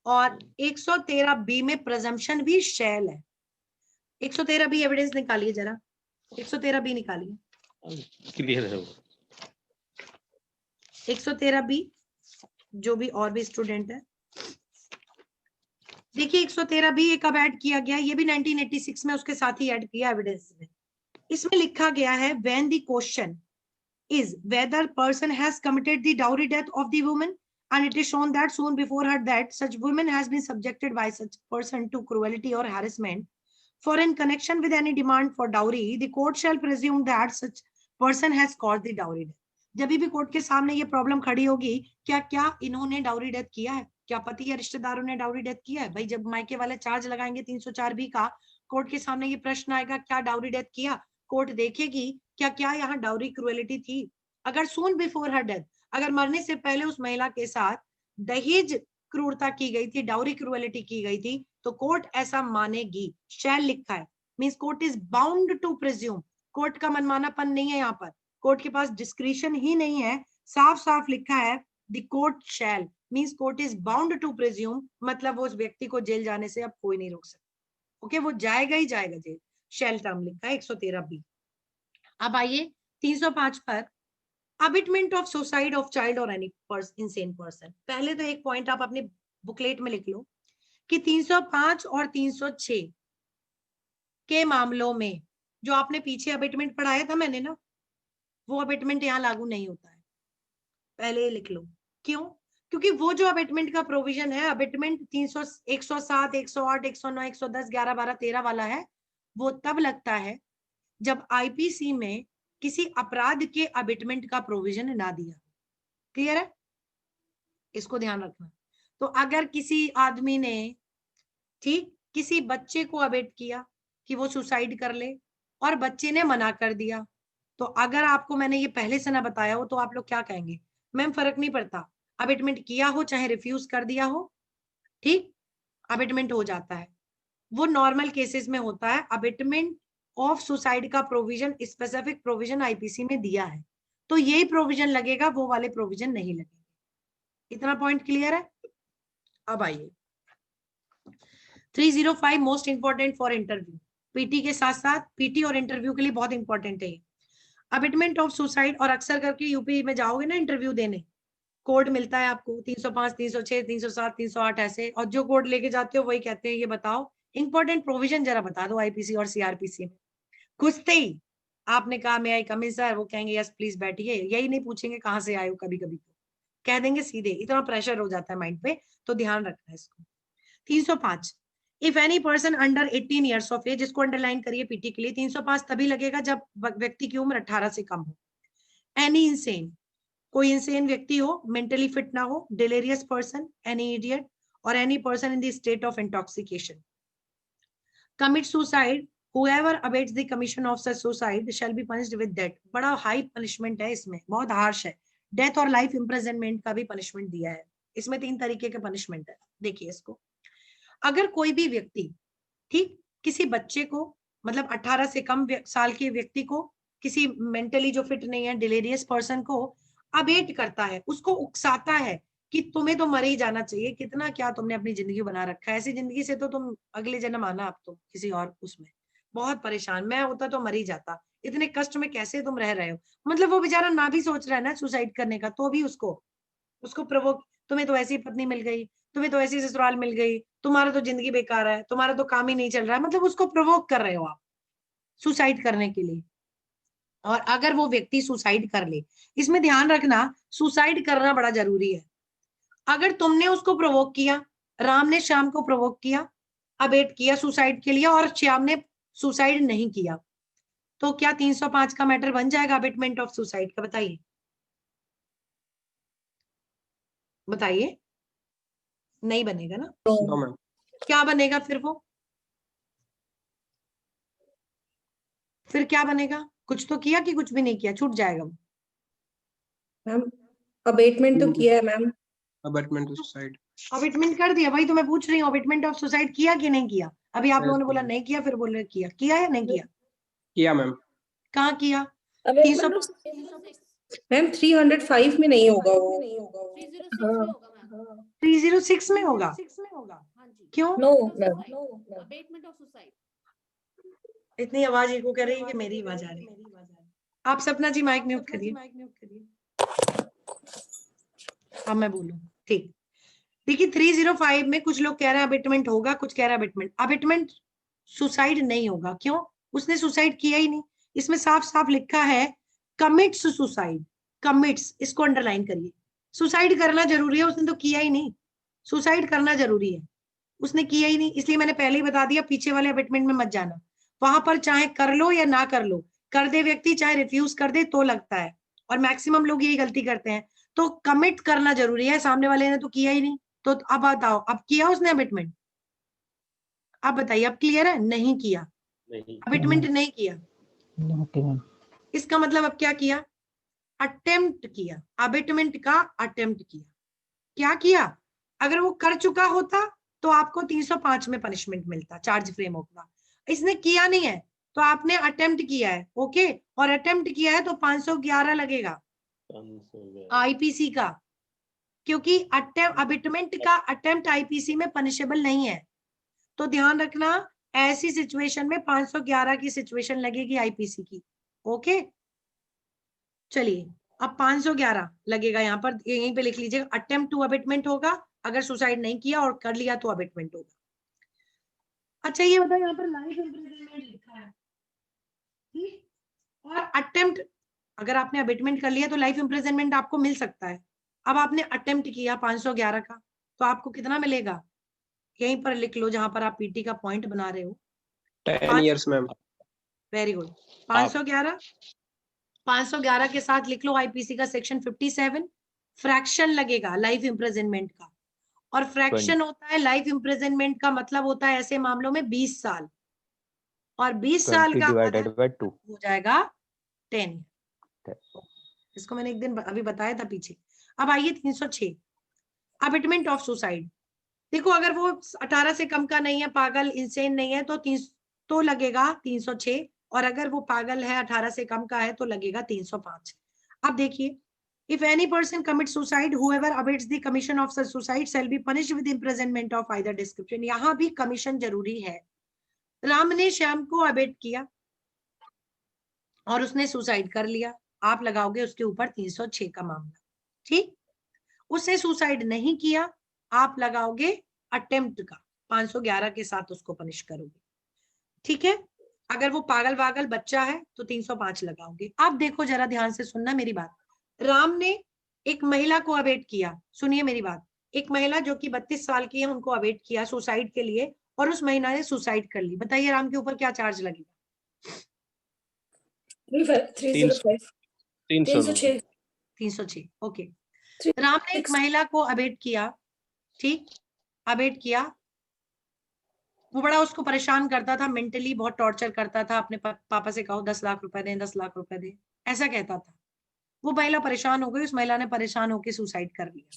और 113 बी में प्रेजम्पशन भी शैल है। 113 बी एविडेंस निकालिए जरा, 113 बी निकालिए, क्लियर है वो। 113 बी, जो भी और भी स्टूडेंट है देखिए 113 बी कब ऐड किया गया, ये भी 1986 में उसके साथ ही ऐड किया एविडेंस में। इसमें लिखा गया है when the question is whether person has committed the dowry death of the woman and it is shown that soon before her death such woman has been subjected by such person to cruelty or harassment, for in connection with any demand for dowry the court shall presume that such person has caused the dowry death। जब भी court के सामने ये problem खड़ी होगी, क्या इन्होंने dowry death किया है, क्या पति या रिश्तेदारों ने डाउरी डेथ किया है, भाई जब मायके वाले चार्ज लगाएंगे 304 बी का, कोर्ट के सामने ये प्रश्न आएगा क्या डाउरी डेथ किया, कोर्ट देखेगी क्या यहाँ डाउरी क्रुएलिटी थी। अगर सून बिफोर हर डेथ, अगर मरने से पहले उस महिला के साथ दहेज क्रूरता की गई थी, डाउरी क्रुएलिटी की गई थी, तो कोर्ट ऐसा मानेगी। शैल लिखा है, means court is bound to presume, court का मनमानापन नहीं है, यहाँ पर कोर्ट के पास डिस्क्रिशन ही नहीं है, साफ साफ लिखा है the court shall, means court is bound to presume, मतलब वो उस व्यक्ति को जेल जाने से अब कोई नहीं रोक सकता। ओके, वो जाएगा ही जाएगा जेल, शैल टर्म लिखा है 113 बी। अब आइए 305 पर, abetment of suicide of child और एनी इंसेन पर्सन। पहले तो एक पॉइंट आप अपनी बुकलेट में लिख लो कि 305 और 306 के मामलों में जो आपने पीछे अबिटमेंट पढ़ाया था मैंने ना, वो अबिटमेंट यहाँ लागू नहीं होता है, पहले लिख लो। क्यों? क्योंकि वो जो अबिटमेंट का प्रोविजन है, अबिटमेंट 300 107 108 109 110 11 12 13 वाला है, वो तब लगता है जब आईपीसी में किसी अपराध के अबिटमेंट का प्रोविजन ना दिया। क्लियर है? इसको ध्यान रखना। तो अगर किसी आदमी ने ठीक किसी बच्चे को अबिट किया कि वो सुसाइड कर ले और बच्चे ने मना कर दिया, तो अगर आपको मैंने ये पहले से ना बताया हो तो आप लोग क्या कहेंगे, मैम फर्क नहीं पड़ता, अबिटमेंट किया हो चाहे रिफ्यूज कर दिया हो, ठीक, अबिटमेंट हो जाता है। वो नॉर्मल केसेस में होता है। अबिटमेंट ऑफ सुसाइड का प्रोविजन, स्पेसिफिक प्रोविजन आईपीसी में दिया है, तो यही प्रोविजन लगेगा, वो वाले प्रोविजन नहीं लगेंगे। इतना पॉइंट क्लियर है? अब आइए 305 most important for interview, PT के साथ साथ पीटी और इंटरव्यू के लिए बहुत इंपॉर्टेंट है। अबिटमेंट ऑफ सुसाइड, और अक्सर करके यूपी में जाओगे ना इंटरव्यू देने, कोड मिलता है आपको 305 306 307 308 ऐसे, और जो कोड लेके जाते हो वही कहते हैं ये बताओ इंपॉर्टेंट प्रोविजन जरा बता दो आईपीसी और सीआरपीसी में। घुसते ही आपने कहा मैं आई कम इन सर, वो कहेंगे यस प्लीज बैठिए, यही नहीं पूछेंगे कहाँ से आए हो, कभी कभी तो कह देंगे सीधे, इतना प्रेशर हो जाता है माइंड पे, तो ध्यान रखना है इसको। 305, if any person under 18 years of age, इसको अंडरलाइन करिए पीटी के लिए, 305 तभी लगेगा जब व्यक्ति की उम्र 18 से कम हो। एनी इंसेन, कोई इंसेन व्यक्ति हो, मेंटली फिट ना हो, डिलेरियस पर्सन, एनी इडियट, और any person in the state of intoxication commit suicide, whoever abates the commission of such suicide shall be punished with death। बड़ा हाई पनिशमेंट है इसमें, बहुत हार्श है, डेथ और लाइफ इम्प्रिजनमेंट का भी पनिशमेंट दिया है इसमें, 3 तरीके के पनिशमेंट है। देखिए इसको, अगर कोई भी व्यक्ति ठीक किसी बच्चे को, मतलब 18 से कम साल के व्यक्ति को, किसी मेंटली जो फिट नहीं है डिलेरियस पर्सन को अबेट करता है, उसको उकसाता है कि तुम्हें तो मर ही जाना चाहिए, कितना क्या तुमने अपनी जिंदगी बना रखा है, ऐसी जिंदगी से तो तुम अगले जन्म आना, अब तो किसी और उसमें, बहुत परेशान, मैं होता तो मर ही जाता, इतने कष्ट में कैसे तुम रह रहे हो, मतलब वो बेचारा ना भी सोच रहा है ना सुसाइड करने का, तो भी उसको प्रोवोक, तुम्हें तो ऐसी पत्नी मिल गई, तुम्हें तो ऐसी ससुराल मिल गई, तुम्हारा तो जिंदगी बेकार है, तुम्हारा तो काम ही नहीं चल रहा है, मतलब उसको प्रोवोक कर रहे हो आप सुसाइड करने के लिए। और अगर वो व्यक्ति सुसाइड कर ले, इसमें ध्यान रखना सुसाइड करना बड़ा जरूरी है। अगर तुमने उसको प्रोवोक किया, राम ने श्याम को प्रोवोक किया, अबेट किया सुसाइड के लिए, और श्याम ने सुसाइड नहीं किया, तो क्या 305 का मैटर बन जाएगा अबेटमेंट ऑफ सुसाइड का? बताइए बताइए। नहीं बनेगा ना? No ma'am. क्या बनेगा फिर? वो फिर क्या बनेगा? कुछ तो किया कि कुछ भी नहीं किया, छूट जाएगा वो। मैम अबेटमेंट तो किया है ma'am. Abetment of suicide. Abetment कर दिया, वही तो मैं पूछ रही हूँ, अबेटमेंट ऑफ सुसाइड किया कि नहीं किया? अभी आप लोगों ने बोला नहीं किया, फिर बोल रहे किया। किया या नहीं किया? किया मैम। कहाँ किया? मैम 305 में नहीं होगा वो। 306 में होगा। क्यों? No ma'am. इतनी आवाज इको कर रही है कि मेरी आवाज आ रही है। आप सपना जी माइक म्यूट करिए। अब मैं बोलूं, ठीक। देखिए 305 में कुछ लोग कह रहे हैं अबेटमेंट होगा, कुछ कह रहे हैं अबेटमेंट। अबेटमेंट सुसाइड नहीं होगा। क्यों? उसने सुसाइड किया ही नहीं। इसमें साफ साफ लिखा है कमिट्स सुसाइड। कमिट्स, इसको अंडरलाइन करिए। सुसाइड करना जरूरी है, उसने तो किया ही नहीं। सुसाइड करना जरूरी है, उसने किया ही नहीं, इसलिए मैंने पहले ही बता दिया पीछे वाले अबेटमेंट में मत जाना। वहां पर चाहे कर लो या ना कर लो, कर दे व्यक्ति चाहे रिफ्यूज कर दे तो लगता है, और मैक्सिमम लोग यही गलती करते हैं। तो कमिट करना जरूरी है, सामने वाले ने तो किया ही नहीं। तो अब बताओ, अब किया उसने अबेटमेंट? अब बताइए, अब क्लियर है? नहीं किया, अबेटमेंट नहीं किया। इसका मतलब अब क्या किया? अटेम्प्ट किया, अबेटमेंट का अटेम्प्ट किया। क्या किया? अगर वो कर चुका होता तो आपको 305 में पनिशमेंट मिलता, चार्ज फ्रेम होगा। इसने किया नहीं है तो आपने अटेम्प्ट किया है, ओके, और अटेम्प्ट किया है तो 511 लगेगा आईपीसी का, क्योंकि अबेटमेंट का अटेम्प्ट आईपीसी में पनिशेबल नहीं है। तो ध्यान रखना, ऐसी सिचुएशन में 511 की सिचुएशन लगेगी आईपीसी की, ओके। चलिए अब 511 लगेगा, यहाँ पर यहीं पे लिख लीजिएगा, अटेम्प्ट टू अबेटमेंट होगा अगर सुसाइड नहीं किया, और कर लिया तो अबेटमेंट होगा। अच्छा ये बताओ, यहाँ पर लाइफ इम्प्रिजनमेंट लिखा है, ठीक, और अटेम्प्ट, अगर आपने अबेटमेंट कर लिया तो लाइफ इम्प्रिजनमेंट आपको मिल सकता है। अब आपने अटेम्प्ट किया 511 का, तो आपको कितना मिलेगा? यहीं पर लिख लो जहां पर आप पीटी का पॉइंट बना रहे हो, 10 years मैम। Very good. 511 के साथ लिख लो आईपीसी का सेक्शन 57, फ्रैक्शन लगेगा लाइफ इम्प्रिजनमेंट का, और फ्रैक्शन होता है लाइफ इम्प्रिजनमेंट का मतलब होता है ऐसे मामलों में 20 साल, और 20 साल का हो जाएगा 10। इसको मैंने एक दिन अभी बताया था पीछे। अब आइए 306, अबेटमेंट ऑफ सुसाइड। देखो अगर वो 18 से कम का नहीं है, पागल इंसेन नहीं है, तो लगेगा 306, और अगर वो पागल है 18 से कम का है तो लगेगा 305। अब देखिए, if any person commits suicide, whoever abates the commission of such suicide shall be punished with imprisonment of either description। यहाँ भी कमीशन जरूरी है। राम ने श्याम को अबेट किया और उसने सुसाइड कर लिया, आप लगाओगे उसके ऊपर 306 का मामला, ठीक। उसने सुसाइड नहीं किया, आप लगाओगे अटेम्प्ट का 511 के साथ उसको पनिश करोगे, ठीक है। अगर वो पागल वागल बच्चा है तो 305 लगाओगे। अब देखो जरा ध्यान से सुनना मेरी बात। राम ने एक महिला को अबेट किया, सुनिए मेरी बात, एक महिला जो कि 32 साल की है उनको अबेट किया सुसाइड के लिए, और उस महिला ने सुसाइड कर ली। बताइए राम के ऊपर क्या चार्ज लगेगा? 306, ओके। राम ने एक महिला को अबेट किया, ठीक, अबेट किया, वो बड़ा उसको परेशान करता था, मेंटली बहुत टॉर्चर करता था, अपने पापा से कहो 10 लाख रुपए दें, 10 लाख रुपए दें, ऐसा कहता था। वो महिला परेशान हो गई, उस महिला ने परेशान होकर सुसाइड कर लिया।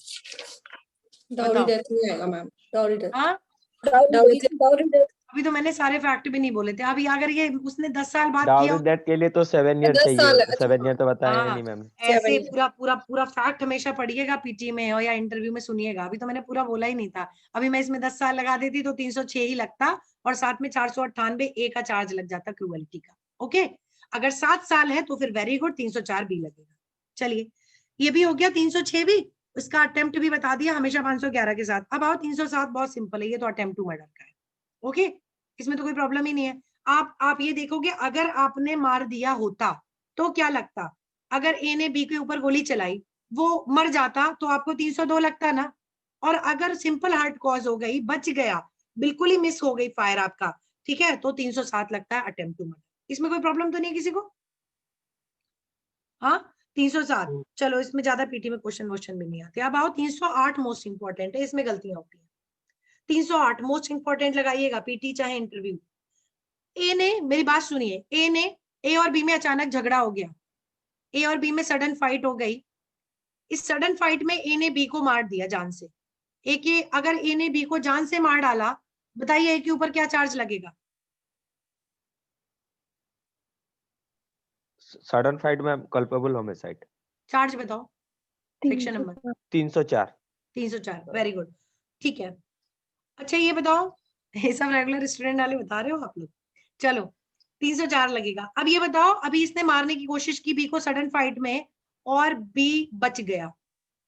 डाउरी डेथ नहीं आएगा मैम, डाउरी डेथ। हाँ, डाउरी डेथ अभी तो मैंने सारे फैक्ट भी नहीं बोले थे। अभी अगर ये उसने 10 साल बाद डाउरी किया, डेथ के लिए तो 7 ईयर 10 साल, चाहिए, अच्छा, 7 ईयर तो बताया हाँ, नहीं मैम। ऐसे पूरा फैक्ट हमेशा पढ़िएगा पीटी में हो या इंटरव्यू में सुनिएगा। अभी तो मैंने पूरा बोला ही नहीं था। अभी मैं इसमें 10 साल लगा देती तो 306 ही लगता, और साथ में 498 ए का चार्ज लग जाता क्रूअल्टी का, ओके। अगर 7 साल है तो फिर वेरी गुड, 304 भी लगेगा। चलिए ये भी हो गया, 306 भी, उसका अटेम्प्ट भी बता दिया, हमेशा 511 के साथ। अब आओ 307, बहुत सिंपल है, ये तो अटेम्प्ट टू मर्डर का है, ओके, इसमें तो कोई प्रॉब्लम ही नहीं है। आप ये देखोगे, अगर आपने मार दिया होता तो क्या लगता, अगर ए ने बी के ऊपर गोली चलाई, वो मर जाता तो आपको 302 लगता ना, और अगर सिंपल हार्ट कॉज हो गई, बच गया, बिल्कुल ही मिस हो गई फायर आपका, ठीक है, तो 307 लगता है अटेम्प्ट टू मर्डर। इसमें कोई प्रॉब्लम तो नहीं है किसी को? हाँ 307। चलो इसमें ज्यादा पीटी में क्वेश्चन भी नहीं आते। अब आओ 308 मोस्ट इंपॉर्टेंट है, इसमें गलतियां होती है। 308 मोस्ट इंपॉर्टेंट लगाइएगा, पीटी चाहे इंटरव्यू। ए ने, मेरी बात सुनिए, ए और बी में अचानक झगड़ा हो गया, ए और बी में सडन फाइट हो गई। इस सडन फाइट में ए ने बी को मार दिया जान से। अगर ए ने बी को जान से मार डाला, बताइए ए के ऊपर क्या चार्ज लगेगा? सडन फाइट में कल्पेबल होमिसाइड। चार्ज बताओ, सेक्शन नंबर 304। 304, वेरी गुड, ठीक है। अच्छा ये बताओ, ये सब रेगुलर स्टूडेंट वाले बता रहे हो आप लोग, चलो 304 लगेगा। अब ये बताओ, अभी इसने मारने की कोशिश की बी को सडन फाइट में, और बी बच गया,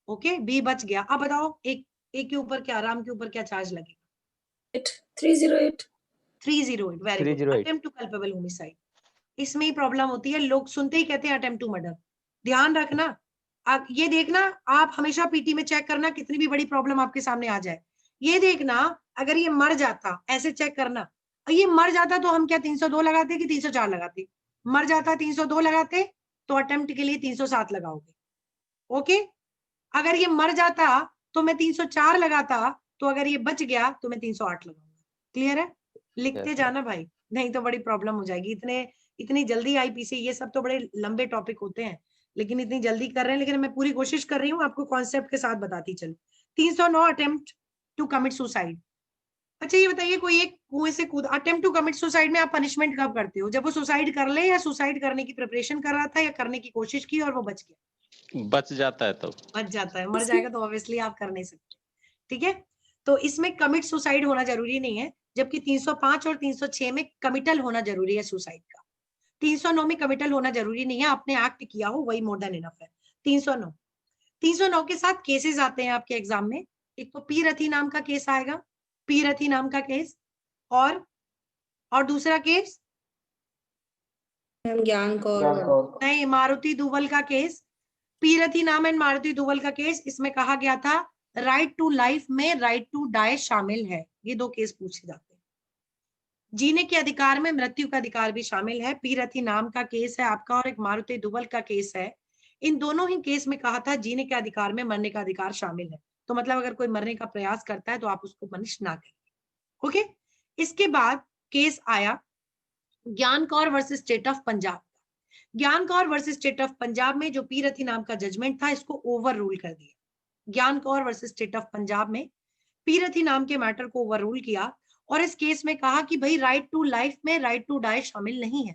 ओके, बी बच गया। अब बताओ एक के ऊपर क्या, राम के ऊपर क्या चार्ज लगेगा? 308। 308, very good, 308। Attempt to culpable homicide. इसमें ही प्रॉब्लम होती है, लोग सुनते ही कहते हैं अटेम्प्ट टू मर्डर। ध्यान रखना, आप ये देखना, आप हमेशा पीटी में चेक करना, कितनी भी बड़ी प्रॉब्लम आपके सामने आ जाए, ये देखना अगर ये मर जाता, ऐसे चेक करना, ये मर जाता तो हम क्या 302 लगाते कि 304 लगाते? मर जाता 302 लगाते, तो अटेम्प्ट के लिए 307 लगाओगे, ओके। अगर ये मर जाता तो मैं 304 लगाता, तो अगर ये बच गया तो मैं 308 लगाऊंगा। क्लियर है? लिखते Yes, जाना भाई, नहीं तो बड़ी प्रॉब्लम हो जाएगी। इतनी जल्दी आईपीसी, ये सब तो बड़े लंबे टॉपिक होते हैं, लेकिन इतनी जल्दी कर रहे हैं, लेकिन मैं पूरी कोशिश कर रही हूँ आपको कॉन्सेप्ट के साथ बताती चलूं। 309 अटेम्प्ट टू कमिट सुसाइड। अच्छा ये बताइए, कोई एक कुएं से कूद, अटेम्प्ट टू कमिट सुसाइड में आप पनिशमेंट कब करते हो? जब वो सुसाइड कर ले, या सुसाइड करने की प्रिपरेशन कर रहा था, या करने की कोशिश की और वो बच गया? बच जाता है तो बच जाता है, मर जाएगा तो ऑब्वियसली आप कर नहीं सकते, ठीक है। तो इसमें कमिट सुसाइड होना जरूरी नहीं है, जबकि 305 और 306 में कमिटल होना जरूरी है सुसाइड का। 309 में कमिटल होना जरूरी नहीं है, आपने एक्ट किया हो वही मोर देन इनफ है। 309 के साथ केसेस आते हैं आपके एग्जाम में। एक तो पी रथी नाम का केस आएगा, पी रथी नाम का केस, और दूसरा केस ज्ञान कौर। नहीं, मारुति दुवल का केस। पीरथी नाम एंड मारुति दुवल का केस, इसमें कहा गया था राइट टू लाइफ में राइट टू डाई शामिल है। ये दो केस पूछे जाते हैं। जीने के अधिकार में मृत्यु का अधिकार भी शामिल है। पीरथी नाम का केस है आपका, और एक मारुति दुवल का केस है। इन दोनों ही केस में कहा था जीने के अधिकार में मरने का अधिकार शामिल है। तो मतलब अगर कोई मरने का प्रयास करता है तो आप उसको पनिश ना करें, ओके। इसके बाद केस आया Gyan Kaur versus State of Punjab. Gyan Kaur versus State of Punjab में जो पीरथी नाम का जजमेंट था, इसको ओवर रूल कर दिया। ज्ञान Kaur versus State of Punjab में पीरथी नाम के मैटर को ओवर रूल किया, और इस केस में कहा कि भाई राइट टू लाइफ में राइट टू डाई शामिल नहीं है,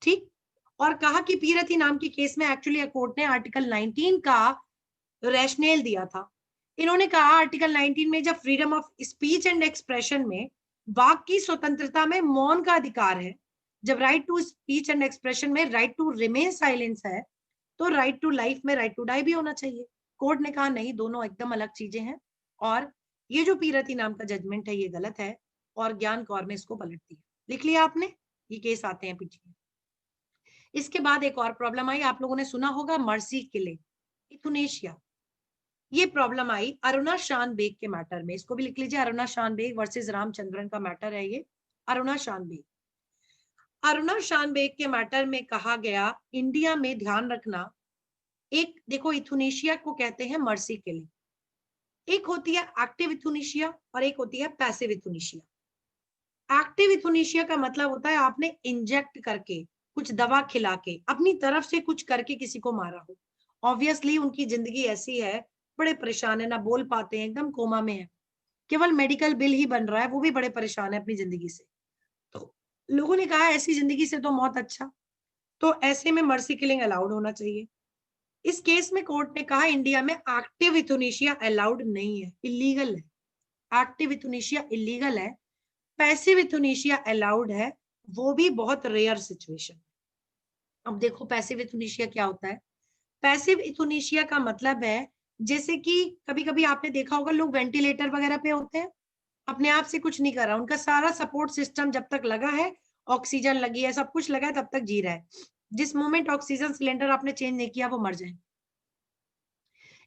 ठीक। और कहा कि पीरथी नाम के केस में एक्चुअली कोर्ट ने आर्टिकल 19 का रैशनल दिया था। इन्होंने कहा आर्टिकल 19 में जब freedom of speech and expression में वाक की स्वतंत्रता में मौन का अधिकार है, जब right to speech and expression में राइट टू रिमेन साइलेंस है, तो राइट टू लाइफ में राइट टू डाई भी होना चाहिए। कोर्ट ने कहा नहीं, दोनों एकदम अलग चीजें हैं, और ये जो पीरथी नाम का जजमेंट है ये गलत है, और ज्ञान कौर ने इसको पलट दिया। लिख लिया आपने? ये केस आते हैं पीछे। इसके बाद एक और प्रॉब्लम आई, आप लोगों ने सुना होगा मर्सी किलिंग, इंडोनेशिया। ये प्रॉब्लम आई अरुणा शान बेग के मैटर में। इसको भी लिख लीजिए, अरुणा शान बेग वर्सेस रामचंद्रन का मैटर है ये। अरुणा शान बेग, अरुणा शान बेग के मैटर में कहा गया, इंडिया में ध्यान रखना, एक देखो इथुनेशिया को कहते हैं मर्सी किलिंग। एक होती है एक्टिव इथुनेशिया और एक होती है पैसिव इथुनेशिया। एक्टिव इथुनेशिया का मतलब होता है आपने इंजेक्ट करके, कुछ दवा खिला के, अपनी तरफ से कुछ करके किसी को मारा हो। ऑब्वियसली उनकी जिंदगी ऐसी है, बड़े परेशान है, ना बोल पाते हैं, एकदम कोमा में है, केवल मेडिकल बिल ही बन रहा है, वो भी बड़े परेशान है अपनी जिंदगी से। तो लोगों ने कहा ऐसी जिंदगी से तो मौत अच्छा, तो ऐसे में मर्सी किलिंग अलाउड होना चाहिए। इस केस में कोर्ट ने कहा इंडिया में एक्टिव इथुनेशिया अलाउड नहीं है, इलीगल है। एक्टिव इथुनेशिया इलीगल है, पैसिव इथुनेशिया अलाउड है, वो भी बहुत रेयर सिचुएशन। अब देखो पैसिव इथुनेशिया क्या होता है। पैसिव इथुनेशिया का मतलब है, जैसे कि कभी कभी आपने देखा होगा लोग वेंटिलेटर वगैरह पे होते हैं, अपने आप से कुछ नहीं कर रहा, उनका सारा सपोर्ट सिस्टम जब तक लगा है, ऑक्सीजन लगी है, सब कुछ लगा है, तब तक जी रहा है। जिस मोमेंट ऑक्सीजन सिलेंडर आपने चेंज नहीं किया वो मर जाए।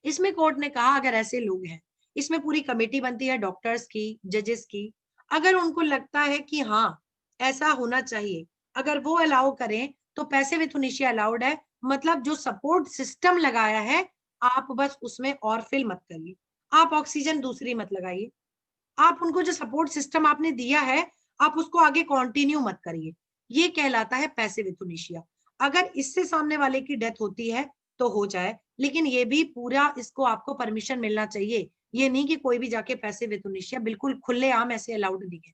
इसमें कोर्ट ने कहा अगर ऐसे लोग हैं, इसमें पूरी कमेटी बनती है डॉक्टर्स की, जजेस की, अगर उनको लगता है कि हाँ ऐसा होना चाहिए, अगर वो अलाउ करें तो पैसिव यूथनेशिया अलाउड है। मतलब जो सपोर्ट सिस्टम लगाया है आप बस उसमें और फिल मत करिए, आप ऑक्सीजन दूसरी मत लगाइए, आप उनको जो सपोर्ट सिस्टम आपने दिया है आप उसको आगे कंटिन्यू मत करिए, ये कहलाता है पैसिव यूथनेशिया। अगर इससे सामने वाले की डेथ होती है तो हो जाए, लेकिन ये भी पूरा इसको आपको परमिशन मिलना चाहिए, ये नहीं कि कोई भी जाके पैसिव यूथनेशिया बिल्कुल खुलेआम ऐसे अलाउड नहीं है।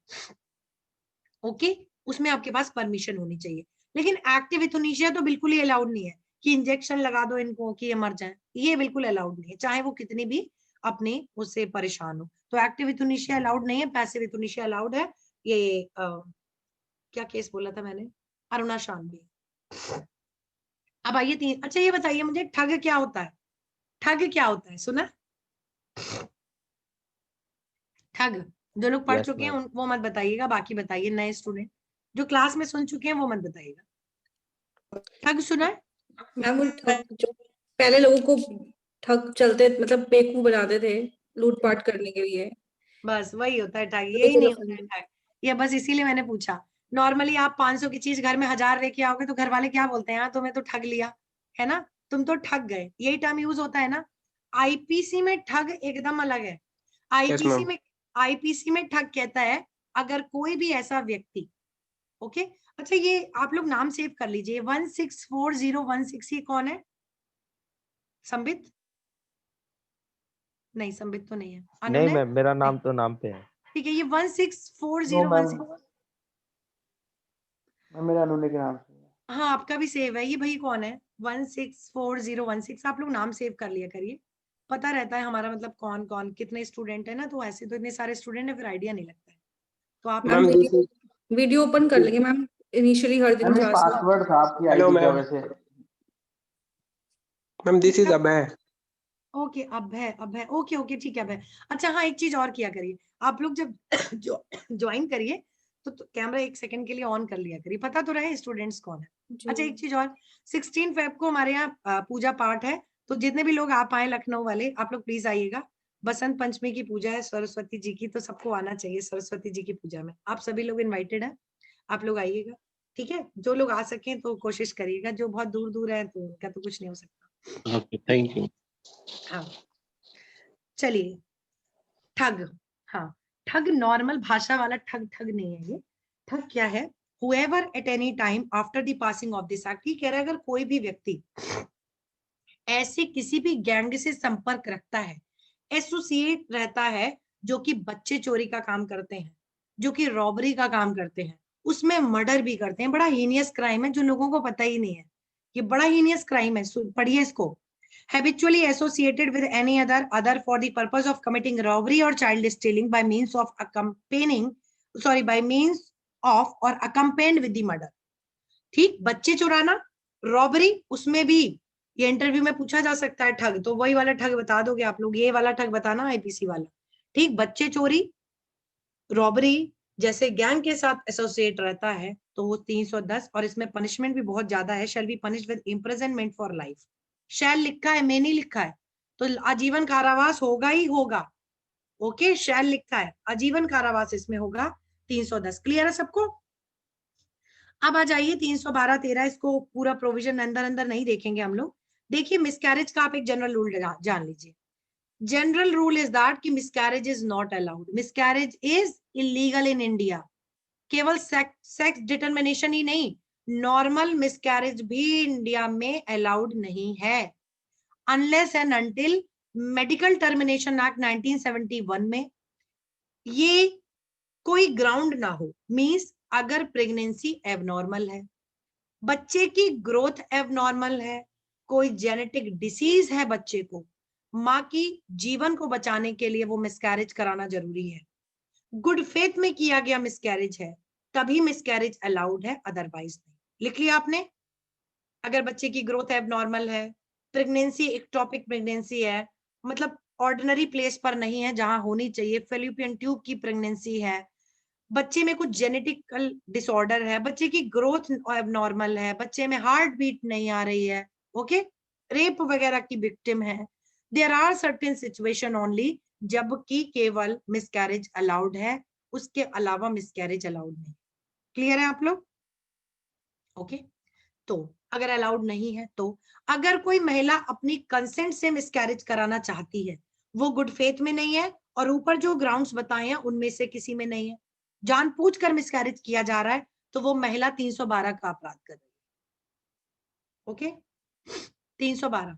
ओके, उसमें आपके पास परमिशन होनी चाहिए। लेकिन एक्टिव यूथनेशिया तो बिल्कुल ही अलाउड नहीं है कि इंजेक्शन लगा दो इनको कि ये मर जाए, ये बिल्कुल अलाउड नहीं है, चाहे वो कितनी भी अपने उससे परेशान हो। तो एक्टिव यूथनेशिया अलाउड नहीं है, पैसिव यूथनेशिया अलाउड है। ये क्या केस बोला था मैंने, अरुणा शानवी। अब आइए तीन, अच्छा ये बताइए मुझे ठग क्या होता है, ठग क्या होता है, सुना? ठग जो लोग पढ़ Yes, चुके हैं ma'am. वो मत बताइएगा, बाकी बताइए नए स्टूडेंट जो क्लास में सुन चुके हैं वो मत बताइएगा। ठग सुना है? मैम वो ठग जो पहले लोगों को ठग चलते मतलब बेवकूफ बनाते थे लूटपाट करने के लिए। बस वही होता है ठग, तो यही नहीं चलो, होता है ठग। ये बस इसीलिए मैंने पूछा। नॉर्मली आप 500 की चीज घर में 1000 लेके आओगे तो घर वाले क्या बोलते हैं, हाँ तुम्हें तो ठग लिया है ना, तुम तो ठग गए, यही टर्म यूज होता है ना। आईपीसी में ठग एकदम अलग है। Yes, IPC ma'am. में आईपीसी में ठग कहता है अगर कोई भी ऐसा व्यक्ति, ओके। अच्छा ये आप लोग नाम सेव कर लीजिए, 164016, ये कौन है? संबित? नहीं संबित तो नहीं है। अनु नहीं है? मैम, मेरा नाम तो नाम पे है। ठीक है, ये नो मैम, 164016, मैम मेरा अनुने के नाम से है। हाँ आपका भी सेव है। ये भाई कौन है? 164016, आप लोग नाम सेव कर लिया करिए, पता रहता है हमारा मतलब कौन कौन कितने स्टूडेंट है ना, तो ऐसे तो इतने सारे स्टूडेंट है फिर आइडिया नहीं लगता है। तो आप ma'am Ma'am, this is video open कर लेंगे मैम, इनिशियली हर दिन मैम ये क्लास में। पासवर्ड था आपकी hello, आईडी का ma'am. वैसे। Ma'am, this is किसका? Abhay. ओके अब है ओके ओके ठीक है अब है। अच्छा हाँ एक चीज और किया करिए, आप लोग जब ज्वाइन करिए तो कैमरा 1 सेकंड के लिए ऑन कर लिया करिए, पता तो रहे स्टूडेंट्स कौन है। अच्छा एक चीज और, 16 फेब को हमारे यहाँ पूजा पाठ है, तो जितने भी लोग आप आए लखनऊ वाले आप लोग प्लीज आइएगा। बसंत पंचमी की पूजा है सरस्वती जी की, तो सबको आना चाहिए सरस्वती जी की पूजा में, आप सभी लोग इन्वाइटेड हैं, आप लोग आइएगा। ठीक है, जो लोग आ सकें तो कोशिश करिएगा, जो बहुत दूर दूर है तो उनका तो कुछ नहीं हो सकता। Okay, thank you. हाँ चलिए, ठग, हाँ ठग नॉर्मल भाषा वाला ठग ठग नहीं है ये। ठग क्या है? whoever at any time after the passing of this act, ये कह रहा है अगर कोई भी व्यक्ति ऐसे किसी भी गैंग से संपर्क रखता है, एसोसिएट रहता है, जो कि बच्चे चोरी का काम करते हैं, जो कि रॉबरी का काम करते हैं, उसमें मर्डर भी करते हैं, बड़ा हीनियस क्राइम है जो लोगों को पता ही नहीं है, ये बड़ा हीनियस क्राइम है, पढ़िए इसको। habitually associated with any other for the purpose of committing robbery or child stealing by means of by means of or accompanied with the murder। ठीक, बच्चे चुराना, रॉबरी, उसमें भी ये इंटरव्यू में पूछा जा सकता है ठग, तो वही वाला ठग बता दोगे आप लोग, ये वाला ठग बताना आईपीसी वाला। ठीक, बच्चे चोरी, रॉबरी जैसे गैंग के साथ एसोसिएट रहता है तो वो 310, और इसमें पनिशमेंट भी बहुत ज्यादा है, shall be punished with imprisonment for life. Shall लिखा है, मैं नहीं लिखा है, तो आजीवन कारावास होगा ही होगा। ओके, शैल लिखा है, आजीवन कारावास इसमें होगा 310। क्लियर है सबको? अब आ जाइए 312 13, इसको पूरा प्रोविजन अंदर अंदर नहीं देखेंगे हम लोग। देखिए मिसकैरेज का आप एक जनरल रूल जान लीजिए। जनरल रूल इज दैट कि miscarriage is not allowed, miscarriage is illegal in India. केवल सेक्स डिटर्मिनेशन ही नहीं, नॉर्मल मिसकैरेज भी इंडिया में अलाउड नहीं है, unless and until medical termination act 1971 में ये कोई ग्राउंड ना हो। मींस अगर प्रेगनेंसी एबनॉर्मल है, बच्चे की ग्रोथ एबनॉर्मल है, कोई जेनेटिक डिसीज है बच्चे को, माँ की जीवन को बचाने के लिए वो मिसकैरेज कराना जरूरी है, गुड फेथ में किया गया मिसकैरेज है, तभी मिसकैरेज अलाउड है, अदरवाइज नहीं। लिख लिया आपने? अगर बच्चे की ग्रोथ एबनॉर्मल है, प्रेगनेंसी एक्टोपिक प्रेगनेंसी है, मतलब ऑर्डिनरी प्लेस पर नहीं है जहां होनी चाहिए, फेल्लोपियन ट्यूब की प्रेगनेंसी है, बच्चे में कुछ जेनेटिकल डिसऑर्डर है, बच्चे की ग्रोथ नॉर्मल है, बच्चे में हार्ट बीट नहीं आ रही है, ओके, रेप वगैरह की विक्टिम है, there are certain situation only, जबकि केवल मिसकैरेज अलाउड है, उसके अलावा मिसकैरेज अलाउड नहीं। क्लियर है आप लोग? ओके, तो अगर अलाउड नहीं है तो अगर कोई महिला अपनी कंसेंट से मिसकैरेज कराना चाहती है, वो गुड फेथ में नहीं है और ऊपर जो ग्राउंड्स बताए हैं उनमें से किसी में नहीं है, जानबूझकर मिसकैरेज किया जा रहा है, तो वो महिला 312 का अपराध कर रही है। ओके, 312।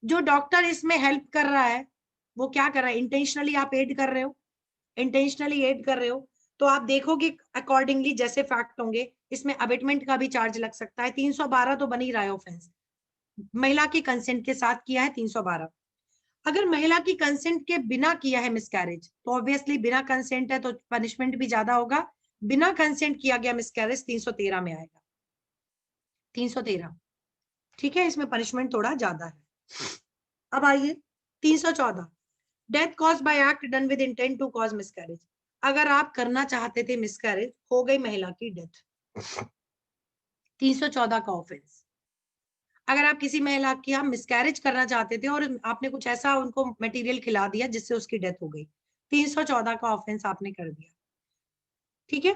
जो डॉक्टर इसमें हेल्प कर रहा है वो क्या कर रहा है? इंटेंशनली आप एड कर रहे हो, इंटेंशनली एड कर रहे हो, तो आप देखोगे अकॉर्डिंगली जैसे फैक्ट होंगे इसमें अबेटमेंट का भी चार्ज लग सकता है। 312 तो बन ही रहा है ऑफेंस, महिला की कंसेंट के साथ किया है 312। अगर महिला की कंसेंट के बिना किया है मिसकैरेज तो ऑब्वियसली बिना कंसेंट है तो पनिशमेंट भी ज्यादा होगा, बिना कंसेंट किया गया मिसकैरेज 313 में आएगा, 313, ठीक है, इसमें पनिशमेंट थोड़ा ज्यादा है। अब आइए 314, death cause by act done with intent to cause miscarriage. अगर आप करना चाहते थे मिसकैरेज, हो गई महिला की डेथ, 314 का ऑफेंस। अगर आप किसी महिला की आप मिसकैरेज करना चाहते थे और आपने कुछ ऐसा उनको मटेरियल खिला दिया जिससे उसकी डेथ हो गई, 314 का ऑफेंस आपने कर दिया, ठीक है।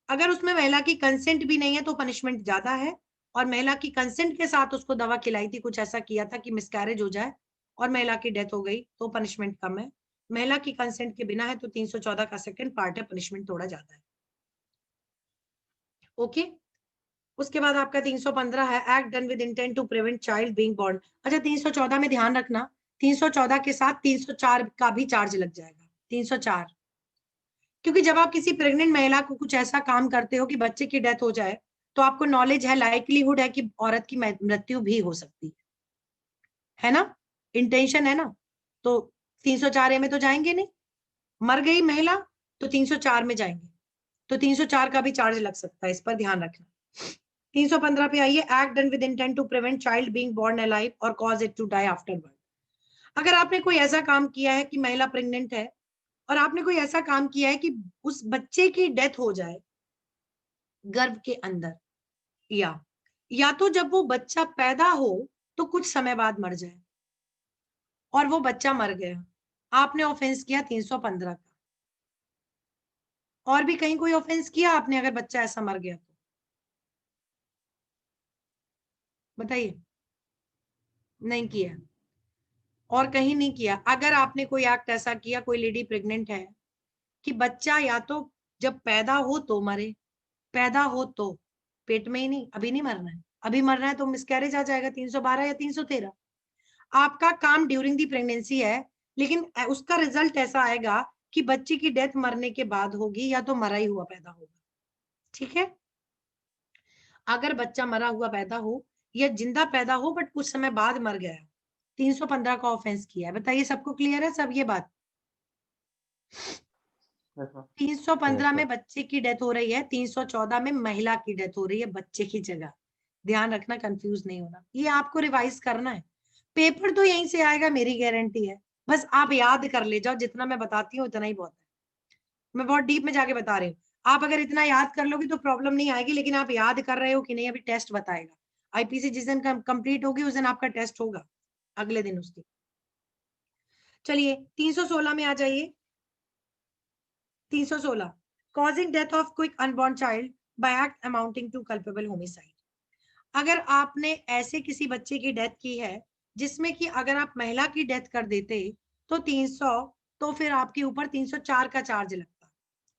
अगर उसमें महिला की कंसेंट भी नहीं है तो पनिशमेंट ज्यादा है, और महिला की कंसेंट के साथ उसको दवा खिलाई थी, कुछ ऐसा किया था कि मिसकैरेज हो जाए और महिला की डेथ हो गई तो पनिशमेंट कम है। महिला की कंसेंट के बिना है तो 314 का सेकंड पार्ट है, पनिशमेंट थोड़ा ज्यादा है। ओके, उसके बाद आपका 315 है act done with intent to prevent child being born. अच्छा, 314 में ध्यान रखना 314 के साथ 304 का भी चार्ज लग जाएगा, 304, क्योंकि जब आप किसी प्रेग्नेंट महिला को कुछ ऐसा काम करते हो कि बच्चे की डेथ हो जाए तो आपको नॉलेज है, लाइकलीहुड है कि औरत की मृत्यु भी हो सकती है ना, इंटेंशन है ना, तो 304 में तो जाएंगे नहीं, मर गई महिला तो 304 में जाएंगे, तो 304 का भी चार्ज लग सकता है, इस पर ध्यान रखना। 315 पे आइए, act done with intent to prevent child being born alive और cause it to die afterward. अगर आपने कोई ऐसा काम किया है कि महिला प्रेग्नेंट है और आपने कोई ऐसा काम किया है कि उस बच्चे की डेथ हो जाए गर्भ के अंदर, या तो जब वो बच्चा पैदा हो तो कुछ समय बाद मर जाए और वो बच्चा मर गया, आपने ऑफेंस किया 315 का। और भी कहीं कोई ऑफेंस किया आपने अगर बच्चा ऐसा मर गया तो बताइए? नहीं किया, और कहीं नहीं किया। अगर आपने कोई एक्ट ऐसा किया, कोई लेडी प्रेग्नेंट है कि बच्चा या तो जब पैदा हो तो मरे, पैदा हो तो, पेट में ही नहीं, अभी नहीं मरना है, अभी मरना है तो मिसकैरेज आ जाएगा 312 या 313। आपका काम ड्यूरिंग दी प्रेगनेंसी है, लेकिन उसका रिजल्ट ऐसा आएगा कि बच्चे की डेथ मरने के बाद होगी या तो मरा ही हुआ पैदा होगा, ठीक है। अगर बच्चा मरा हुआ पैदा हो या जिंदा पैदा हो बट कुछ समय बाद मर गया, 315 का ऑफेंस किया है। बताइए सबको क्लियर है सब ये बात? 315 में बच्चे की डेथ हो रही है, 314 में महिला की डेथ हो रही है बच्चे की जगह। ध्यान रखना, कंफ्यूज नहीं होना, ये आपको रिवाइज करना है, पेपर तो यहीं से आएगा मेरी गारंटी है, बस आप याद कर ले जाओ, जितना मैं बताती हूँ उतना ही बहुत है, मैं बहुत डीप में जाके बता रही हूँ। आप अगर इतना याद कर लोगे तो प्रॉब्लम नहीं आएगी, लेकिन आप याद कर रहे हो कि नहीं अभी टेस्ट बताएगा। आईपीसी जिस दिन कंप्लीट होगी उस दिन आपका टेस्ट होगा, अगले दिन उसकी। चलिए 316 में आ जाइए, 316, causing death of quick unborn child by act amounting to culpable homicide। अगर आपने ऐसे किसी बच्चे की डेथ की है जिसमें कि अगर आप महिला की डेथ कर देते तो 300, तो फिर आपके ऊपर 304 का चार्ज लगता।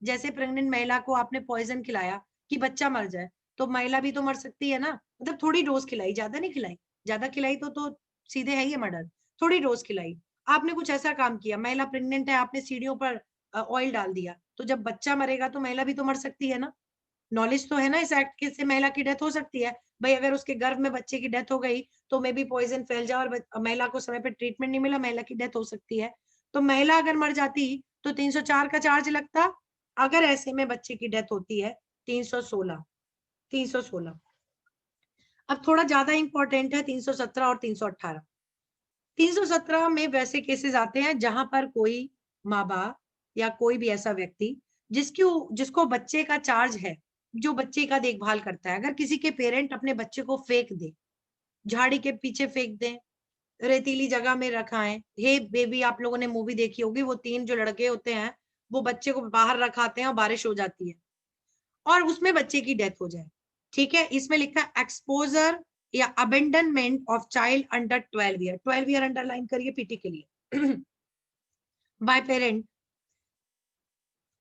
जैसे प्रेग्नेंट महिला को आपने पॉइजन खिलाया कि बच्चा मर जाए, तो महिला भी तो मर सकती है ना, मतलब थोड़ी डोज खिलाई, ज्यादा नहीं खिलाई, ज्यादा खिलाई तो सीधे है ये मर्डर। थोड़ी डोज खिलाई, आपने कुछ ऐसा काम किया, महिला प्रेग्नेंट है, आपने सीढ़ियों पर ऑयल डाल दिया, तो जब बच्चा मरेगा तो महिला भी तो मर सकती है ना, नॉलेज तो है ना इस एक्ट के, से महिला की डेथ हो सकती है। भाई अगर उसके गर्भ में बच्चे की डेथ हो गई तो मे भी पॉइजन फैल जाए और महिला को समय पर ट्रीटमेंट नहीं मिला, महिला की डेथ हो सकती है, तो महिला अगर मर जाती तो 304 का चार्ज लगता। अगर ऐसे में बच्चे की डेथ होती है 316, 316। अब थोड़ा ज्यादा इंपॉर्टेंट है 317 और 318। 317 में वैसे केसेस आते हैं जहां पर कोई माँ बाप या कोई भी ऐसा व्यक्ति जिसको बच्चे का चार्ज है, जो बच्चे का देखभाल करता है, अगर किसी के पेरेंट अपने बच्चे को फेंक दे, झाड़ी के पीछे फेंक दें, रेतीली जगह में रखाएं, हे बेबी आप लोगों ने मूवी देखी होगी, वो 3 जो लड़के होते हैं वो बच्चे को बाहर रखाते हैं और बारिश हो जाती है और उसमें बच्चे की डेथ हो जाए, ठीक है। इसमें लिखा है एक्सपोजर या abandonment of child under 12 year, 12 year underline करिए पीटी के लिए, बाय पेरेंट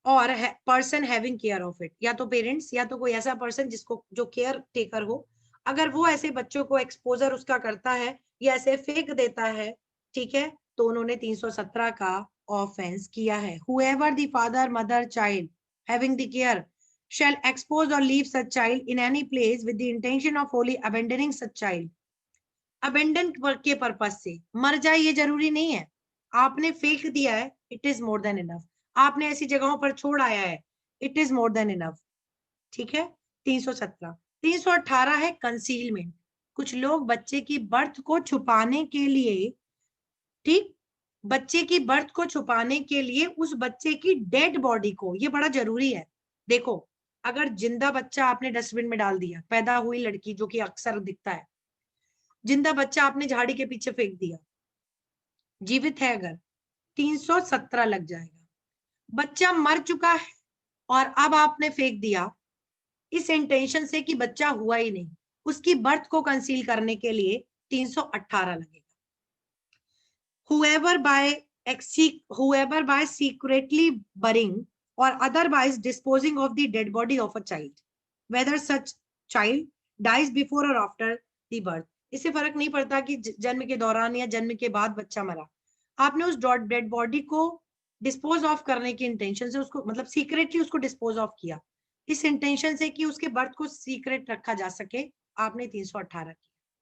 और person having care of it, या तो पेरेंट्स या तो कोई ऐसा पर्सन जिसको जो केयर टेकर हो, अगर वो ऐसे बच्चों को एक्सपोजर उसका करता है या ऐसे फेंक देता है, ठीक है, तो उन्होंने 317 का ऑफेंस किया है। However the father mother child having the care shall expose or leave such child in any place with the intention of wholly abandoning such child. Abandon के पर्पस से, मर जाए ये जरूरी नहीं है, आपने फेंक दिया है, it is more than enough, आपने ऐसी जगहों पर छोड़ आया है, it is more than enough, ठीक है। 317। 318 है कंसीलमेंट, कुछ लोग बच्चे की बर्थ को छुपाने के लिए, ठीक, बच्चे की बर्थ को छुपाने के लिए उस बच्चे की डेड बॉडी को, ये बड़ा जरूरी है, देखो अगर जिंदा बच्चा आपने डस्टबिन में डाल दिया, पैदा हुई लड़की जो कि अक्सर दिखता है, जिंदा बच्चा आपने झाड़ी के पीछे फेंक दिया, जीवित है अगर, 317 लग जाएगा। बच्चा मर चुका है और अब आपने फेंक दिया इस इंटेंशन से कि बच्चा हुआ ही नहीं, उसकी बर्थ को कंसील करने के लिए 318 लगेगा। whoever by secretly burying or otherwise disposing of the dead body of a child, whether such child dies before or after the birth, इससे फर्क नहीं पड़ता कि जन्म के दौरान या जन्म के बाद बच्चा मरा, आपने उस डेड बॉडी को डिस्पोज ऑफ करने की इंटेंशन से उसको, मतलब सीक्रेटली उसको डिस्पोज ऑफ किया, इस इंटेंशन से कि उसके बर्थ को सीक्रेट रखा जा सके, आपने 318 किया।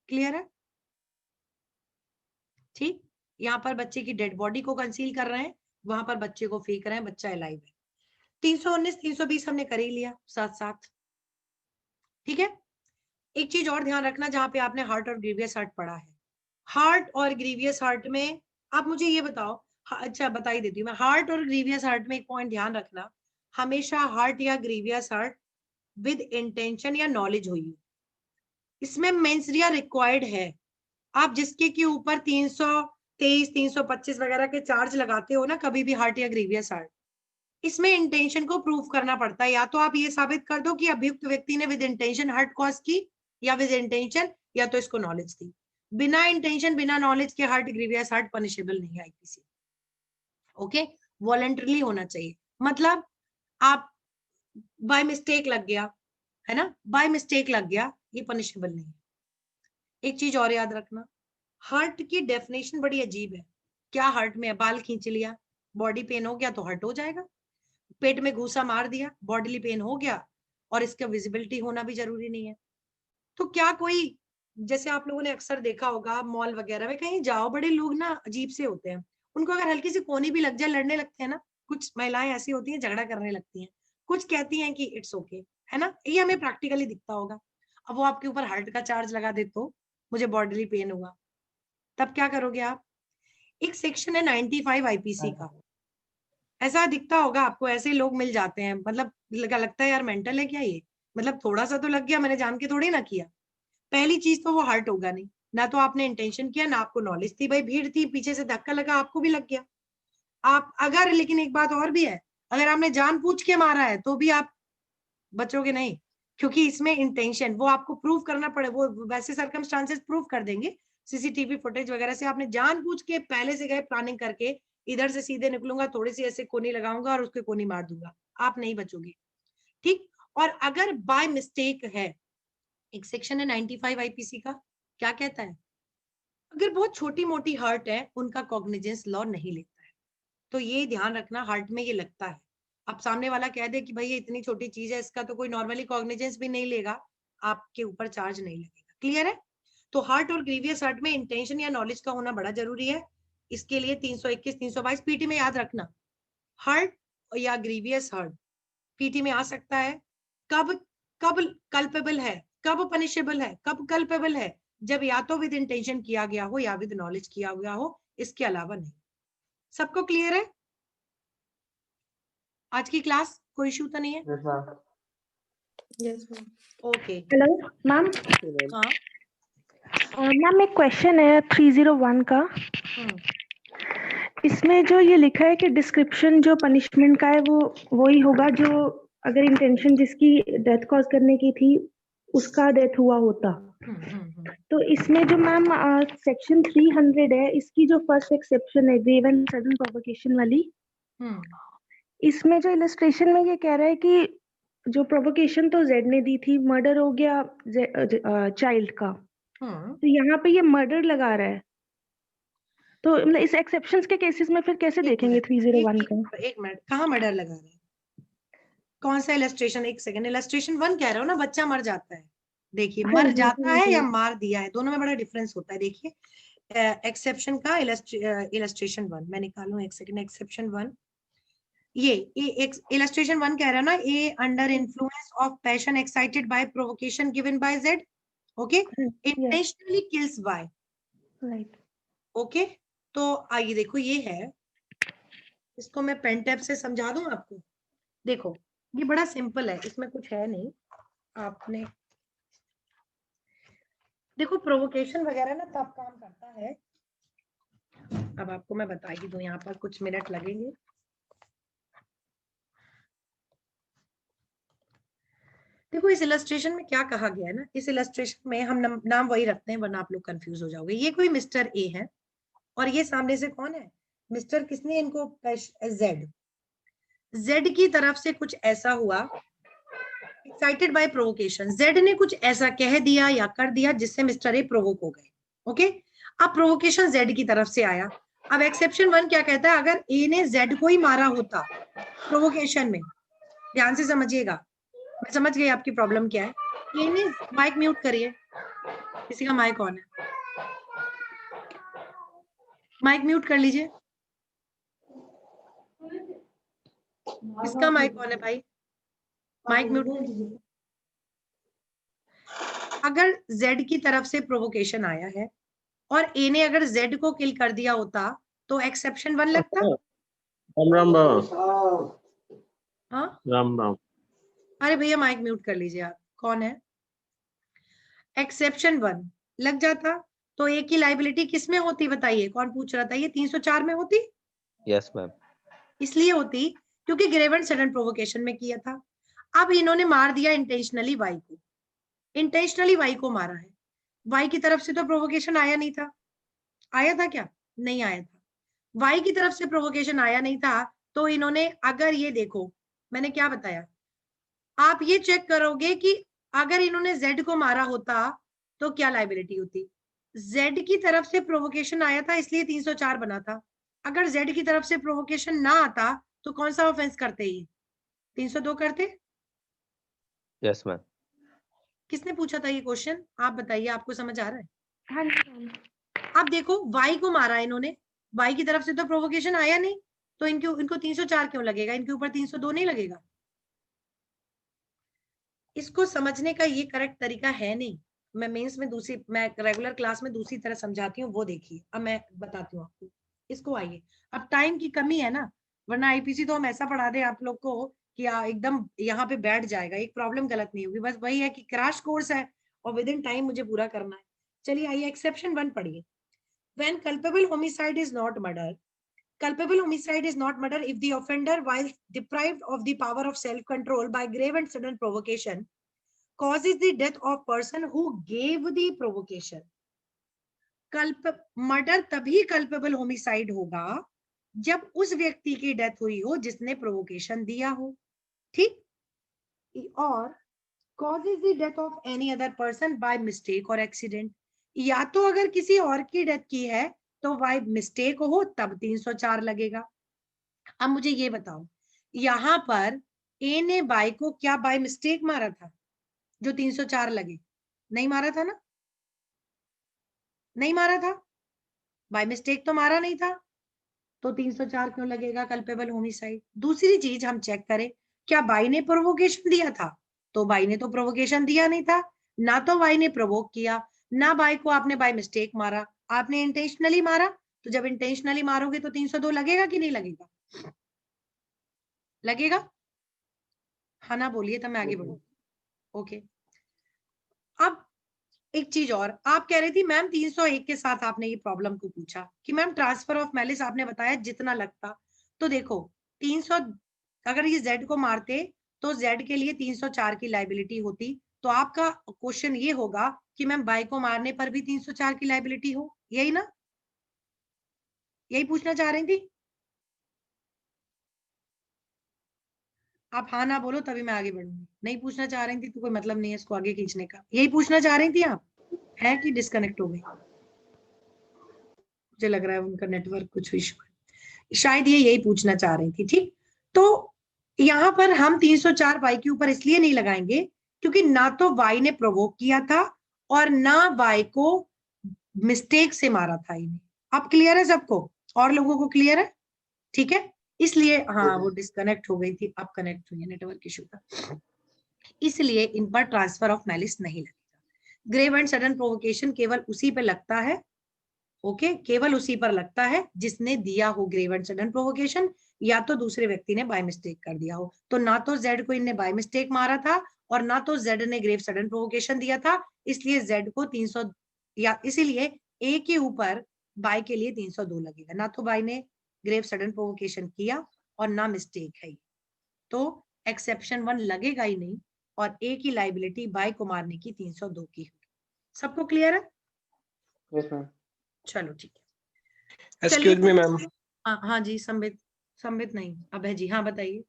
क्लियर है? ठीक, यहाँ पर बच्चे की डेड बॉडी को कंसील कर रहे हैं, वहां पर बच्चे को फेंक रहे हैं, बच्चा अलाइव है। 319 320 हमने कर ही लिया साथ साथ, ठीक है। एक चीज और ध्यान रखना, जहां पे आपने हार्ट और ग्रीवियस हार्ट पढ़ा है, हार्ट और ग्रीवियस हार्ट में आप मुझे ये बताओ, अच्छा बता ही देती हूँ मैं, हार्ट और ग्रीवियस हार्ट में एक पॉइंट ध्यान रखना, हमेशा हार्ट या ग्रीवियस हार्ट विद इंटेंशन या नॉलेज हुई, इसमें मेंसरिया रिक्वायर्ड है। आप जिसके के ऊपर 323 325 वगैरह के चार्ज लगाते हो ना कभी भी, हार्ट या ग्रीवियस हार्ट, इसमें इंटेंशन को प्रूव करना पड़ता है, या तो आप ये साबित कर दो कि अभियुक्त व्यक्ति ने विद इंटेंशन हार्ट कॉज की, या विद इंटेंशन या तो इसको नॉलेज थी। बिना इंटेंशन बिना नॉलेज के हार्ट ग्रीवियस हार्ट पनिशेबल नहीं है आईपीसी, ओके, वॉलंटरली होना चाहिए, मतलब आप बाय मिस्टेक लग गया है ना, बाय मिस्टेक लग गया, ये पनिशेबल नहीं है। एक चीज और याद रखना, हार्ट की डेफिनेशन बड़ी अजीब है, क्या हार्ट में बाल खींच लिया बॉडी पेन हो गया तो हार्ट हो जाएगा, पेट में घूसा मार दिया बॉडीली पेन हो गया, और इसका विजिबिलिटी होना भी जरूरी नहीं है। तो क्या कोई, जैसे आप लोगों ने अक्सर देखा होगा मॉल वगैरह में कहीं जाओ, बड़े लोग ना अजीब से होते हैं, उनको अगर हल्की सी कोनी भी लग जाए लड़ने लगते हैं ना, कुछ महिलाएं ऐसी होती हैं झगड़ा करने लगती हैं, कुछ कहती हैं कि इट्स ओके, है ना, ये हमें प्रैक्टिकली दिखता होगा। अब वो आपके ऊपर हार्ट का चार्ज लगा दे तो मुझे बॉडीली पेन हुआ, तब क्या करोगे आप? एक सेक्शन है 95 आईपीसी का, ऐसा दिखता होगा आपको, ऐसे लोग मिल जाते हैं, मतलब लगता है यार मेंटल है क्या ये, मतलब थोड़ा सा तो लग गया, मैंने जान के थोड़ी ना किया। पहली चीज तो वो हार्ट होगा नहीं, ना तो आपने इंटेंशन किया ना आपको नॉलेज थी, भाई भीड़ थी पीछे से धक्का लगा आपको भी लग गया। आप अगर, लेकिन एक बात और भी है, अगर आपने जानबूझ के मारा है तो भी आप बचोगे नहीं, क्योंकि इसमें इंटेंशन वो आपको प्रूव करना पड़े, वो वैसे सर्कमस्टांसेस प्रूव कर देंगे सीसीटीवी फुटेज वगैरह से, आपने जानबूझ के पहले से गए प्लानिंग करके, इधर से सीधे निकलूंगा, थोड़ी सी ऐसे कोनी लगाऊंगा और उसके कोनी मार दूंगा, आप नहीं बचोगे, ठीक। और अगर बाय मिस्टेक है, एक सेक्शन है 95 आईपीसी का, क्या कहता है, अगर बहुत छोटी मोटी हार्ट है उनका कॉग्निजेंस लॉ नहीं लेता है, तो ये ध्यान रखना, हार्ट में ये लगता है, अब सामने वाला कह दे कि भाई ये इतनी छोटी चीज है, इसका तो कोई नॉर्मली कॉग्निजेंस भी नहीं लेगा, आपके ऊपर चार्ज नहीं लगेगा। क्लियर है? तो हार्ट और ग्रीवियस हार्ट में इंटेंशन या नॉलेज का होना बड़ा जरूरी है, इसके लिए 321 322 पीटी में याद रखना, हार्ट या ग्रीवियस हार्ट पीटी में आ सकता है, कब कब कल्पेबल है, कब पनिशेबल है, कब कल्पेबल है, जब या तो विद इंटेंशन किया गया हो या विद नॉलेज किया गया हो, इसके अलावा नहीं। सबको क्लियर है? आज की क्लास कोई इशू तो नहीं है? Yes, ma'am. Yes, ma'am. Okay hello ma'am. हाँ मैम एक क्वेश्चन है 301 का। इसमें जो ये लिखा है कि डिस्क्रिप्शन जो पनिशमेंट का है वो वही होगा जो अगर इंटेंशन जिसकी डेथ कॉज करने की थी उसका डेथ हुआ होता। तो इसमें जो मैम सेक्शन 300 है इसकी जो फर्स्ट एक्सेप्शन है ग्रेव एंड सडन प्रोवोकेशन वाली, इसमें जो इलस्ट्रेशन में ये कह रहा है कि जो प्रोवोकेशन तो जेड ने दी थी, मर्डर हो गया चाइल्ड का, तो यहाँ पे ये मर्डर लगा रहा है। तो मतलब इस एक्सेप्शंस के केसेस में फिर कैसे देखेंगे 301 का? एक मिनट, कहाँ मर्डर लगा रहे हैं? कौन सा इलस्ट्रेशन? एक सेकंड, इलस्ट्रेशन 1 कह रहे हो ना, बच्चा मर जाता है। देखिए हाँ मर जी, जाता हाँ है जी। या मार दिया है, दोनों में बड़ा डिफरेंस होता है। देखिए एक्सेप्शन का इलस्ट्रेशन 1 मैं निकालूं, एक सेकंड। एक्सेप्शन 1 ये इलस्ट्रेशन 1 कह रहा है ना, A under influence of passion excited by provocation given by Z, okay, intentionally kills by, right. Okay. तो आइए देखो ये है, इसको मैं पेन टैप से समझा दूं आपको। देखो ये बड़ा सिंपल है, इसमें कुछ है नहीं। आपने देखो प्रोवोकेशन वगैरह ना तब काम करता है, अब आपको मैं बता ही दूं, यहाँ पर कुछ मिनट लगेंगे। देखो इस इलस्ट्रेशन में क्या कहा गया है ना, इस इलस्ट्रेशन में हम नाम वही रखते हैं वरना आप लोग कंफ्यूज हो जाओगे। ये कोई मिस्टर ए है और ये सामने से कौन है? मिस्टर किसने इनको? जेड। जेड की तरफ से कुछ ऐसा हुआ, एक्साइटेड बाय प्रोवोकेशन, जेड ने कुछ ऐसा कह दिया या कर दिया जिससे मिस्टर ए प्रोवोक हो गए, ओके। अब प्रोवोकेशन जेड की तरफ से आया। अब एक्सेप्शन 1 क्या कहता है? अगर ए ने जेड को ही मारा होता प्रोवोकेशन में, ध्यान से समझिएगा, मैं समझ गई आपकी प्रॉब्लम क्या है। ए ने, माइक म्यूट करिए, किसी का माइक ऑन है, माइक म्यूट कर लीजिए। किसका माइक ऑन है भाई? Mic mute. अगर जेड की तरफ से प्रोवोकेशन आया है और ए ने अगर जेड को किल कर दिया होता तो एक्सेप्शन 1 लगता? राम राम हाँ राम राम। अरे भैया माइक म्यूट कर लीजिए आप, कौन है? एक्सेप्शन 1 लग जाता तो ए की लाइबिलिटी किस में होती बताइए? कौन पूछ रहा था? ये 304 में होती। Yes, ma'am. इसलिए होती क्योंकि ग्रेव एंड सडन प्रोवोकेशन में किया था। अब इन्होंने मार दिया इंटेंशनली वाई को, इंटेंशनली वाई को मारा है। वाई की तरफ से तो प्रोवोकेशन आया नहीं था, आया था क्या? नहीं आया था। वाई की तरफ से प्रोवोकेशन आया नहीं था, तो इन्होंने, अगर ये देखो मैंने क्या बताया, आप ये चेक करोगे कि अगर इन्होंने जेड को मारा होता तो क्या लाइबिलिटी होती? जेड की तरफ से प्रोवोकेशन आया था इसलिए 304 बना था। अगर जेड की तरफ से प्रोवोकेशन ना आता तो कौन सा ऑफेंस करते? ये 302 करते। Yes, ma'am. किसने पूछा था ये क्वेश्चन? आप बताइए, आपको समझ आ रहा है? हाँ जी। अब देखो वाई को मारा इन्होंने, वाई की तरफ से तो प्रोवोकेशन आया नहीं, तो इनको 304 क्यों लगेगा? इनके ऊपर 302 नहीं लगेगा? इसको समझने का ये करेक्ट तरीका है नहीं। मैं मेंस में दूसरी, मैं रेगुलर क्लास में दूसरी तरह समझाती हूँ, वो देखिए। अब मैं बताती हूँ आपको इसको। आइए, अब टाइम की कमी है ना, वरना आईपीसी तो हम ऐसा पढ़ा दे आप लोग को कि एकदम यहाँ पे बैठ जाएगा, एक प्रॉब्लम गलत नहीं होगी। बस वही है कि क्रैश कोर्स है और विद इन टाइम मुझे पूरा करना है। चलिए आइए एक्सेप्शन 1 पढ़िए। When culpable homicide is not murder, culpable homicide is not murder if the offender, while deprived of the power of self control by grave and sudden provocation, causes the death of person who gave the provocation. Murder तभी culpable homicide होगा जब उस व्यक्ति की death हुई हो जिसने provocation दिया हो, ठीक? और causes the death of any other person by mistake or accident, या तो अगर किसी और की डेथ की है तो बाय मिस्टेक हो तब 304 लगेगा। अब मुझे ये बताओ, यहां पर ए ने बाई को क्या बाय मिस्टेक मारा था जो 304 लगे? नहीं मारा था ना, नहीं मारा था, बाय मिस्टेक तो मारा नहीं था, तो 304 क्यों लगेगा? Culpable homicide. दूसरी चीज हम चेक करें, क्या बाई ने प्रोवोकेशन दिया था? तो बाई ने तो प्रोवोकेशन दिया नहीं था, ना तो बाई ने प्रोवोक किया, ना बाई को आपने बाय मिस्टेक मारा, आपने इंटेंशनली मारा। तो जब इंटेंशनली मारोगे तो 302 लगेगा कि नहीं लगेगा? लगेगा। हाँ ना बोलिए तब मैं आगे बढ़ू। ओके, अब एक चीज और, आप कह रही थी मैम 301 के साथ आपने ये प्रॉब्लम को पूछा कि मैम ट्रांसफर ऑफ मैलिस आपने बताया जितना लगता, तो देखो 300 अगर ये Z को मारते तो Z के लिए 304 की लाइबिलिटी होती, तो आपका क्वेश्चन ये होगा कि मैम बाय को मारने पर भी 304 की लाइबिलिटी हो, यही ना, यही पूछना चाह रही थी आप? हाँ ना बोलो तभी मैं आगे बढ़ूंगी। नहीं पूछना चाह रही थी तो कोई मतलब नहीं है इसको आगे खींचने का। यही पूछना चाह रही थी आप, है कि डिस्कनेक्ट हो गई? मुझे लग रहा है उनका नेटवर्क कुछ इशू है, शायद ये यही पूछना चाह रही थी। ठीक, तो यहाँ पर हम 304 वाई के ऊपर इसलिए नहीं लगाएंगे क्योंकि ना तो वाई ने प्रोवोक किया था और ना वाई को मिस्टेक से मारा था इन्हें। अब क्लियर है सबको? और लोगों को क्लियर है? ठीक है, इसलिए हाँ वो डिस्कनेक्ट हो गई थी, अब कनेक्ट हुई है, नेटवर्क इशू था, इसलिए इन पर ट्रांसफर ऑफ मैलिस नहीं लगेगा। ग्रेव एंड सडन प्रोवोकेशन केवल उसी पे लगता है, ओके, केवल उसी पर लगता है जिसने दिया हो ग्रेव एंड सडन प्रोवोकेशन, या तो दूसरे व्यक्ति ने बाय मिस्टेक कर दिया हो। तो ना तो जेड को इनने बाय मिस्टेक मारा था और ना तो जेड ने ग्रेव सडन प्रोवोकेशन दिया था, इसलिए जेड को 300 या इसीलिए ए के ऊपर बाय के लिए 302 लगेगा। ना तो बाय ने ग्रेव सडन प्रोवोकेशन किया और ना मिस्टेक है, तो एक्सेप्शन 1 लगेगा ही नहीं और ए की लाइबिलिटी बाय को मारने की 302 की होगी। सबको क्लियर है? Yes ma'am. चलो ठीक है, एक्सक्यूज मी मैम। हाँ जी, संबित नहीं, अभय जी, हाँ बताइए।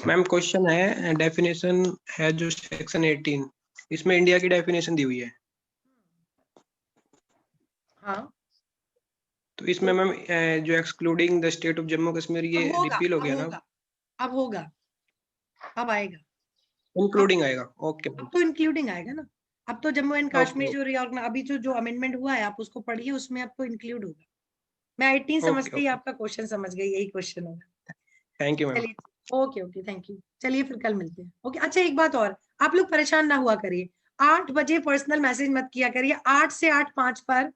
मैम क्वेश्चन है, डेफिनेशन है जो सेक्शन 18, इसमें इंडिया की डेफिनेशन दी हुई है, हाँ तो इसमें मैम जो excluding the state of Jammu Kashmir ये अब होगा, रिपील हो अब गया ना, होगा, अब होगा, अब आएगा, इंक्लूडिंग आएगा। ओके अब तो इंक्लूडिंग आएगा ना। अब तो जम्मू एंड ओके कश्मीर जो रिऑर्गनाइज अभी जो अमेंडमेंट हुआ है आप उसको पढ़िए, उसमें अब तो इंक्लूड होगा। मैं 18 समझते ही ओके। आपका क्वेश्चन समझ गई, यही क्वेश्चन होगा। Thank you ma'am. चलिए ओके ओके, थैंक यू। चलिए फिर कल मिलते हैं। ओके, अच्छा एक बात और, आप लोग परेशान ना हुआ करिए, 8 बजे पर्सनल मैसेज मत किया करिए, 8 से 8:05 पर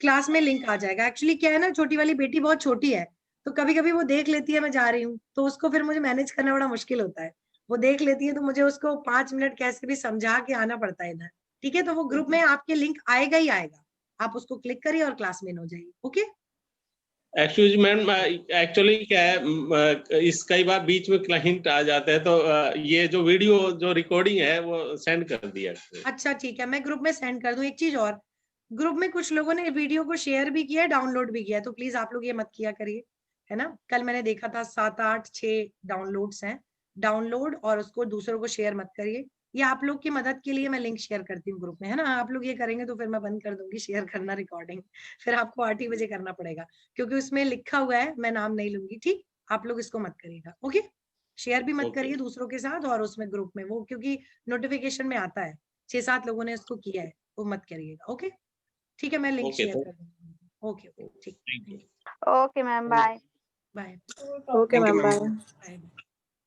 क्लास में लिंक आ जाएगा। एक्चुअली क्या है ना, छोटी वाली बेटी बहुत छोटी है, तो कभी कभी वो देख लेती है मैं जा रही हूँ, तो उसको फिर मुझे मैनेज करना बड़ा मुश्किल होता है। वो देख लेती है तो मुझे उसको 5 मिनट कैसे भी समझा के आना पड़ता है इधर। ठीक है, तो वो ग्रुप में आपके लिंक आएगा ही आएगा, आप उसको क्लिक करिए और क्लास में हो जाइए। ओके, एक्सक्यूज मैम, एक्चुअली क्या है, इस कई बार बीच में क्लाइंट आ जाते हैं, तो ये जो वीडियो जो रिकॉर्डिंग है वो सेंड कर दिया। अच्छा ठीक है, मैं ग्रुप में सेंड कर दूं। एक चीज और, ग्रुप में कुछ लोगों ने वीडियो को शेयर भी किया है, डाउनलोड भी किया है, तो प्लीज आप लोग ये मत किया करिए, है ना। कल मैंने देखा था 7, 8, 6 डाउनलोड्स हैं, डाउनलोड और उसको दूसरों को शेयर मत करिए। ये आप लोग की मदद के लिए मैं लिंक शेयर करती हूँ ग्रुप में, है ना। आप लोग ये करेंगे तो फिर मैं बंद कर दूंगी शेयर करना रिकॉर्डिंग, फिर आपको 8 ही बजे करना पड़ेगा, क्योंकि उसमें लिखा हुआ है, मैं नाम नहीं लूंगी। ठीक, आप लोग इसको मत करिएगा। ओके, शेयर भी मत करिए दूसरों के साथ, और उसमें ग्रुप में वो क्योंकि नोटिफिकेशन में आता है 6-7 लोगों ने उसको किया है, वो मत करिएगा। ओके ठीक है, मैं लिंक शेयर कर दूंगी। ओके ओके ठीक, okay ma'am, bye. Bye okay thank you ma'am, ma'am. Bye. Bye.